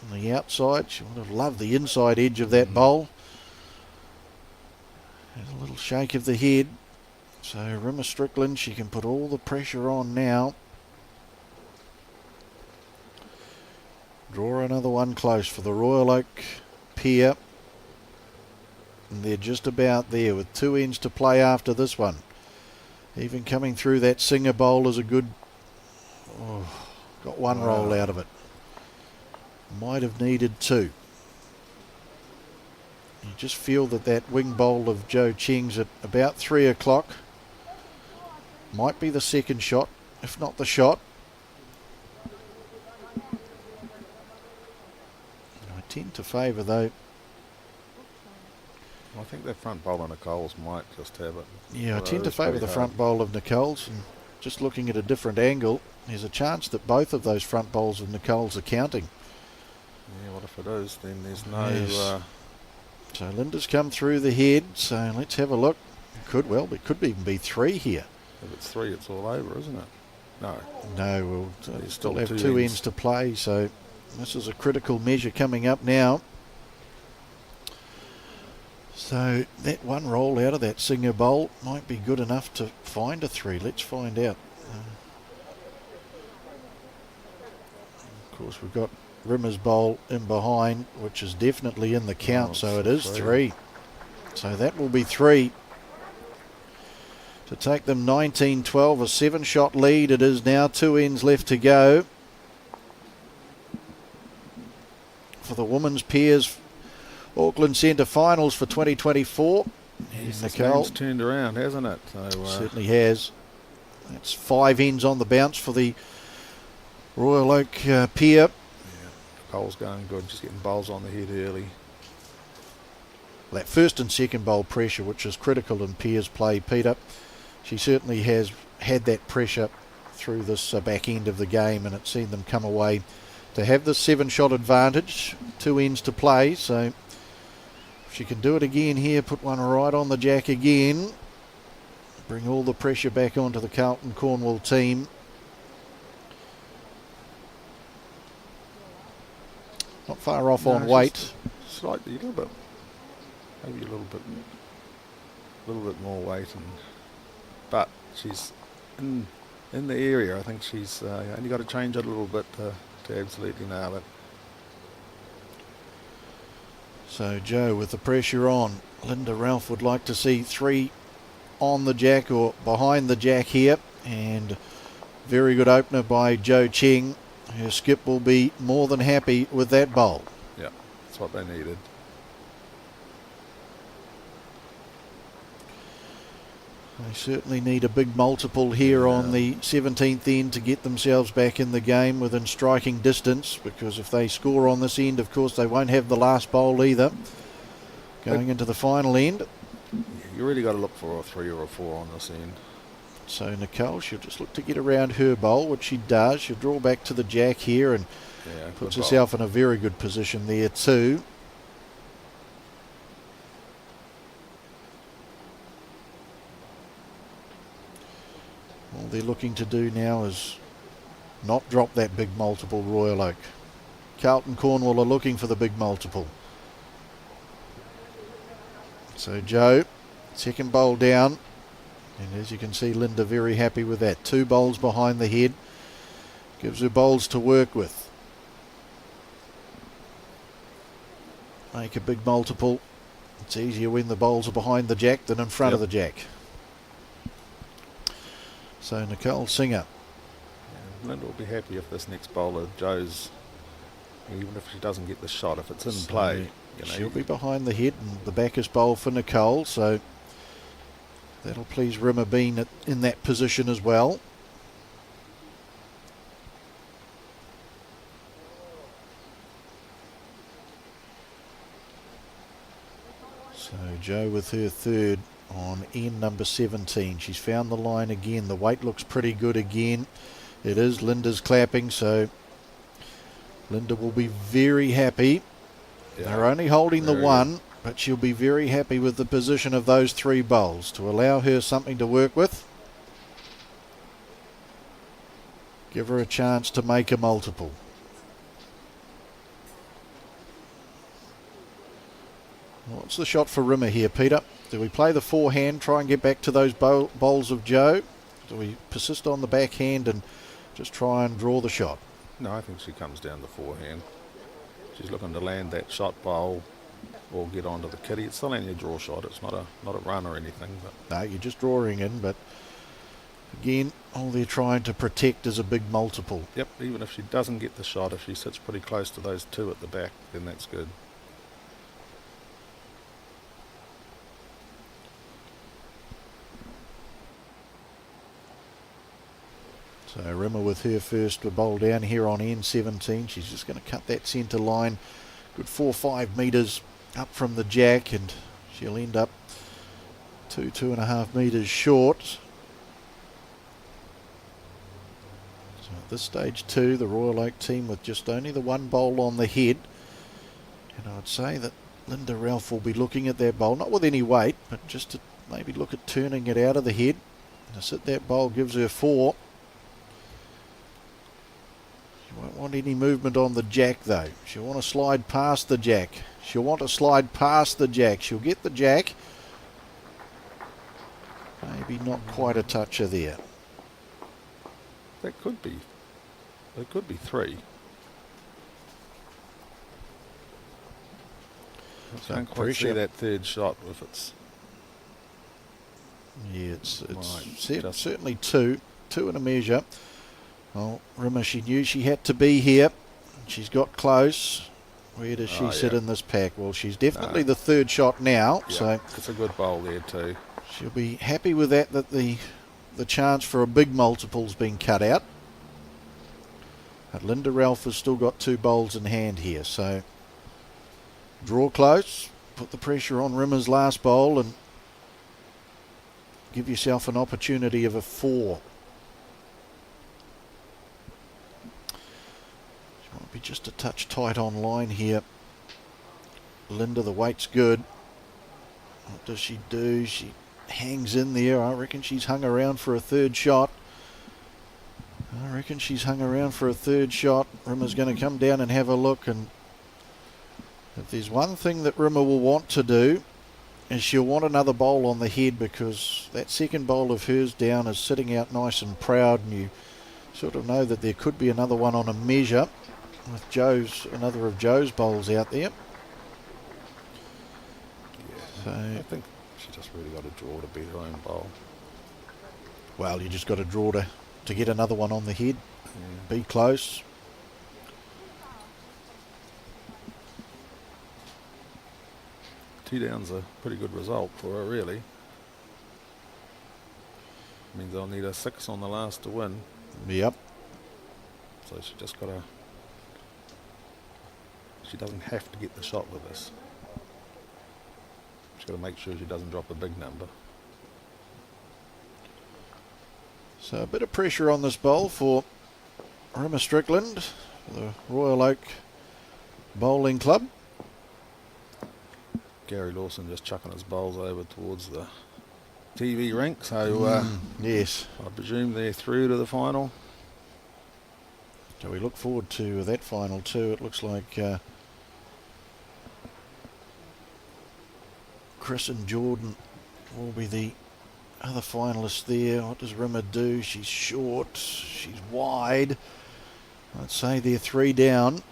on the outside. She would have loved the inside edge of that bowl. There's a little shake of the head. So Rimmer Strickland, she can put all the pressure on now. Draw another one close for the Royal Oak pair. And they're just about there with two ends to play after this one. Even coming through that Singer bowl is a good... got one roll out of it. Might have needed two. You just feel that wing bowl of Joe Ching's at about 3 o'clock. Might be the second shot, if not the shot. I tend to favour though. I think that front bowl of Nicole's might just have it. Yeah, I tend to favour the front bowl of Nicole's, and just looking at a different angle, there's a chance that both of those front bowls of Nicole's are counting. Yeah, what if it is? Then there's no... Yes. So Linda's come through the head, so let's have a look. It could even be three here. If it's three, it's all over, isn't it? No. No, we'll still have two ends to play, so this is a critical measure coming up now. So that one roll out of that Singer bowl might be good enough to find a three. Let's find out. Of course, we've got Rimmer's bowl in behind, which is definitely in the count, so it is three. So that will be three. to take them 19-12, a 7-shot lead. It is now 2 ends left to go for the women's pairs Auckland Centre finals for 2024. Yes, Nicole it's turned around, hasn't it? So, certainly has. That's 5 ends on the bounce for the Royal Oak pair. Yeah, Nicole's going good, just getting bowls on the head early. That first and second bowl pressure, which is critical in pairs play, Peter. She certainly has had that pressure through this back end of the game, and it's seen them come away to have the 7-shot advantage. 2 ends to play, so if she can do it again here, put one right on the jack again, bring all the pressure back onto the Carlton Cornwall team. Not far off on weight. Slightly, a little bit. Maybe a little bit more weight, but she's in the area. I think she's only got to change it a little bit to absolutely nail it. So Joe with the pressure on. Linda Ralph would like to see 3 on the jack or behind the jack here, and very good opener by Joe Ching. Her skip will be more than happy with that bowl. Yeah, that's what they needed. They certainly need a big multiple here on the 17th end to get themselves back in the game within striking distance, because if they score on this end, of course, they won't have the last bowl either going into the final end. You really got to look for a 3 or a 4 on this end. So Nicole, she'll just look to get around her bowl, which she does. She'll draw back to the jack here and puts herself in a very good position there too. All they're looking to do now is not drop that big multiple, Royal Oak. Carlton Cornwall are looking for the big multiple. So Joe, second bowl down. And as you can see, Linda very happy with that. 2 bowls behind the head. Gives her bowls to work with. Make a big multiple. It's easier when the bowls are behind the jack than in front of the jack. So Nicole Singer. Yeah, Linda will be happy if this next bowler, Joe's, even if she doesn't get the shot, if it's in play. She'll be behind the head, and the back is bowl for Nicole, so that'll please Rimmer Bean in that position as well. So Joe with her third on end number 17. She's found the line again. The weight looks pretty good again. It is Linda's clapping, so Linda will be very happy. Yeah, they're only holding the 1, but she'll be very happy with the position of those 3 bowls to allow her something to work with. Give her a chance to make a multiple. What's the shot for Rimmer here, Peter? Do we play the forehand, try and get back to those bowls of Joe? Do we persist on the backhand and just try and draw the shot? No, I think she comes down the forehand. She's looking to land that shot bowl or get onto the kitty. It's still only a draw shot. It's not a run or anything. But no, you're just drawing in, but again, all they're trying to protect is a big multiple. Yep, even if she doesn't get the shot, if she sits pretty close to those 2 at the back, then that's good. So Rimmer with her first bowl down here on N17. She's just going to cut that centre line. Good 4 or 5 metres up from the jack, and she'll end up 2.5 metres short. So at this stage 2, the Royal Oak team with just only the 1 bowl on the head. And I would say that Linda Ralph will be looking at that bowl, not with any weight, but just to maybe look at turning it out of the head. And to sit that bowl gives her 4. She won't want any movement on the jack though. She'll want to slide past the jack. She'll want to slide past the jack. She'll get the jack. Maybe not quite a toucher there. That could be. It could be 3. I can't quite see that third shot if it's. Yeah, it's Right, certainly two in a measure. Well, Rimmer, she knew she had to be here. She's got close. Where does she sit in this pack? Well, she's definitely the third shot now. Yeah, so it's a good bowl there too. She'll be happy with that the chance for a big multiple's been cut out. But Linda Ralph has still got 2 bowls in hand here. So draw close. Put the pressure on Rimmer's last bowl and give yourself an opportunity of a 4. She might be just a touch tight on line here. Linda, the weight's good. What does she do? She hangs in there. I reckon she's hung around for a third shot. Rimmer's going to come down and have a look, and if there's one thing that Rimmer will want to do is she'll want another bowl on the head, because that second bowl of hers down is sitting out nice and proud, and you sort of know that there could be another one on a measure with another of Joe's bowls out there. Yeah, so I think she just really got to draw to beat her own bowl. Well, you just got to draw to get another one on the head. Yeah. Be close. Two down's a pretty good result for her, really. Means I'll need a 6 on the last to win. Yep. So she just got to... She doesn't have to get the shot with this. She's got to make sure she doesn't drop a big number. So a bit of pressure on this bowl for Rimmer Strickland, the Royal Oak Bowling Club. Gary Lawson just chucking his bowls over towards the TV rink, so yes, I presume they're through to the final. So we look forward to that final too. It looks like Chris and Jordan will be the other finalists there. What does Rimmer do? She's short, she's wide. I'd say they're 3 down.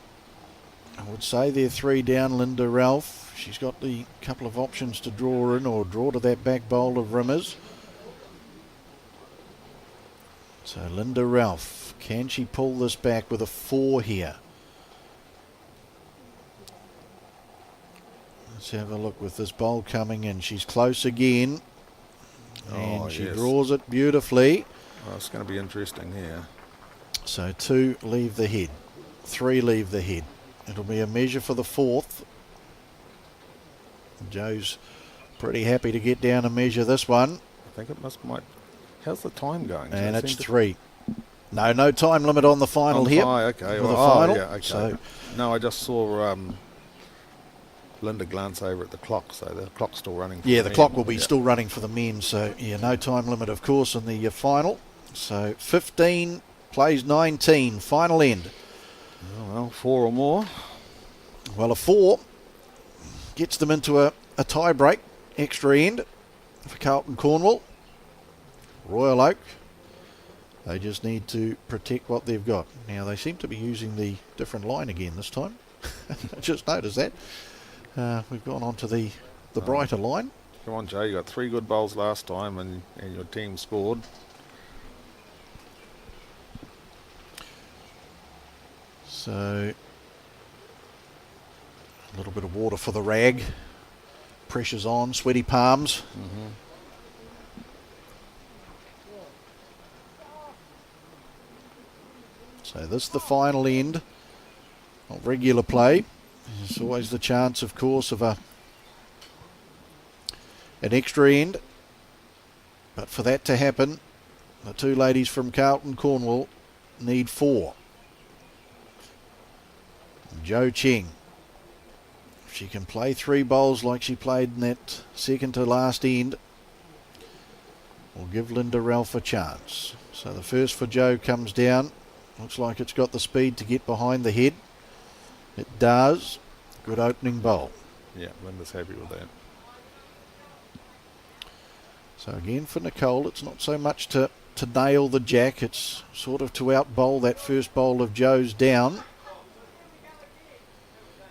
Linda Ralph. She's got the couple of options to draw in or draw to that back bowl of Rimmer's. So Linda Ralph, can she pull this back with a 4 here? Let's have a look with this bowl coming in. She's close again. And she draws it beautifully. Well, it's going to be interesting here. So 2 leave the head. 3 leave the head. It'll be a measure for the 4th. Joe's pretty happy to get down and measure this one. I think it might... How's the time going? And it's 3. No time limit on the final here. Okay. For the final. Yeah, okay. So, no, I just saw Linda glance over at the clock, so the clock's still running. Yeah, the clock will be still running for the men. So, yeah, no time limit, of course, in the final. So, 15 plays 19, final end. Oh, well, 4 or more. Well, a 4 gets them into a tie break, extra end for Carlton Cornwall. Royal Oak, they just need to protect what they've got. Now, they seem to be using the different line again this time. I just noticed that. We've gone on to the brighter line. Come on, Joe, you got 3 good bowls last time and your team scored. So, a little bit of water for the rag. Pressure's on, sweaty palms. Mm-hmm. So this is the final end of regular play. There's always the chance, of course, of an extra end. But for that to happen, the 2 ladies from Carlton Cornwall need 4. Jo Cheng, if she can play 3 bowls like she played in that second to last end, will give Linda Ralph a chance. So the first for Jo comes down. Looks like it's got the speed to get behind the head. It does. Good opening bowl. Yeah, Linda's happy with that. So again for Nicole, it's not so much to nail the jack, it's sort of to out bowl that first bowl of Joe's down.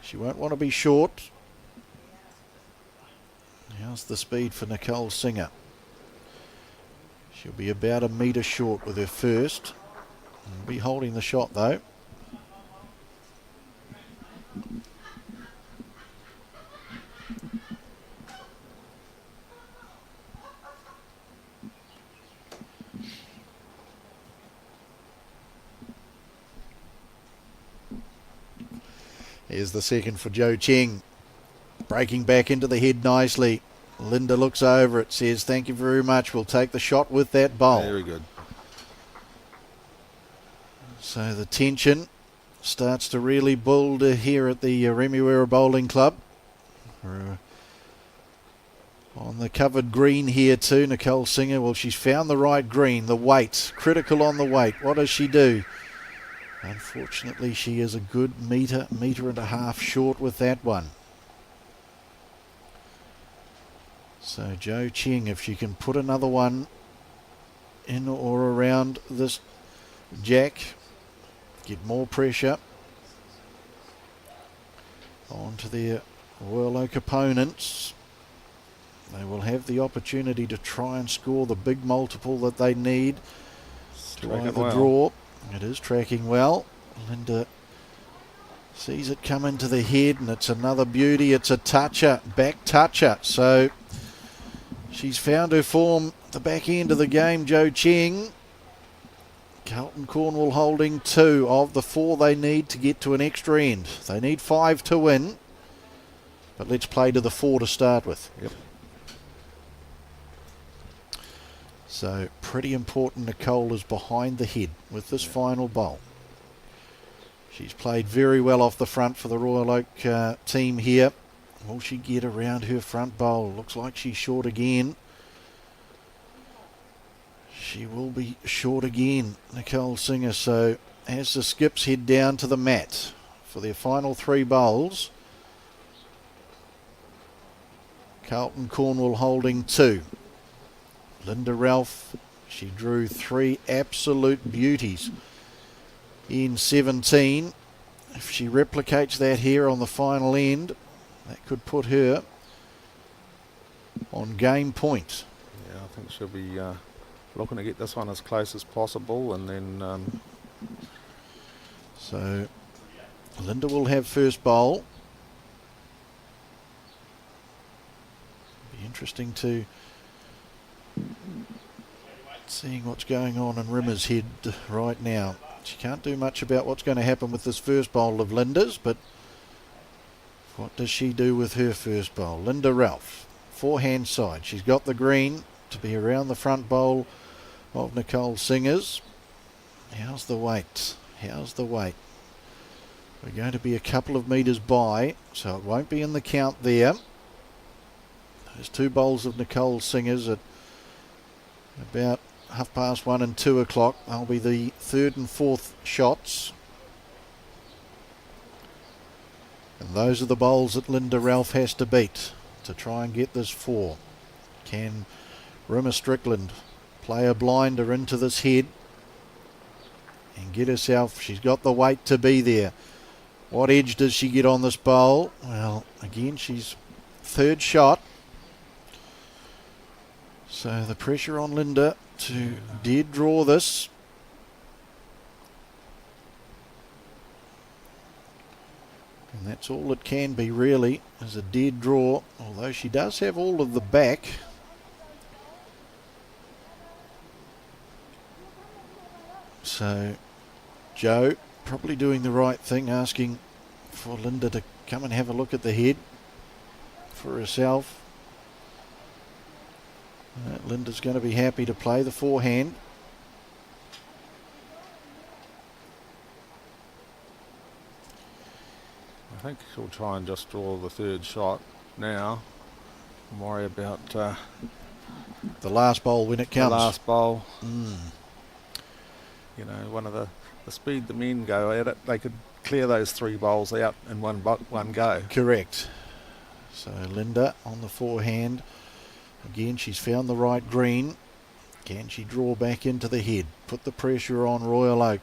She won't want to be short. How's the speed for Nicole Singer? She'll be about a metre short with her first. Be holding the shot though. Here's the second for Zhou Cheng. Breaking back into the head nicely. Linda looks over it, says, thank you very much. We'll take the shot with that bowl. Very good. So the tension starts to really build here at the Remuera Bowling Club. On the covered green here too, Nicole Singer. Well, she's found the right green. The weight, critical on the weight. What does she do? Unfortunately, she is a good metre and a half short with that one. So Zhou Cheng, if she can put another one in or around this jack, get more pressure onto their Royal Oak opponents, they will have the opportunity to try and score the big multiple that they need to either draw. It is tracking well. Linda sees it come into the head, and it's another beauty. It's a toucher, back toucher. So she's found her form at the back end of the game, Zhou Cheng. Carlton Cornwall holding 2 of the 4 they need to get to an extra end. They need 5 to win, but let's play to the 4 to start with. Yep. So pretty important. Nicole is behind the head with this final bowl. She's played very well off the front for the Royal Oak team here. Will she get around her front bowl? Looks like she's short again. She will be short again, Nicole Singer. So as the skips head down to the mat for their final 3 bowls, Carlton Cornwall holding 2. Linda Ralph, she drew 3 absolute beauties in 17. If she replicates that here on the final end, that could put her on game point. Yeah, I think she'll be looking to get this one as close as possible, and then so Linda will have first bowl. Be interesting to seeing what's going on in Rimmer's head right now. She can't do much about what's going to happen with this first bowl of Linda's, but what does she do with her first bowl? Linda Ralph, forehand side. She's got the green to be around the front bowl of Nicole Singer's. How's the weight? How's the weight? We're going to be a couple of metres by, so it won't be in the count there. There's 2 bowls of Nicole Singer's at about 1:30 and 2 o'clock. They'll be the 3rd and 4th shots. And those are the bowls that Linda Ralph has to beat to try and get this 4. Can Rimmer Strickland play a blinder into this head and get herself? She's got the weight to be there. What edge does she get on this bowl? Well, again, she's 3rd shot. So the pressure on Linda to dead draw this. And that's all it can be really, is a dead draw, although she does have all of the back. So Joe probably doing the right thing, asking for Linda to come and have a look at the head for herself. Linda's going to be happy to play the forehand. I think she'll try and just draw the 3rd shot now and worry about the last bowl when it comes. The last bowl. You know, one of the speed the men go at it, they could clear those 3 bowls out in one go. Correct. So Linda on the forehand. Again, she's found the right green. Can she draw back into the head? Put the pressure on Royal Oak.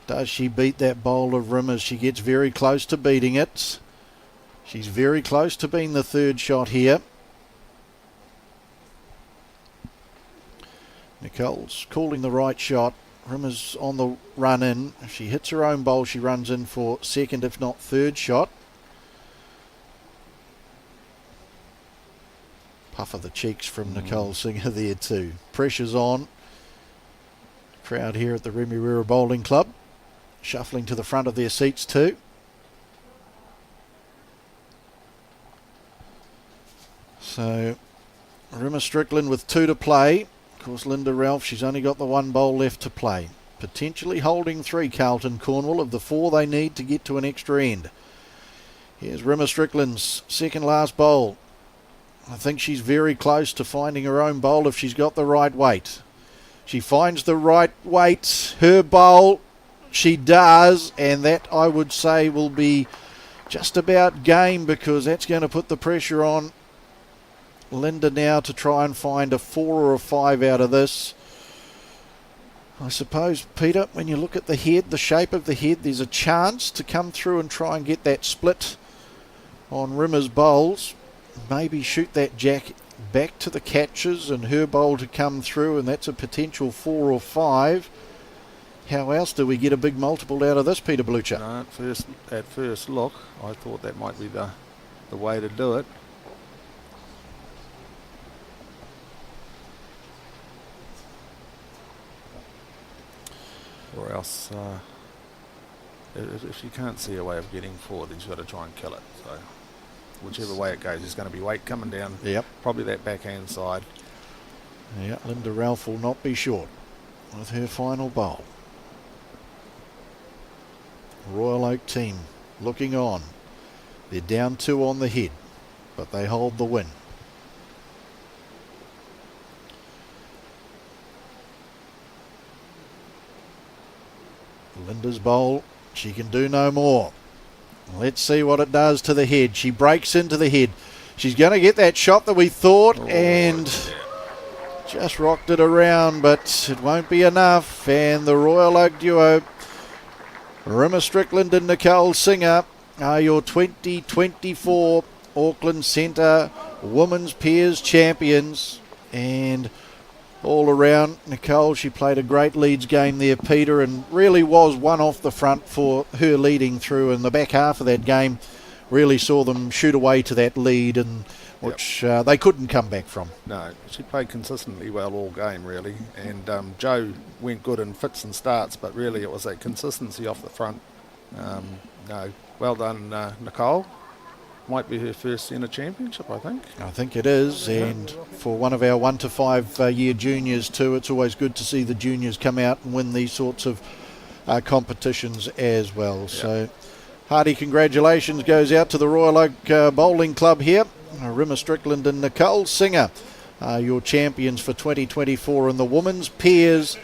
Does she beat that bowl of Rimmers? She gets very close to beating it. She's very close to being the 3rd shot here. Nicole's calling the right shot. Rimmer's on the run in. If she hits her own bowl, she runs in for second, if not third shot. Puff of the cheeks from Nicole Singer there too. Pressure's on. Crowd here at the Remuera Bowling Club shuffling to the front of their seats too. So Rimmer Strickland with 2 to play. Of course, Linda Ralph, she's only got the 1 bowl left to play. Potentially holding 3, Carlton Cornwall, of the 4 they need to get to an extra end. Here's Rimmer Strickland's second last bowl. I think she's very close to finding her own bowl if she's got the right weight. She finds the right weight, her bowl, she does, and that I would say will be just about game, because that's going to put the pressure on Linda now to try and find a 4 or a 5 out of this. I suppose, Peter, when you look at the head, the shape of the head, there's a chance to come through and try and get that split on Rimmer's bowls. Maybe shoot that jack back to the catches and her bowl to come through, and that's a potential 4 or 5. How else do we get a big multiple out of this, Peter Blucher? No, at first look, I thought that might be the way to do it. Or else, if you can't see a way of getting forward, then you've got to try and kill it. So whichever way it goes, there's going to be weight coming down. Yep. Probably that backhand side. Yeah, Linda Ralph will not be short with her final bowl. Royal Oak team looking on. They're down 2 on the head, but they hold the win. Linda's bowl, she can do no more. Let's see what it does to the head. She breaks into the head. She's going to get that shot that we thought, and just rocked it around, but it won't be enough. And the Royal Oak duo, Rimmer Strickland and Nicole Singer, are your 2024 Auckland Centre Women's Pairs champions. And all around, Nicole, she played a great leads game there, Peter, and really was one off the front for her leading through. In the back half of that game, really saw them shoot away to that lead, and which they couldn't come back from. No, she played consistently well all game, really. And Joe went good in fits and starts, but really it was that consistency off the front. No, well done, Nicole. Might be her first centre championship, I think. I think it is, and for one of our 1 to 5 year juniors too, it's always good to see the juniors come out and win these sorts of competitions as well. Yep. So hearty congratulations goes out to the Royal Oak Bowling Club here. Rimmer Strickland and Nicole Singer are your champions for 2024 in the Women's Pairs